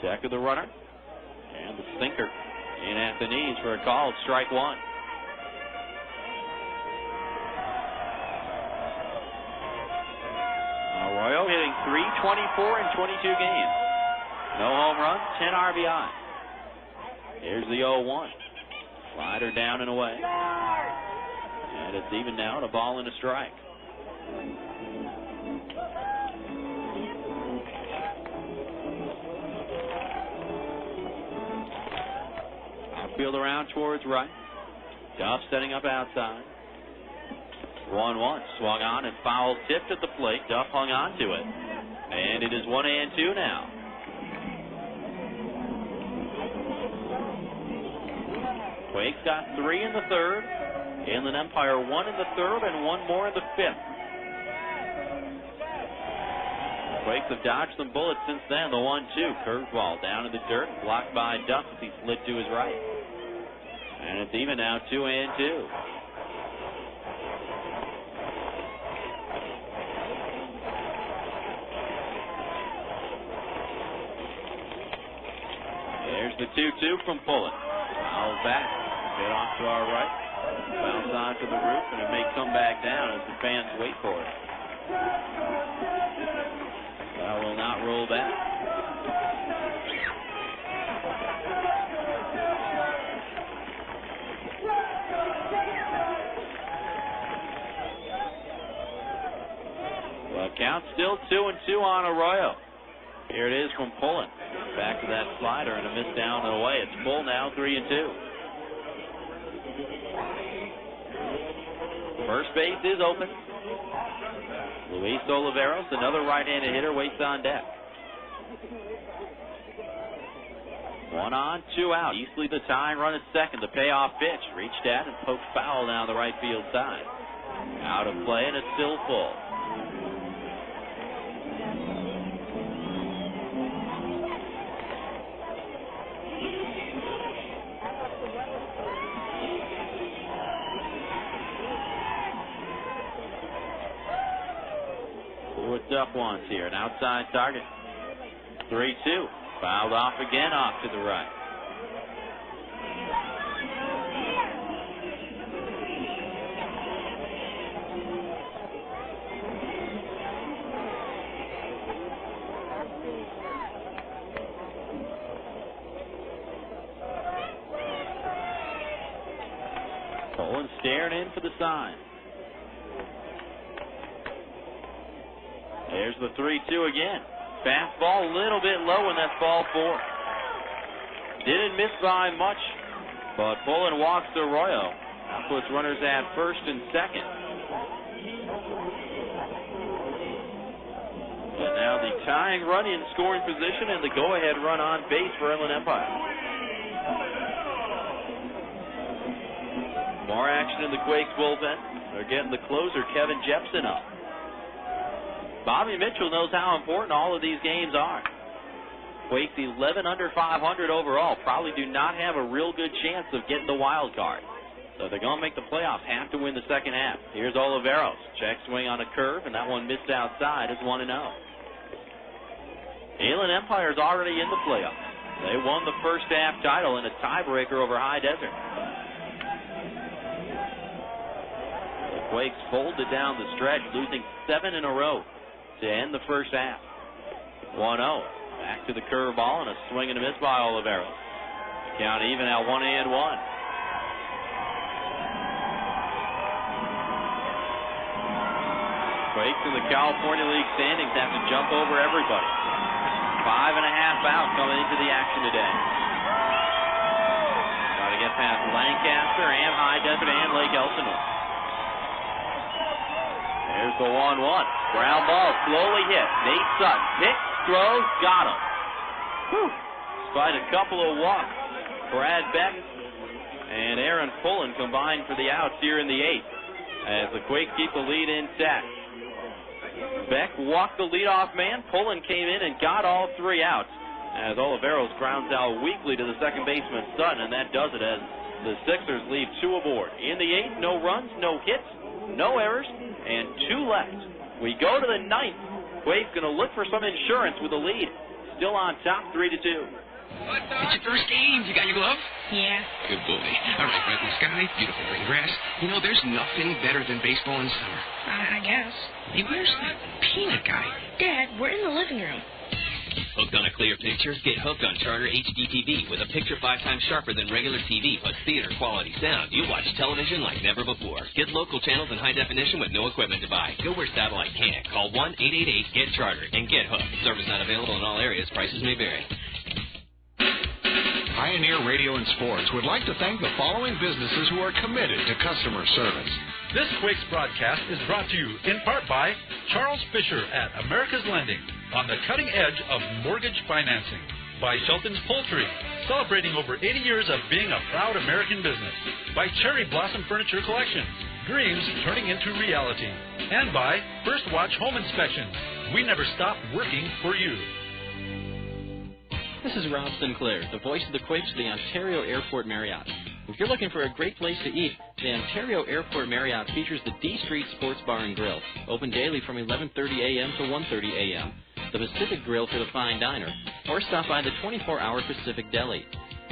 Check of the runner. And the sinker in at the knees for a call. Strike one. Arroyo hitting .324 in 22 games. No home runs, 10 RBI. Here's the 0-1. Slider down and away. And it's even now at a ball and a strike. Outfield around towards right. Duff setting up outside. 1-1. Swung on and foul tipped at the plate. Duff hung on to it. And it is 1-2 now. Quakes got 3 in the 3rd. Inland Empire 1 in the 3rd and 1 more in the 5th. Quakes have dodged some bullets since then. The 1-2 curveball down in the dirt, blocked by Duff as he slid to his right. And it's even now 2-2. There's the 2-2 from Pullen. Foul back. Get off to our right. Bounce onto the roof, and it may come back down as the fans wait for it. That will not roll back. Well, count still 2-2 on Arroyo. Here it is from Pullen. Back to that slider and a miss down and away. It's full now, 3-2. First base is open. Luis Oliveros, another right-handed hitter, waits on deck. 1 on, 2 out. Easley the tying run at second. The payoff pitch reached at and poked foul down the right field side. Out of play, and it's still full. What Duff wants here, an outside target. 3-2. Fouled off again, off to the right. Pullen staring in for the sign. There's the 3-2 again. Fastball a little bit low, and that's ball 4. Didn't miss by much, but Pullen walks to Arroyo. That puts runners at first and second. And now the tying run in scoring position and the go-ahead run on base for Inland Empire. More action in the Quakes bullpen. They're getting the closer, Kevin Jepsen, up. Bobby Mitchell knows how important all of these games are. Quakes 11 under 500 overall. Probably do not have a real good chance of getting the wild card. So they're going to make the playoffs, have to win the second half. Here's Oliveros. Check swing on a curve, and that one missed outside. It's 1-0. Inland Empire's already in the playoffs. They won the first half title in a tiebreaker over High Desert. The Quakes folded down the stretch, losing 7 in a row to end the first half. 1-0. Back to the curveball and a swing and a miss by Oliveros. Count even at 1-1. Quakes in the California League standings have to jump over everybody. 5.5 out coming into the action today. Got to get past Lancaster and High Desert and Lake Elsinore. There's the 1-1. Ground ball slowly hit. Nate Sutton picked throws, got him. Whew. Despite a couple of walks, Brad Beck and Aaron Pullen combined for the outs here in the 8th as the Quakes keep the lead intact. Beck walked the leadoff man. Pullen came in and got all 3 outs as Oliveros grounds out weakly to the second baseman Sutton, and that does it as the Sixers leave 2 aboard. In the 8th, no runs, no hits, no errors, and 2 left. We go to the 9th. Quakes going to look for some insurance with the lead. Still on top, 3-2. It's your first game. You got your glove? Yeah. Good boy. All right, bright blue sky, beautiful green grass. You know, there's nothing better than baseball in summer. I guess. Hey, where's that peanut guy? Dad, we're in the living room. Hooked on a clear picture? Get hooked on Charter HD TV with a picture 5 times sharper than regular TV, plus theater quality sound. You watch television like never before. Get local channels in high definition with no equipment to buy. Go where satellite can't. Call 1-888-GET-CHARTER and get hooked. Service not available in all areas. Prices may vary. Pioneer Radio and Sports would like to thank the following businesses who are committed to customer service. This Quakes broadcast is brought to you in part by Charles Fisher at America's Lending, on the cutting edge of mortgage financing. By Shelton's Poultry, celebrating over 80 years of being a proud American business. By Cherry Blossom Furniture Collection, dreams turning into reality. And by First Watch Home Inspections. We never stop working for you. This is Rob Sinclair, the voice of the Quakes of the Ontario Airport Marriott. If you're looking for a great place to eat, the Ontario Airport Marriott features the D Street Sports Bar and Grill, open daily from 11:30 a.m. to 1:30 a.m., the Pacific Grill for the fine diner, or stop by the 24-hour Pacific Deli.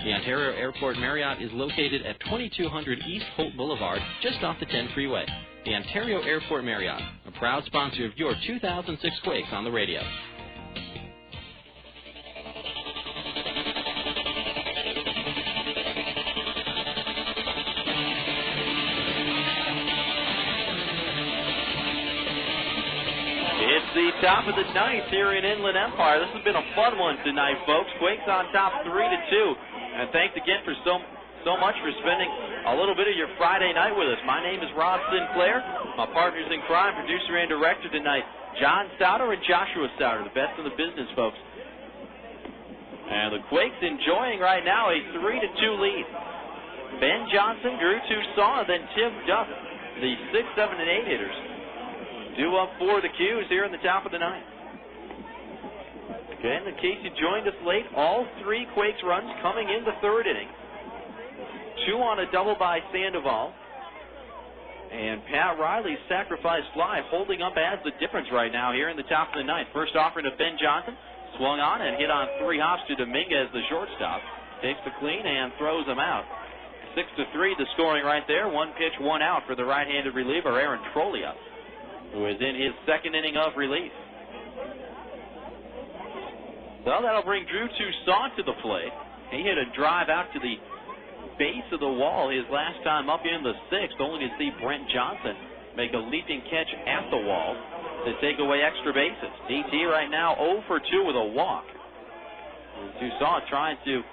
The Ontario Airport Marriott is located at 2200 East Holt Boulevard, just off the 10 freeway. The Ontario Airport Marriott, a proud sponsor of your 2006 Quakes on the radio. It's the top of the 9th here in Inland Empire. This has been a fun one tonight, folks. Quakes on top 3-2. And thanks again for so much for spending a little bit of your Friday night with us. My name is Rob Sinclair. My partners in crime, producer and director tonight, John Souter and Joshua Souter, the best in the business, folks. And the Quakes enjoying right now a 3-2 lead. Ben Johnson, Drew Toussaint, then Tim Duff, the 6, 7, and 8 hitters, due up for the Qs here in the top of the 9th. Again, in case you joined us late, all 3 Quakes runs coming in the 3rd inning. 2 on a double by Sandoval. And Pat Riley's sacrifice fly holding up as the difference right now here in the top of the 9th. First offering to Ben Johnson, swung on and hit on 3 hops to Dominguez, the shortstop. Takes the clean and throws him out. 6-3 the scoring right there. 1 pitch, 1 out for the right-handed reliever, Aaron Trolia, who is in his 2nd inning of relief. So that'll bring Drew Toussaint to the plate. He hit a drive out to the base of the wall his last time up in the 6th, only to see Brent Johnson make a leaping catch at the wall to take away extra bases. DT right now 0 for 2 with a walk. And Toussaint trying to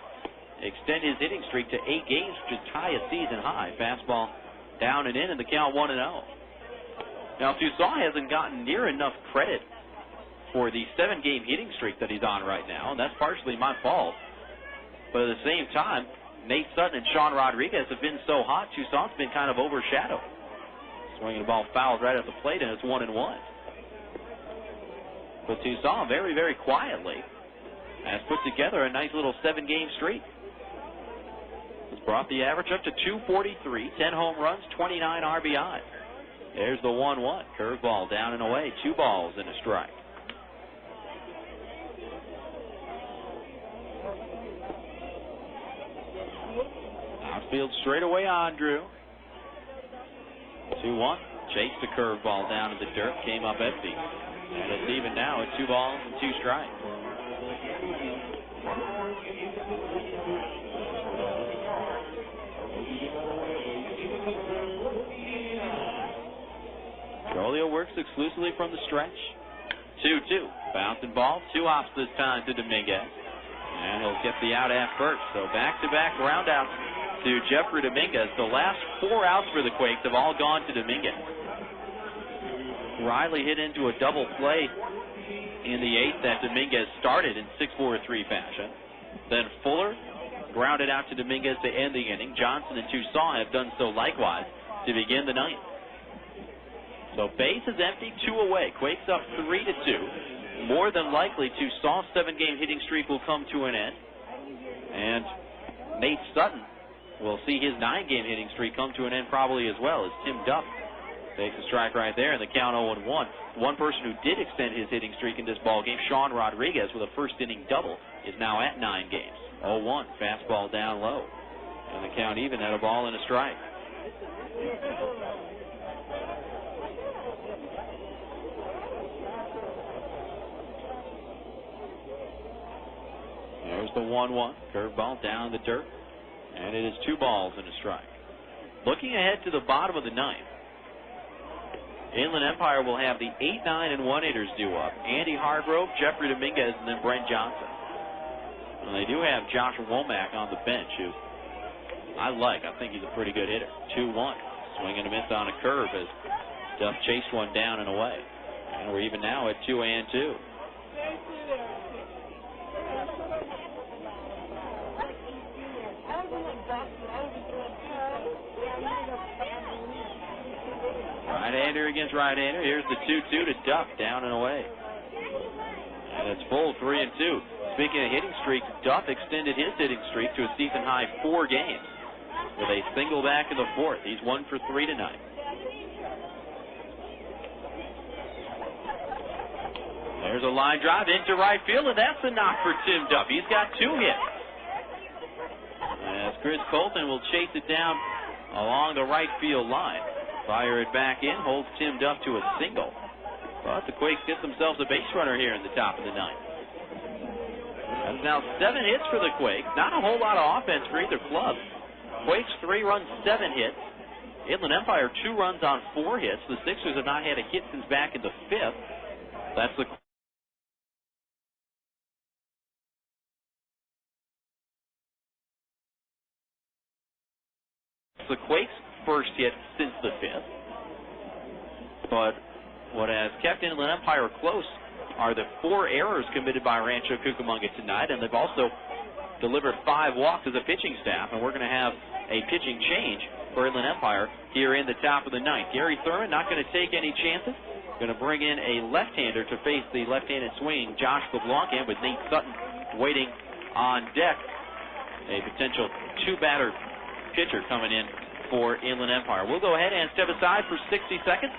extend his hitting streak to 8 games to tie a season high. Fastball down and in the count 1-0. Now, Toussaint hasn't gotten near enough credit for the 7-game hitting streak that he's on right now, and that's partially my fault. But at the same time, Nate Sutton and Sean Rodriguez have been so hot, Toussaint's been kind of overshadowed. Swinging the ball fouled right at the plate, and it's 1-1. But Toussaint very, very quietly has put together a nice little 7-game streak. It's brought the average up to 243, 10 home runs, 29 RBI. There's the 1-1. Curveball down and away. 2 balls and a strike. Outfield straight away on Drew. 2-1. Chased the curveball down in the dirt. Came up empty. And it's even now at 2 balls and 2 strikes. Trolia works exclusively from the stretch. 2-2. Bouncing ball. 2 hops this time to Dominguez. And he'll get the out at first. So back-to-back groundouts to Jeffrey Dominguez. The last 4 outs for the Quakes have all gone to Dominguez. Riley hit into a double play in the 8th that Dominguez started in 6-4-3 fashion. Then Fuller grounded out to Dominguez to end the inning. Johnson and Toussaint have done so likewise to begin the 9th. So base is empty, 2 away. Quakes up 3-2. More than likely, Toussaint's 7-game hitting streak will come to an end. And Nate Sutton will see his 9-game hitting streak come to an end probably as well, as Tim Duff takes a strike right there, and the count 0-1. One person who did extend his hitting streak in this ball game, Sean Rodriguez, with a first-inning double, is now at 9 games. 0-1, fastball down low. And the count even at a ball and a strike. There's the 1-1. Curveball down the dirt. And it is 2 balls and a strike. Looking ahead to the bottom of the 9th, Inland Empire will have the 8, 9, and 1-hitters due up. Andy Hargrove, Jeffrey Dominguez, and then Brent Johnson. And they do have Josh Womack on the bench, who I like. I think he's a pretty good hitter. 2-1. Swing and a miss on a curve as Duff chased one down and away. And we're even now at 2-2. Right-hander against right-hander. Here's the 2-2 to Duff, down and away. And it's full, 3-2. Speaking of hitting streaks, Duff extended his hitting streak to a season-high 4 games with a single back in the 4th. He's 1 for 3 tonight. There's a line drive into right field, and that's a knock for Tim Duff. He's got 2 hits. As Chris Colton will chase it down along the right field line. Fire it back in, holds Tim Duff to a single. But the Quakes get themselves a base runner here in the top of the 9th. That's now 7 hits for the Quakes. Not a whole lot of offense for either club. Quakes 3 runs, 7 hits. Inland Empire 2 runs on 4 hits. The Sixers have not had a hit since back in the 5th. That's the Quakes' first hit since the 5th. But what has kept Inland Empire close are the 4 errors committed by Rancho Cucamonga tonight, and they've also delivered 5 walks as a pitching staff, and we're going to have a pitching change for Inland Empire here in the top of the 9th. Gary Thurman not going to take any chances. Going to bring in a left-hander to face the left-handed swinging Josh LeBlanc, and with Nate Sutton waiting on deck, a potential 2-batter pitcher coming in for Inland Empire. We'll go ahead and step aside for 60 seconds.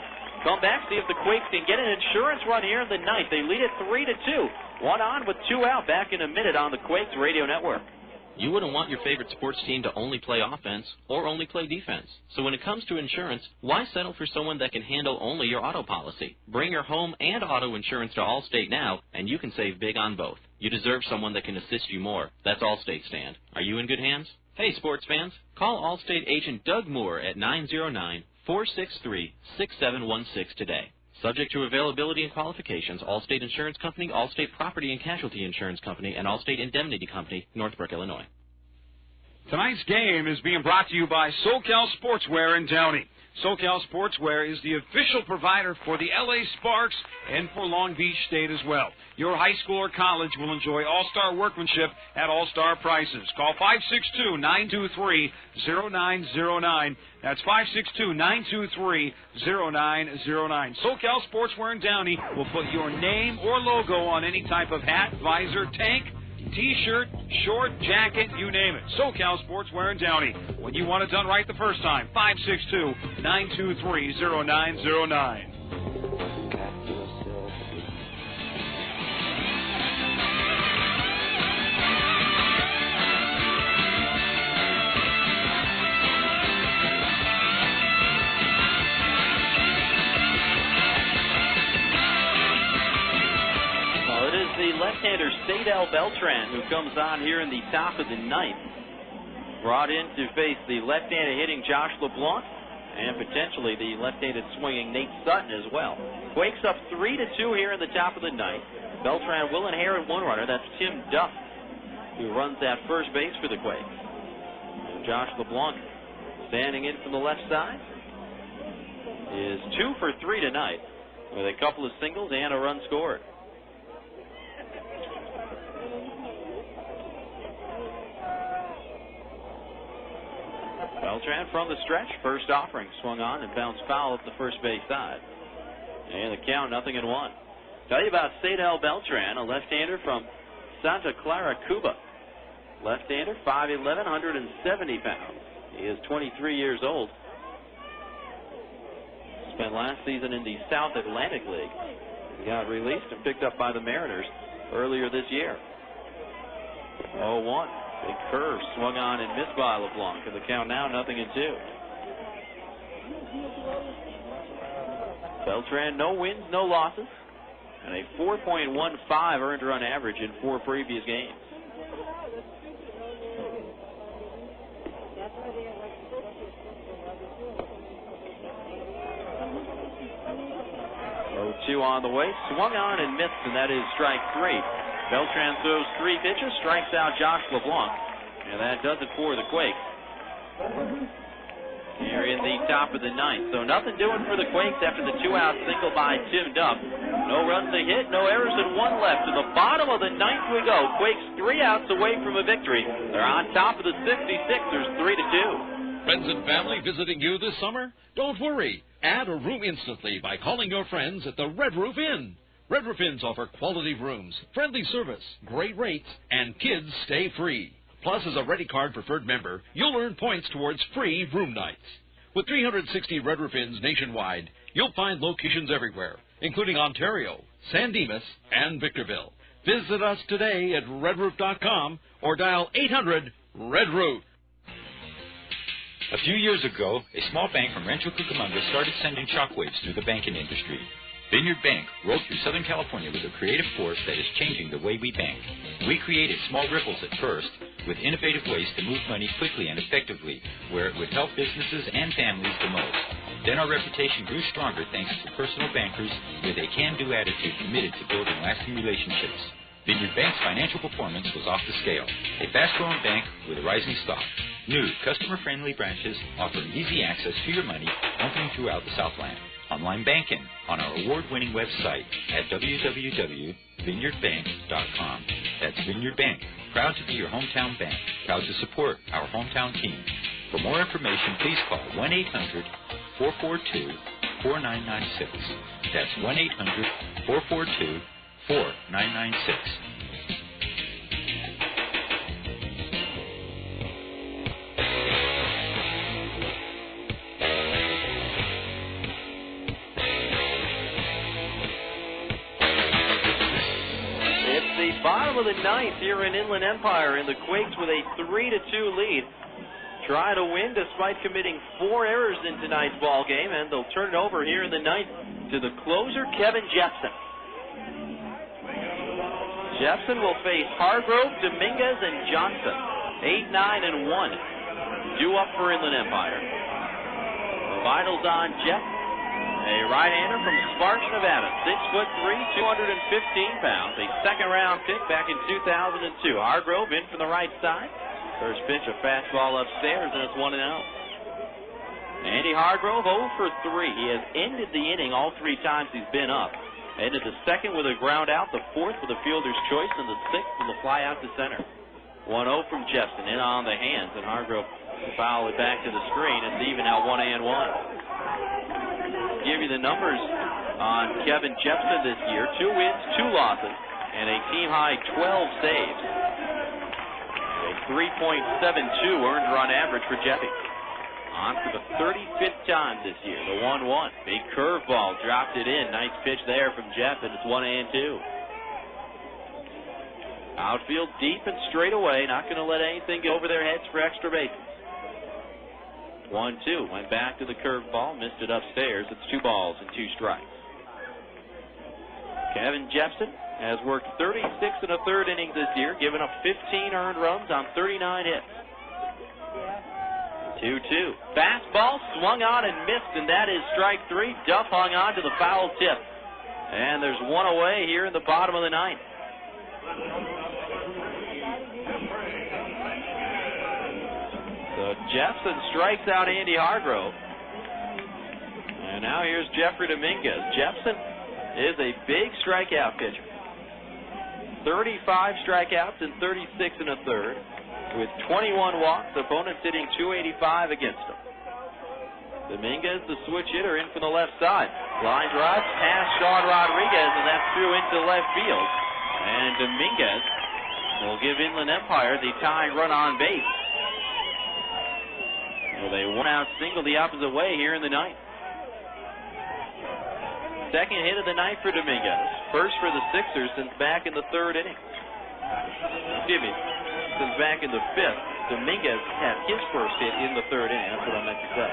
Come back, see if the Quakes can get an insurance run here in the 9th. They lead it 3-2. 1 on with 2 out. Back in a minute on the Quakes Radio Network. You wouldn't want your favorite sports team to only play offense or only play defense. So when it comes to insurance, why settle for someone that can handle only your auto policy? Bring your home and auto insurance to Allstate now, and you can save big on both. You deserve someone that can assist you more. That's Allstate stand. Are you in good hands? Hey, sports fans, call Allstate agent Doug Moore at 909-463-6716 today. Subject to availability and qualifications, Allstate Insurance Company, Allstate Property and Casualty Insurance Company, and Allstate Indemnity Company, Northbrook, Illinois. Tonight's game is being brought to you by SoCal Sportswear in Downey. SoCal Sportswear is the official provider for the LA Sparks and for Long Beach State as well. Your high school or college will enjoy all-star workmanship at all-star prices. Call 562-923-0909. That's 562-923-0909. SoCal Sportswear in Downey will put your name or logo on any type of hat, visor, tank, T-shirt, short, jacket, you name it. SoCal Sportswear in Downey. When you want it done right the first time, 562-923-0909. The left-hander Sadel Beltran, who comes on here in the top of the 9th, brought in to face the left-handed hitting Josh LeBlanc and potentially the left-handed swinging Nate Sutton as well. Quakes up 3-2 here in the top of the 9th. Beltran will inherit 1 runner. That's Tim Duff, who runs at first base for the Quakes. And Josh LeBlanc, standing in from the left side, is 2 for 3 tonight with a couple of singles and a run scored. Beltran from the stretch. First offering swung on and bounced foul up the first base side. And the count 0-1. Tell you about Sadel Beltran, a left-hander from Santa Clara, Cuba. Left-hander, 5'11", 170 pounds. He is 23 years old. Spent last season in the South Atlantic League. He got released and picked up by the Mariners earlier this year. 0-1. Big curve swung on and missed by LeBlanc. And the count now 0-2. Beltran, no wins, no losses. And a 4.15 earned run average in 4 previous games. Two on the way, swung on and missed, and that is strike 3. Beltran throws 3 pitches, strikes out Josh LeBlanc, and that does it for the Quakes. Here in the top of the 9th, so nothing doing for the Quakes after the 2-out single by Tim Duff. No runs to hit, no errors, and 1 left. To the bottom of the 9th we go. Quakes 3 outs away from a victory. They're on top of the 66ers, 3-2. Friends and family visiting you this summer? Don't worry. Add a room instantly by calling your friends at the Red Roof Inn. Red Roof Inns offer quality rooms, friendly service, great rates, and kids stay free. Plus, as a Ready Card preferred member, you'll earn points towards free room nights. With 360 Red Roof Inns nationwide, you'll find locations everywhere, including Ontario, San Dimas, and Victorville. Visit us today at redroof.com or dial 800-RED-ROOF. A few years ago, a small bank from Rancho Cucamonga started sending shockwaves through the banking industry. Vineyard Bank rolled through Southern California with a creative force that is changing the way we bank. We created small ripples at first, with innovative ways to move money quickly and effectively, where it would help businesses and families the most. Then our reputation grew stronger thanks to personal bankers with a can-do attitude committed to building lasting relationships. Vineyard Bank's financial performance was off the scale. A fast-growing bank with a rising stock. New, customer-friendly branches offering easy access to your money, opening throughout the Southland. Online banking on our award-winning website at www.vineyardbank.com. That's Vineyard Bank, proud to be your hometown bank, proud to support our hometown team. For more information, please call 1-800-442-4996. That's 1-800-442-4996. Bottom of the 9th here in Inland Empire, and the Quakes with a 3-2 lead. Try to win despite committing 4 errors in tonight's ball game, and they'll turn it over here in the 9th to the closer, Kevin Jepsen. Jepsen will face Hargrove, Dominguez, and Johnson. 8, 9, and 1. Due up for Inland Empire. The vitals on Jeff. A right-hander from Sparks, Nevada, 6'3", 215 pounds. A second-round pick back in 2002. Hargrove in from the right side. First pitch, a fastball upstairs, and it's 1-0. Andy Hargrove 0 for 3. He has ended the inning all 3 times he's been up. Ended the second with a ground out, the fourth with a fielder's choice, and the sixth with a fly out to center. 1-0 from Jepsen, in on the hands, and Hargrove foul it back to the screen. It's even now 1-1. Give you the numbers on Kevin Jepsen this year. 2 wins, 2 losses, and a team-high 12 saves. A 3.72 earned run average for Jeffy. On for the 35th time this year, the 1-1. Big curveball, dropped it in. Nice pitch there from Jeff, and it's 1-2. Outfield deep and straight away. Not going to let anything get over their heads for extra bases. 1-2. Went back to the curveball, missed it upstairs. It's 2 balls and 2 strikes. Kevin Jepsen has worked 36 1/3 innings this year, giving up 15 earned runs on 39 hits. 2-2. Fastball swung on and missed, and that is strike 3. Duff hung on to the foul tip. And there's 1 away here in the bottom of the 9th. So Jepsen strikes out Andy Hargrove. And now here's Jeffrey Dominguez. Jepsen is a big strikeout pitcher. 35 strikeouts in 36 1/3. with 21 walks. Opponents hitting .285 against him. Dominguez, the switch hitter, in from the left side. Line drive past Sean Rodriguez, and that's through into left field. And Dominguez will give Inland Empire the tying run on base. Well, they one out single the opposite way here in the ninth. Second hit of the night for Dominguez. First for the Sixers since back in the third inning. Excuse me, since back in the fifth. Dominguez had his first hit in the third inning. That's what I meant to say.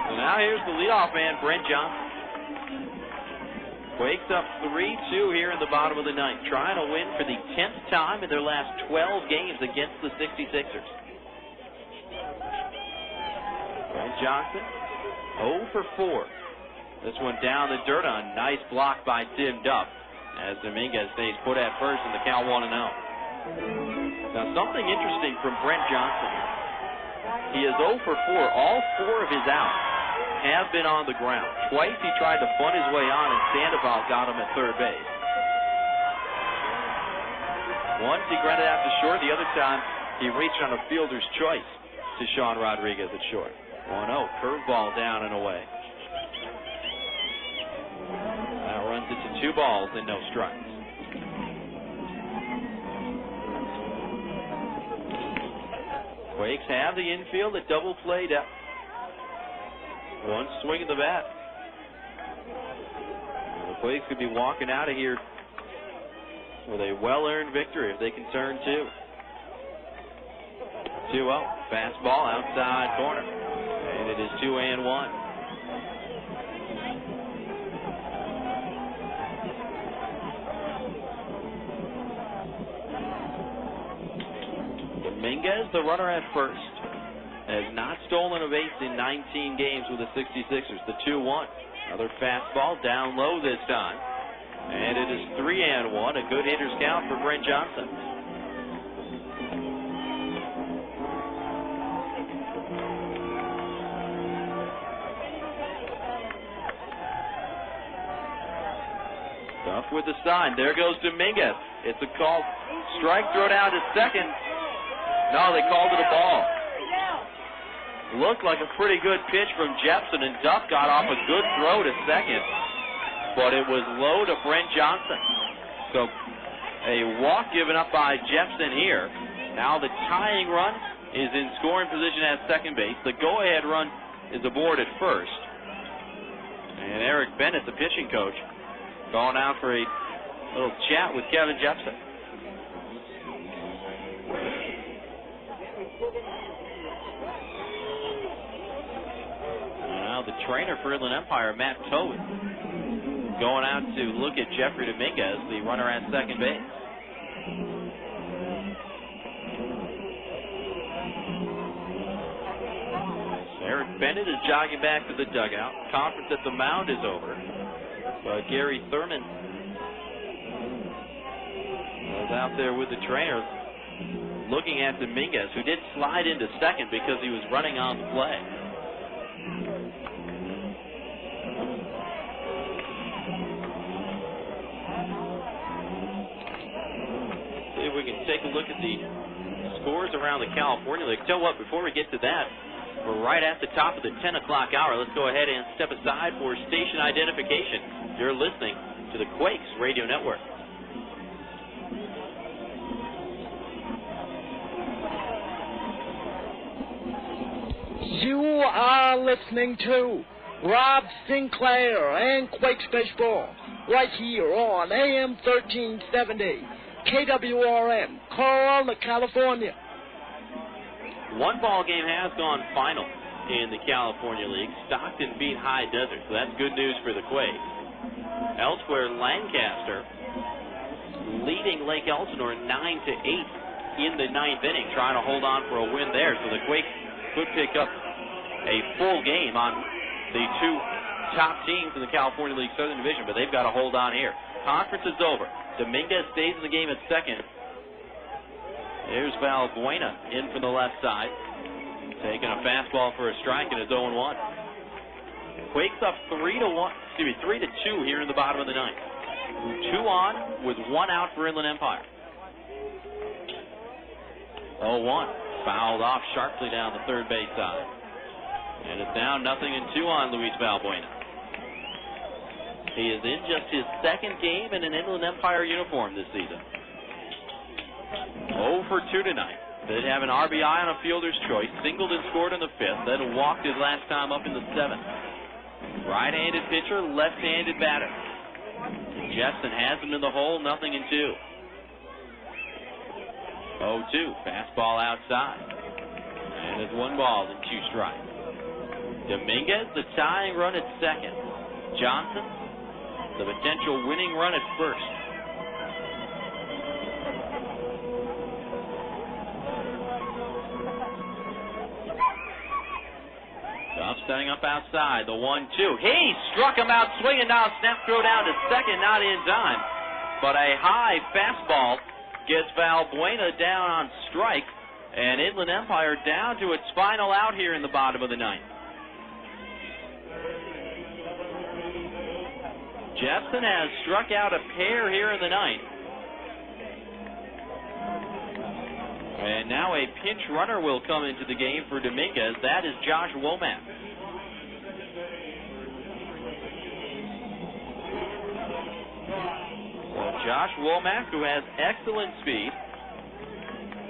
So now here's the leadoff man, Brent Johnson. Quakes up 3-2 here in the bottom of the ninth, trying to win for the 10th time in their last 12 games against the 66ers. Brent Johnson, 0 for 4. This one down the dirt on nice block by Tim Duff as Dominguez stays put at first in the count 1-0. Now something interesting from Brent Johnson. He is 0 for 4. All 4 of his outs have been on the ground. Twice he tried to bunt his way on, and Sandoval got him at third base. Once he grounded out to short. The other time he reached on a fielder's choice to Sean Rodriguez at short. 1-0. Curveball down and away. That runs it to 2 balls and no strikes. Quakes have the infield at double play depth. One swing of the bat. The Quakes could be walking out of here with a well-earned victory if they can turn 2. 2-0. Fastball outside corner. And it is 2-1. Dominguez, the runner at first, has not stolen a base in 19 games with the 66ers. The 2-1. Another fastball down low this time. And it is 3-1. A good hitter's count for Brent Johnson. Duff with the sign. There goes Dominguez. It's a call. Strike, throw down to second. No, they called it a ball. Looked like a pretty good pitch from Jepsen, and Duff got off a good throw to second. But it was low to Brent Johnson. So a walk given up by Jepsen here. Now the tying run is in scoring position at second base. The go-ahead run is aboard at first. And Eric Bennett, the pitching coach, going out for a little chat with Kevin Jepsen. Now the trainer for Inland Empire, Matt Toad, going out to look at Jeffrey Dominguez, the runner at second base. Eric Bennett is jogging back to the dugout. Conference at the mound is over. But Gary Thurman was out there with the trainer looking at Dominguez, who did slide into second because he was running on the play. See if we can take a look at the scores around the California League. Tell you what, before we get to that, we're right at the top of the 10 o'clock hour. Let's go ahead and step aside for station identification. You're listening to the Quakes Radio Network. You are listening to Rob Sinclair and Quakes Baseball right here on AM 1370 KWRM, Corona, California. One ball game has gone final in the California League. Stockton beat High Desert, so that's good news for the Quakes. Elsewhere, Lancaster leading Lake Elsinore 9-8 in the ninth inning, trying to hold on for a win there. So the Quakes could pick up a full game on the two top teams in the California League Southern Division, but they've got to hold on here. Conference is over. Dominguez stays in the game at second. There's Valbuena in from the left side, taking a fastball for a strike, and it's 0-1. Quakes up 3-2 here in the bottom of the ninth. 2 on with 1 out for Inland Empire. 0-1. Fouled off sharply down the third base side. And it's now 0-2 on Luis Valbuena. He is in just his second game in an Inland Empire uniform this season. 0 for 2 tonight. They'd have an RBI on a fielder's choice, singled and scored in the fifth, then walked his last time up in the seventh. Right-handed pitcher, left-handed batter. Jepsen has him in the hole, 0-2. 0-2, fastball outside. And it's 1 ball and 2 strikes. Dominguez, the tying run at second. Johnson, the potential winning run at first. Duff setting up outside, the 1-2. He struck him out swinging now. Snap throw down to second, not in time. But a high fastball gets Valbuena down on strike. And Inland Empire down to its final out here in the bottom of the ninth. Jepsen has struck out a pair here in the ninth. And now a pinch runner will come into the game for Dominguez. That is Josh Womack. So Josh Womack, who has excellent speed,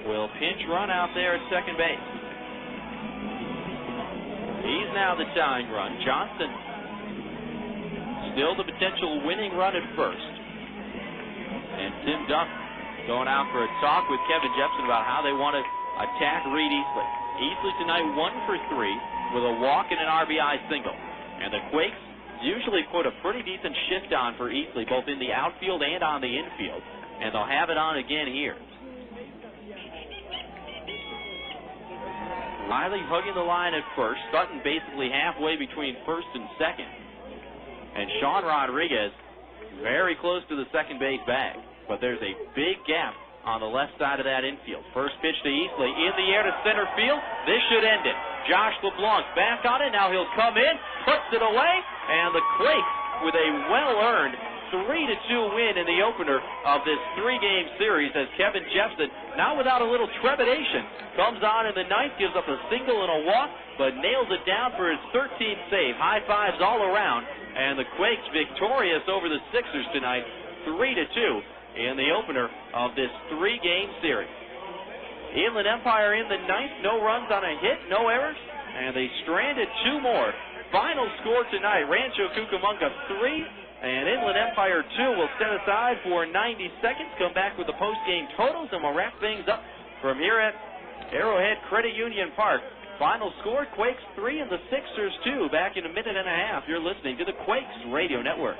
will pinch run out there at second base. He's now the tying run. Johnson still the potential winning run at first. And Tim Duff going out for a talk with Kevin Jepsen about how they want to attack Reed Easley. Easley tonight 1 for 3 with a walk and an RBI single. And the Quakes usually put a pretty decent shift on for Easley, both in the outfield and on the infield. And they'll have it on again here. Riley hugging the line at first. Sutton basically halfway between first and second. And Sean Rodriguez very close to the second base bag. But there's a big gap on the left side of that infield. First pitch to Easley in the air to center field. This should end it. Josh LeBlanc back on it. Now he'll come in, puts it away, and the Quakes with a well-earned 3-2 win in the opener of this 3-game series as Kevin Jepsen, now without a little trepidation, comes on in the ninth, gives up a single and a walk, but nails it down for his 13th save. High fives all around, and the Quakes victorious over the Sixers tonight, 3-2 in the opener of this 3-game series. Inland Empire in the ninth, no runs on a hit, no errors, and they stranded 2 more. Final score tonight, Rancho Cucamonga 3, and Inland Empire 2. Will set aside for 90 seconds, come back with the post-game totals, and we'll wrap things up from here at Arrowhead Credit Union Park. Final score, Quakes 3 and the Sixers 2. Back in a minute and a half, you're listening to the Quakes Radio Network.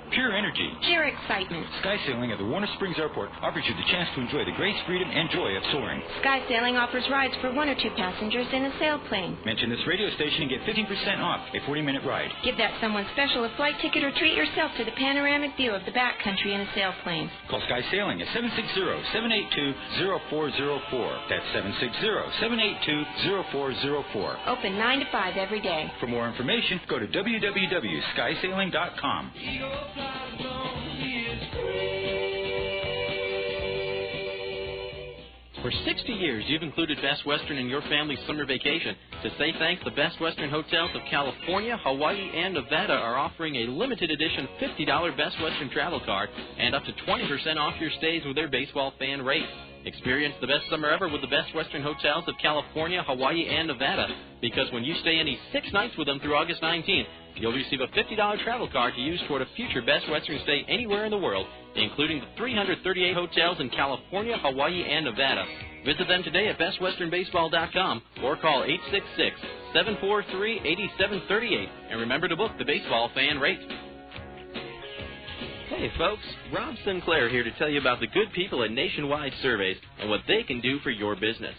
Pure energy. Pure excitement. Sky Sailing at the Warner Springs Airport offers you the chance to enjoy the grace, freedom, and joy of soaring. Sky Sailing offers rides for 1 or 2 passengers in a sailplane. Mention this radio station and get 15% off a 40-minute ride. Give that someone special a flight ticket or treat yourself to the panoramic view of the backcountry in a sailplane. Call Sky Sailing at 760-782-0404. That's 760-782-0404. Open 9 to 5 every day. For more information, go to www.skysailing.com. For 60 years, you've included Best Western in your family's summer vacation. To say thanks, the Best Western Hotels of California, Hawaii, and Nevada are offering a limited edition $50 Best Western travel card and up to 20% off your stays with their baseball fan rate. Experience the best summer ever with the Best Western Hotels of California, Hawaii, and Nevada, because when you stay any 6 nights with them through August 19th, you'll receive a $50 travel card to use toward a future Best Western stay anywhere in the world, including the 338 hotels in California, Hawaii, and Nevada. Visit them today at bestwesternbaseball.com or call 866-743-8738. And remember to book the baseball fan rate. Hey folks, Rob Sinclair here to tell you about the good people at Nationwide Surveys and what they can do for your business.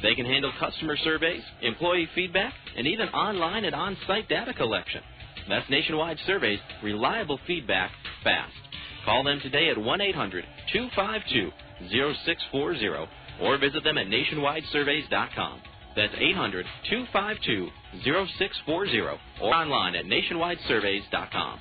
They can handle customer surveys, employee feedback, and even online and on-site data collection. That's Nationwide Surveys, reliable feedback, fast. Call them today at 1-800-252-0640 or visit them at nationwidesurveys.com. That's 800-252-0640 or online at nationwidesurveys.com.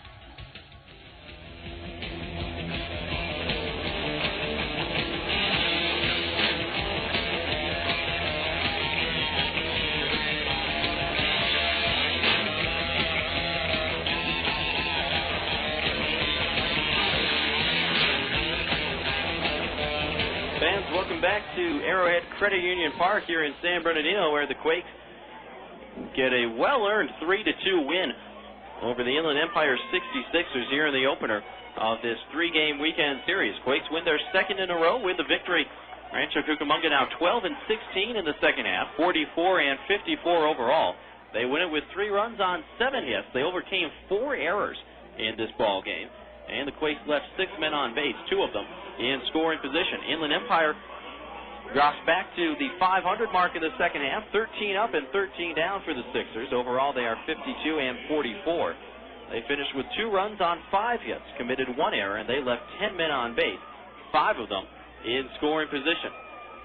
to Arrowhead Credit Union Park here in San Bernardino, where the Quakes get a well-earned 3-2 win over the Inland Empire 66ers here in the opener of this three-game weekend series. Quakes win their second in a row with the victory. Rancho Cucamonga now 12-16 in the second half, 44-54 overall. They win it with 3 runs on 7 hits. They overcame 4 errors in this ball game, and the Quakes left 6 men on base, 2 of them in scoring position. Inland Empire drops back to the 500 mark in the second half, 13 up and 13 down for the Sixers. Overall, they are 52-44. They finished with 2 runs on 5 hits, committed 1 error, and they left 10 men on base, 5 of them in scoring position.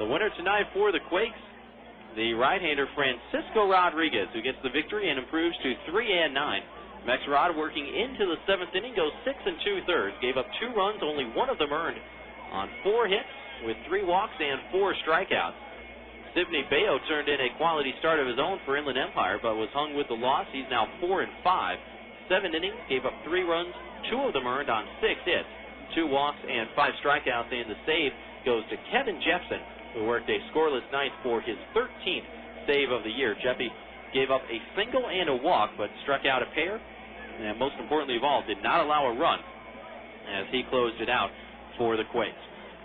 The winner tonight for the Quakes, the right-hander Francisco Rodriguez, who gets the victory and improves to 3-9. Mexrod, working into the 7th inning, goes 6 2/3, gave up 2 runs, only 1 of them earned on 4 hits with 3 walks and 4 strikeouts. Sidney Bayo turned in a quality start of his own for Inland Empire, but was hung with the loss. He's now 4-5. 7 innings, gave up 3 runs, 2 of them earned on 6 hits, 2 walks and 5 strikeouts, and the save goes to Kevin Jepsen, who worked a scoreless ninth for his 13th save of the year. Jeffy gave up a single and a walk, but struck out a pair, and most importantly of all, did not allow a run as he closed it out for the Quakes.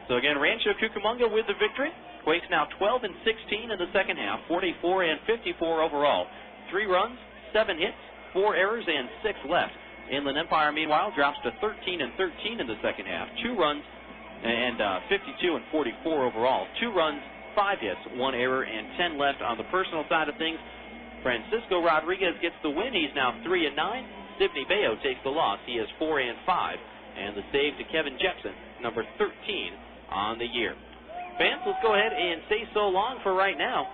So again, Rancho Cucamonga with the victory. Quakes now 12-16 in the second half, 44-54 overall. 3 runs, 7 hits, 4 errors, and 6 left. Inland Empire, meanwhile, drops to 13-13 in the second half, 2 runs and 52-44 overall. 2 runs, 5 hits, 1 error, and 10 left. On the personal side of things, Francisco Rodriguez gets the win. He's now 3-9. Sidney Bayo takes the loss. He is 4-5. And the save to Kevin Jepsen, number 13 on the year. Fans, let's go ahead and say so long for right now.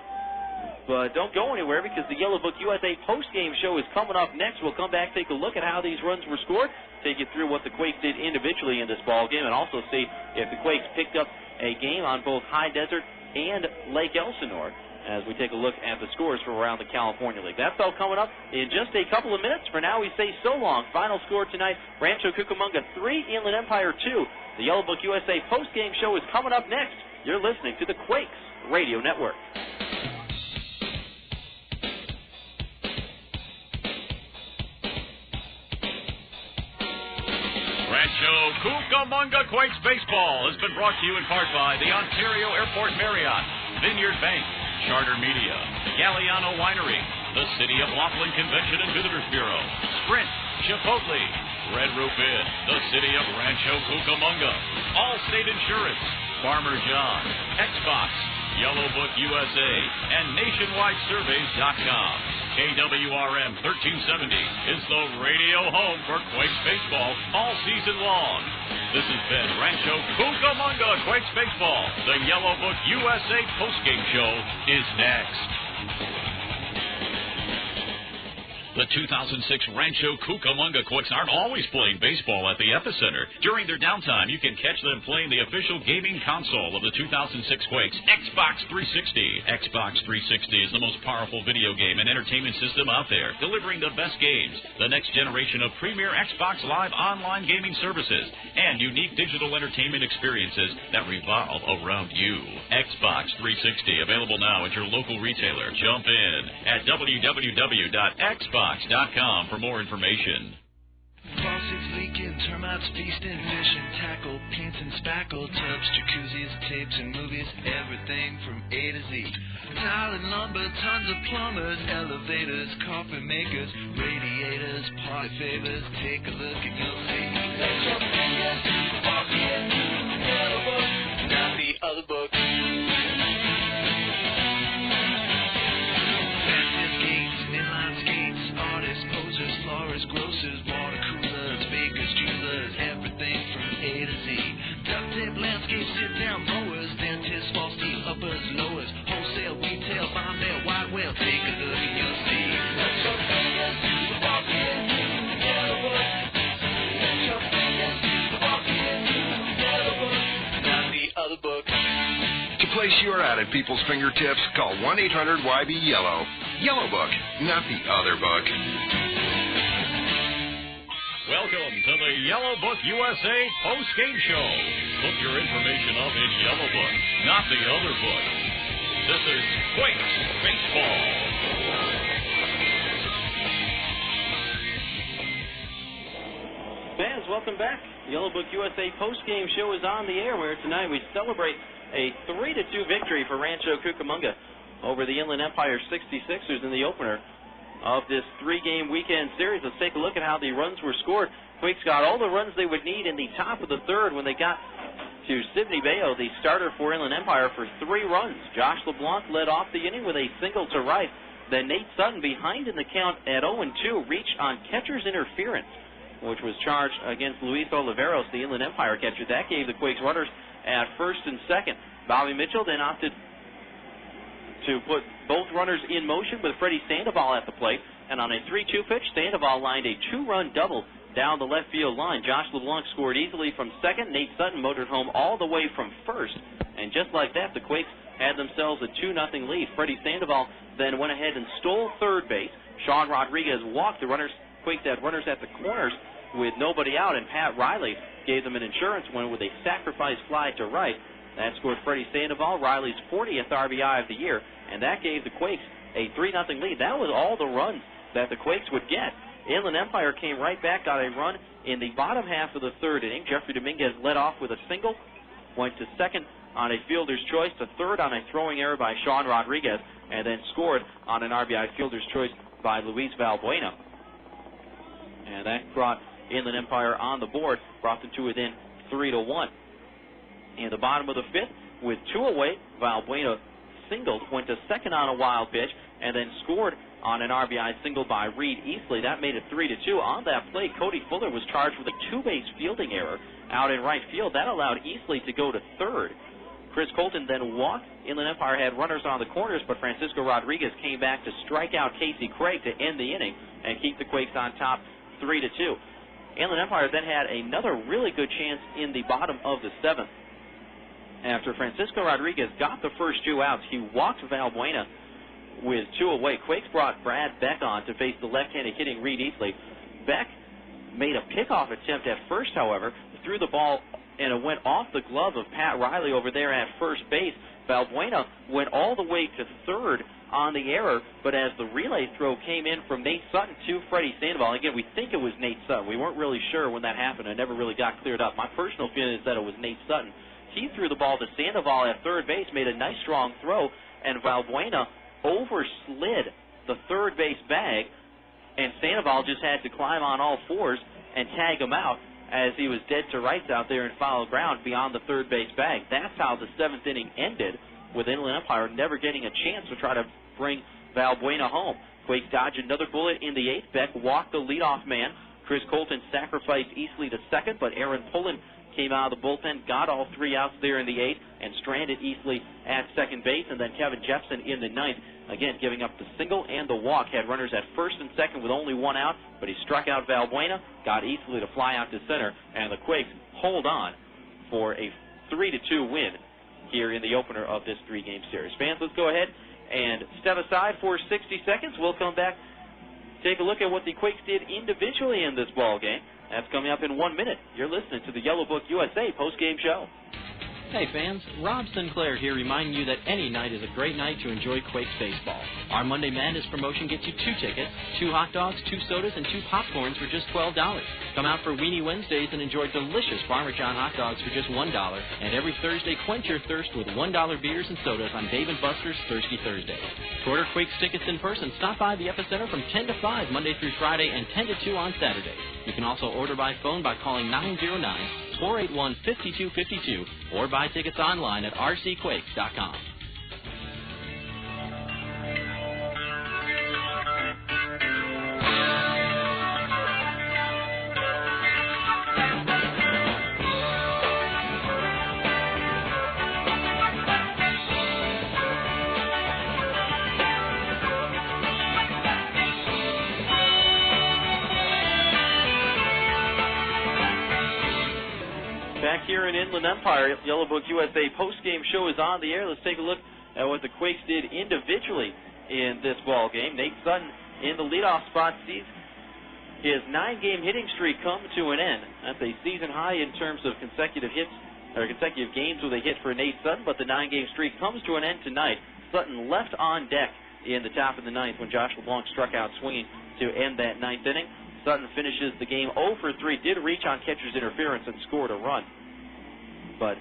But don't go anywhere, because the Yellow Book USA post-game show is coming up next. We'll come back, take a look at how these runs were scored, take you through what the Quakes did individually in this ball game, and also see if the Quakes picked up a game on both High Desert and Lake Elsinore, as we take a look at the scores from around the California League. That's all coming up in just a couple of minutes. For now, we say so long. Final score tonight, Rancho Cucamonga 3, Inland Empire 2. The Yellow Book USA post-game show is coming up next. You're listening to the Quakes Radio Network. Rancho Cucamonga Quakes baseball has been brought to you in part by the Ontario Airport Marriott, Vineyard Bank, Charter Media, Galliano Winery, the City of Laughlin Convention and Visitors Bureau, Sprint, Chipotle, Red Roof Inn, the City of Rancho Cucamonga, Allstate Insurance, Farmer John, Xbox, Yellow Book USA, and NationwideSurveys.com. KWRM 1370 is the radio home for Quakes baseball all season long. This has been Rancho Cucamonga Quakes baseball. The Yellow Book USA postgame show is next. The 2006 Rancho Cucamonga Quakes aren't always playing baseball at the Epicenter. During their downtime, you can catch them playing the official gaming console of the 2006 Quakes, Xbox 360. Xbox 360 is the most powerful video game and entertainment system out there, delivering the best games, the next generation of premier Xbox Live online gaming services, and unique digital entertainment experiences that revolve around you. Xbox 360, available now at your local retailer. Jump in at www.xbox.com for more information. Faucets leaking, termites feasting, fishing, tackle, paints and spackle, tubs, jacuzzis, tapes and movies, everything from A to Z. Tile and lumber, tons of plumbers, elevators, coffee makers, radiators, party favors. Take a look and you'll see. Let your fingers walk into the Yellow Book, not the other book. Grocers, water coolers, bakers, jewelers, everything from A to Z. Duct tape, landscape, sit-down mowers, dentists, false teeth, uppers, lowers, wholesale, retail, bomb mail, wide whale. Take a look and you'll see. Let your fingers walk into the Yellow Book. Let your fingers walk into the Yellow Book, not the other book. To place your ad at people's fingertips, call 1-800-YB-YELLOW. Yellow Book, not the other book. Welcome to the Yellow Book USA post-game show. Look your information up in Yellow Book, not the other book. This is Quakes Baseball. Fans, welcome back. The Yellow Book USA post-game show is on the air, where tonight we celebrate a 3-2 victory for Rancho Cucamonga over the Inland Empire 66ers in the opener of this 3-game weekend series. Let's take a look at how the runs were scored. Quakes got all the runs they would need in the top of the third when they got to Sidney Bayo, the starter for Inland Empire, for 3 runs. Josh LeBlanc led off the inning with a single to right. Then Nate Sutton, behind in the count at 0-2, reached on catcher's interference, which was charged against Luis Oliveros, the Inland Empire catcher. That gave the Quakes runners at first and second. Bobby Mitchell then opted to put both runners in motion with Freddy Sandoval at the plate. And on a 3-2 pitch, Sandoval lined a 2-run double down the left field line. Josh LeBlanc scored easily from second. Nate Sutton motored home all the way from first. And just like that, the Quakes had themselves a 2-0 lead. Freddy Sandoval then went ahead and stole third base. Sean Rodriguez walked. The runners, Quakes had runners at the corners with nobody out, and Pat Riley gave them an insurance win with a sacrifice fly to right. That scored Freddy Sandoval, Riley's 40th RBI of the year, and that gave the Quakes a 3-0 lead. That was all the runs that the Quakes would get. Inland Empire came right back, got a run in the bottom half of the third inning. Jeffrey Dominguez led off with a single, went to second on a fielder's choice, to third on a throwing error by Sean Rodriguez, and then scored on an RBI fielder's choice by Luis Valbuena. And that brought Inland Empire on the board, brought them to within 3-1. In the bottom of the fifth, with 2 away, Valbuena singled, went to second on a wild pitch, and then scored on an RBI single by Reed Eastley. That made it 3-2. On that play, Cody Fuller was charged with a 2-base fielding error out in right field. That allowed Eastley to go to third. Chris Colton then walked. Inland Empire had runners on the corners, but Francisco Rodriguez came back to strike out Casey Craig to end the inning and keep the Quakes on top 3-2. Inland Empire then had another really good chance in the bottom of the seventh. After Francisco Rodriguez got the first 2 outs, he walked Valbuena with 2 away. Quakes brought Brad Beck on to face the left-handed hitting Reed Eastley. Beck made a pickoff attempt at first, however, threw the ball, and it went off the glove of Pat Riley over there at first base. Valbuena went all the way to third on the error, but as the relay throw came in from Nate Sutton to Freddy Sandoval, again, we think it was Nate Sutton. We weren't really sure when that happened. It never really got cleared up. My personal feeling is that it was Nate Sutton. He threw the ball to Sandoval at third base, made a nice strong throw, and Valbuena overslid the third base bag, and Sandoval just had to climb on all fours and tag him out as he was dead to rights out there in foul ground beyond the third base bag. That's how the seventh inning ended, with Inland Empire never getting a chance to try to bring Valbuena home. Quakes dodged another bullet in the eighth. Beck walked the leadoff man. Chris Colton sacrificed Eastley to second, but Aaron Pullen came out of the bullpen, got all 3 outs there in the eighth, and stranded Eastley at second base. And then Kevin Jepsen in the ninth, again giving up the single and the walk, had runners at first and second with only 1 out, but he struck out Valbuena, got Eastley to fly out to center, and the Quakes hold on for a 3-2 win here in the opener of this 3-game series. Fans, let's go ahead and step aside for 60 seconds. We'll come back, take a look at what the Quakes did individually in this ball game. That's coming up in 1 minute. You're listening to the Yellow Book USA post-game show. Hey fans, Rob Sinclair here reminding you that any night is a great night to enjoy Quakes baseball. Our Monday Madness promotion gets you 2 tickets, 2 hot dogs, 2 sodas, and 2 popcorns for just $12. Come out for Weenie Wednesdays and enjoy delicious Farmer John hot dogs for just $1. And every Thursday, quench your thirst with $1 beers and sodas on Dave & Buster's Thirsty Thursday. To order Quakes tickets in person, stop by the Epicenter from 10 to 5 Monday through Friday and 10 to 2 on Saturday. You can also order by phone by calling 909-481-5252 or buy tickets online at rcquakes.com. Back here in Inland Empire, Yellow Book USA post-game show is on the air. Let's take a look at what the Quakes did individually in this ball game. Nate Sutton in the leadoff spot sees his 9-game hitting streak comes to an end. That's a season high in terms of consecutive hits, or consecutive games with a hit for Nate Sutton, but the 9-game streak comes to an end tonight. Sutton left on deck in the top of the ninth when Josh LeBlanc struck out swinging to end that ninth inning. Sutton finishes the game 0 for 3, did reach on catcher's interference and scored a run, but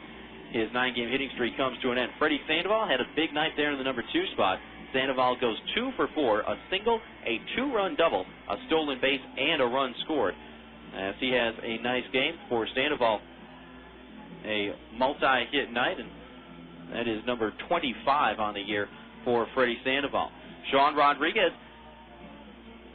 his 9-game hitting streak comes to an end. Freddy Sandoval had a big night there in the number 2 spot. Sandoval goes 2 for 4, a single, a 2-run double, a stolen base, and a run scored. As he has a nice game for Sandoval, a multi-hit night, and that is number 25 on the year for Freddy Sandoval. Sean Rodriguez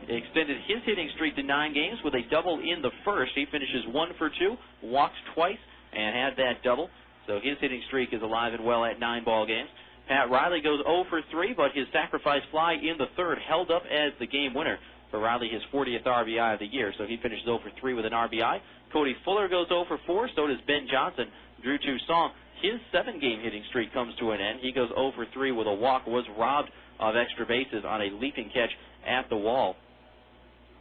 extended his hitting streak to 9 games with a double in the first. He finishes 1 for 2, walks twice, and had that double. So his hitting streak is alive and well at 9 ball games. Pat Riley goes 0 for 3, but his sacrifice fly in the third held up as the game winner for Riley, his 40th RBI of the year. So he finishes 0 for 3 with an RBI. Cody Fuller goes 0 for 4, so does Ben Johnson. Drew Toussaint, his 7-game hitting streak comes to an end. He goes 0 for 3 with a walk, was robbed of extra bases on a leaping catch at the wall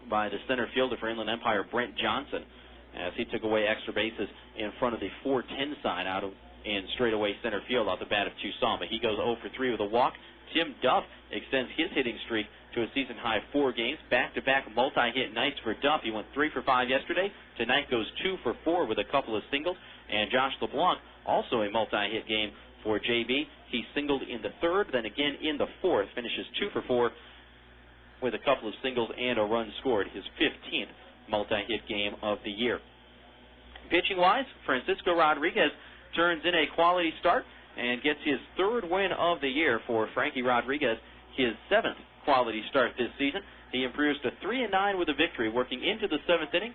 by the center fielder for Inland Empire, Brent Johnson, as he took away extra bases in front of the 410 sign out of in straightaway center field off the bat of Toussaint. But he goes 0 for 3 with a walk. Tim Duff extends his hitting streak to a season-high 4 games. Back-to-back multi-hit nights for Duff. He went 3 for 5 yesterday. Tonight goes 2 for 4 with a couple of singles. And Josh LeBlanc, also a multi-hit game for JB. He singled in the third, then again in the fourth. Finishes 2 for 4 with a couple of singles and a run scored. His 15th multi-hit game of the year. Pitching-wise, Francisco Rodriguez turns in a quality start and gets his 3rd win of the year for Frankie Rodriguez, his 7th quality start this season. He improves to 3-9 with a victory, working into the 7th inning,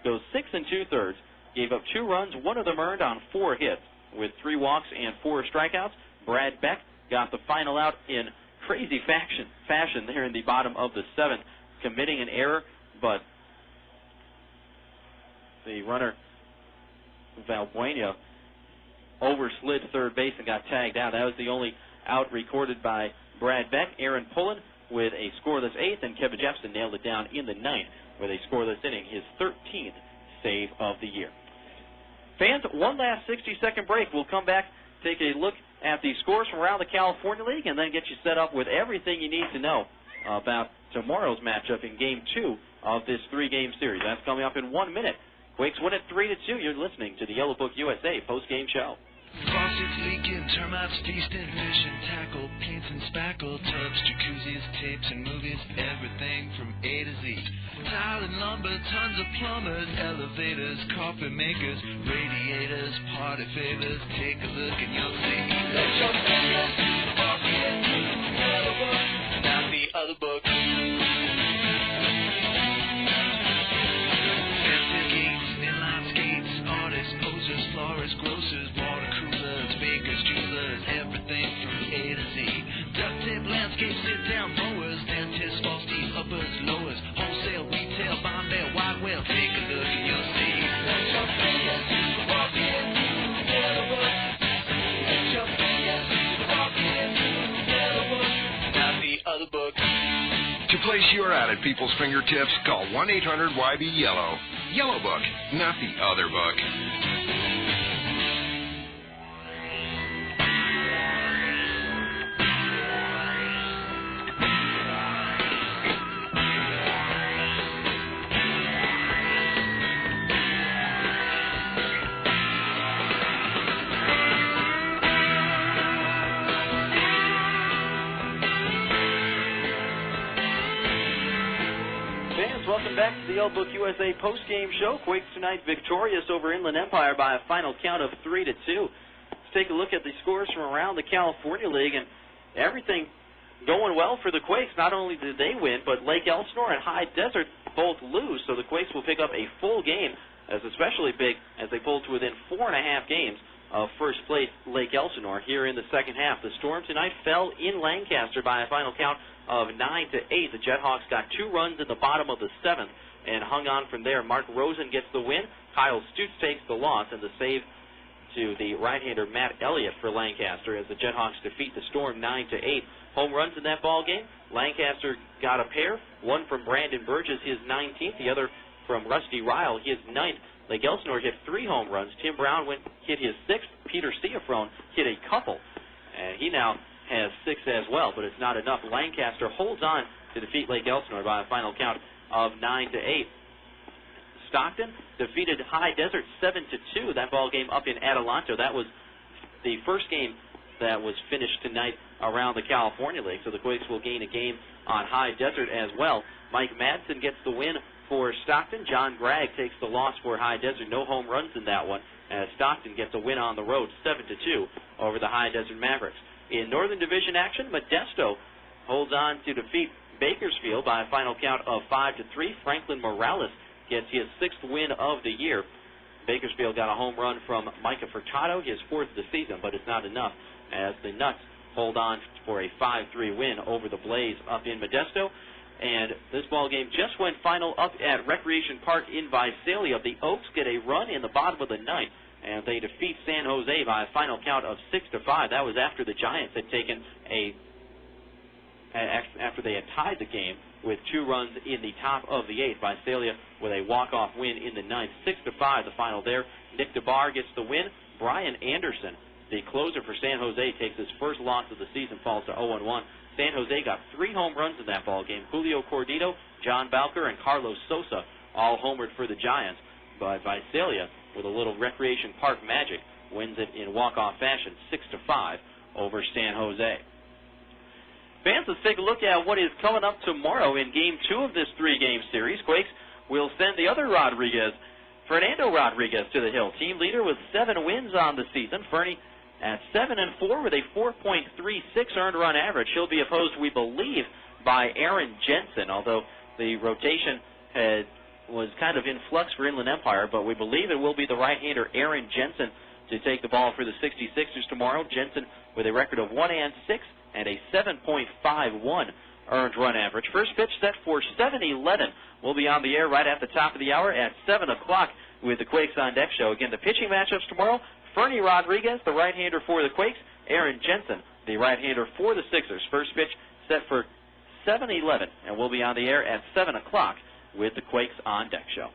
goes 6 2/3, gave up 2 runs, 1 of them earned on 4 hits, with 3 walks and 4 strikeouts. Brad Beck got the final out in crazy fashion there in the bottom of the 7th, committing an error, but the runner, Valbuena, overslid third base and got tagged out. That was the only out recorded by Brad Beck. Aaron Pullen with a scoreless 8th, and Kevin Jepsen nailed it down in the 9th with a scoreless inning, his 13th save of the year. Fans, one last 60-second break. We'll come back, take a look at the scores from around the California League, and then get you set up with everything you need to know about tomorrow's matchup in Game 2 of this 3-game series. That's coming up in 1 minute. Quakes win it 3-2. You're listening to the Yellow Book USA post-game show. Faucets leaking, termites feasting, fishing, tackle, paints and spackle, tubs, jacuzzis, tapes and movies, everything from A to Z. Tile and lumber, tons of plumbers, elevators, carpet makers, radiators, party favors. Take a look and you'll see. Let your fingers walk in the Yellow Book, not the other book. Florists, grocers, water coolers, bakers, jewelers, everything from A to Z. Duct tape, landscape, sit-down mowers, dentists, false teeth, uppers, lowers, wholesale, retail, Bombay, wide whale. Take a look and you'll see. Let your fingers walk in the Yellow Book. Let your fingers walk in the Yellow Book, not the other book. To place your ad at people's fingertips, call 1-800-YB-YELLOW. Yellow Book, not the other book. Back to the Yellow Book USA post-game show. Quakes tonight victorious over Inland Empire by a final count of 3-2. Let's take a look at the scores from around the California League, and everything going well for the Quakes. Not only did they win, but Lake Elsinore and High Desert both lose, so the Quakes will pick up a full game, as especially big as they pull to within 4.5 games of first place Lake Elsinore here in the second half. The Storm tonight fell in Lancaster by a final count of 9-8. The Jethawks got 2 runs in the bottom of the 7th and hung on from there. Mark Rosen gets the win. Kyle Stutz takes the loss, and the save to the right-hander Matt Elliott for Lancaster as the Jethawks defeat the Storm 9-8. Home runs in that ball game. Lancaster got a pair, one from Brandon Burgess, his 19th, the other from Rusty Ryle, his 9th. Lake Elsinore hit 3 home runs. Tim Brown hit his 6th. Peter Ciafrone hit a couple, and he now has 6 as well, but it's not enough. Lancaster holds on to defeat Lake Elsinore by a final count of 9-8. Stockton defeated High Desert 7-2. That ball game up in Adelanto. That was the first game that was finished tonight around the California League. So the Quakes will gain a game on High Desert as well. Mike Madsen gets the win for Stockton. John Gregg takes the loss for High Desert. No home runs in that one, as Stockton gets a win on the road 7-2 over the High Desert Mavericks. In Northern Division action, Modesto holds on to defeat Bakersfield by a final count of 5-3. Franklin Morales gets his 6th win of the year. Bakersfield got a home run from Micah Furtado, his 4th of the season, but it's not enough as the Nuts hold on for a 5-3 win over the Blaze up in Modesto. And this ball game just went final up at Recreation Park in Visalia. The Oaks get a run in the bottom of the 9th, and they defeat San Jose by a final count of 6-5. That was after the Giants had taken after they had tied the game with 2 runs in the top of the 8th. Visalia with a walk-off win in the 9th. 6-5 the final there. Nick DeBar gets the win. Brian Anderson, the closer for San Jose, takes his first loss of the season, falls to 0-1. San Jose got 3 home runs in that ball game. Julio Cordito, John Balker, and Carlos Sosa all homered for the Giants. But Visalia, with a little Recreation Park magic, wins it in walk-off fashion, 6-5 over San Jose. Fans, let's take a look at what is coming up tomorrow in Game 2 of this 3-game series. Quakes will send the other Rodriguez, Fernando Rodriguez, to the hill. Team leader with 7 wins on the season. Fernie at 7-4 with a 4.36 earned run average. He'll be opposed, we believe, by Aaron Jensen, although the rotation was kind of in flux for Inland Empire, but we believe it will be the right-hander Aaron Jensen to take the ball for the 66ers tomorrow. Jensen with a record of 1-6 and a 7.51 earned run average. First pitch set for 7:11. We'll be on the air right at the top of the hour at 7 o'clock with the Quakes on Deck show. Again, the pitching matchups tomorrow: Fernie Rodriguez, the right-hander for the Quakes; Aaron Jensen, the right-hander for the Sixers. First pitch set for 7:11, and we'll be on the air at 7 o'clock with the Quakes on Deck show.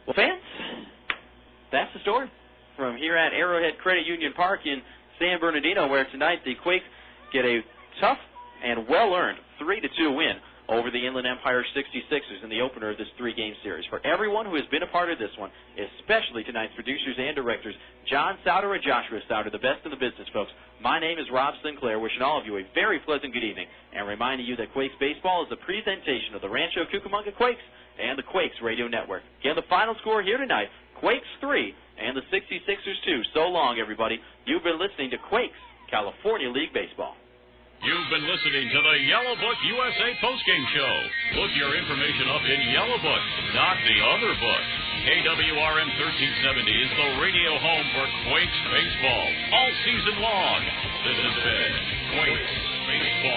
Well, fans, that's the story from here at Arrowhead Credit Union Park in San Bernardino, where tonight the Quakes get a tough and well-earned 3-2 win over the Inland Empire 66ers in the opener of this 3-game series. For everyone who has been a part of this one, especially tonight's producers and directors, John Souter and Joshua Souter, the best in the business, folks, my name is Rob Sinclair, wishing all of you a very pleasant good evening, and reminding you that Quakes Baseball is a presentation of the Rancho Cucamonga Quakes and the Quakes Radio Network. Again, the final score here tonight, Quakes 3 and the 66ers 2. So long, everybody. You've been listening to Quakes California League Baseball. You've been listening to the Yellow Book USA postgame show. Look your information up in Yellow Book, not the other book. KWRM 1370 is the radio home for Quakes baseball all season long. This has been Quakes Baseball.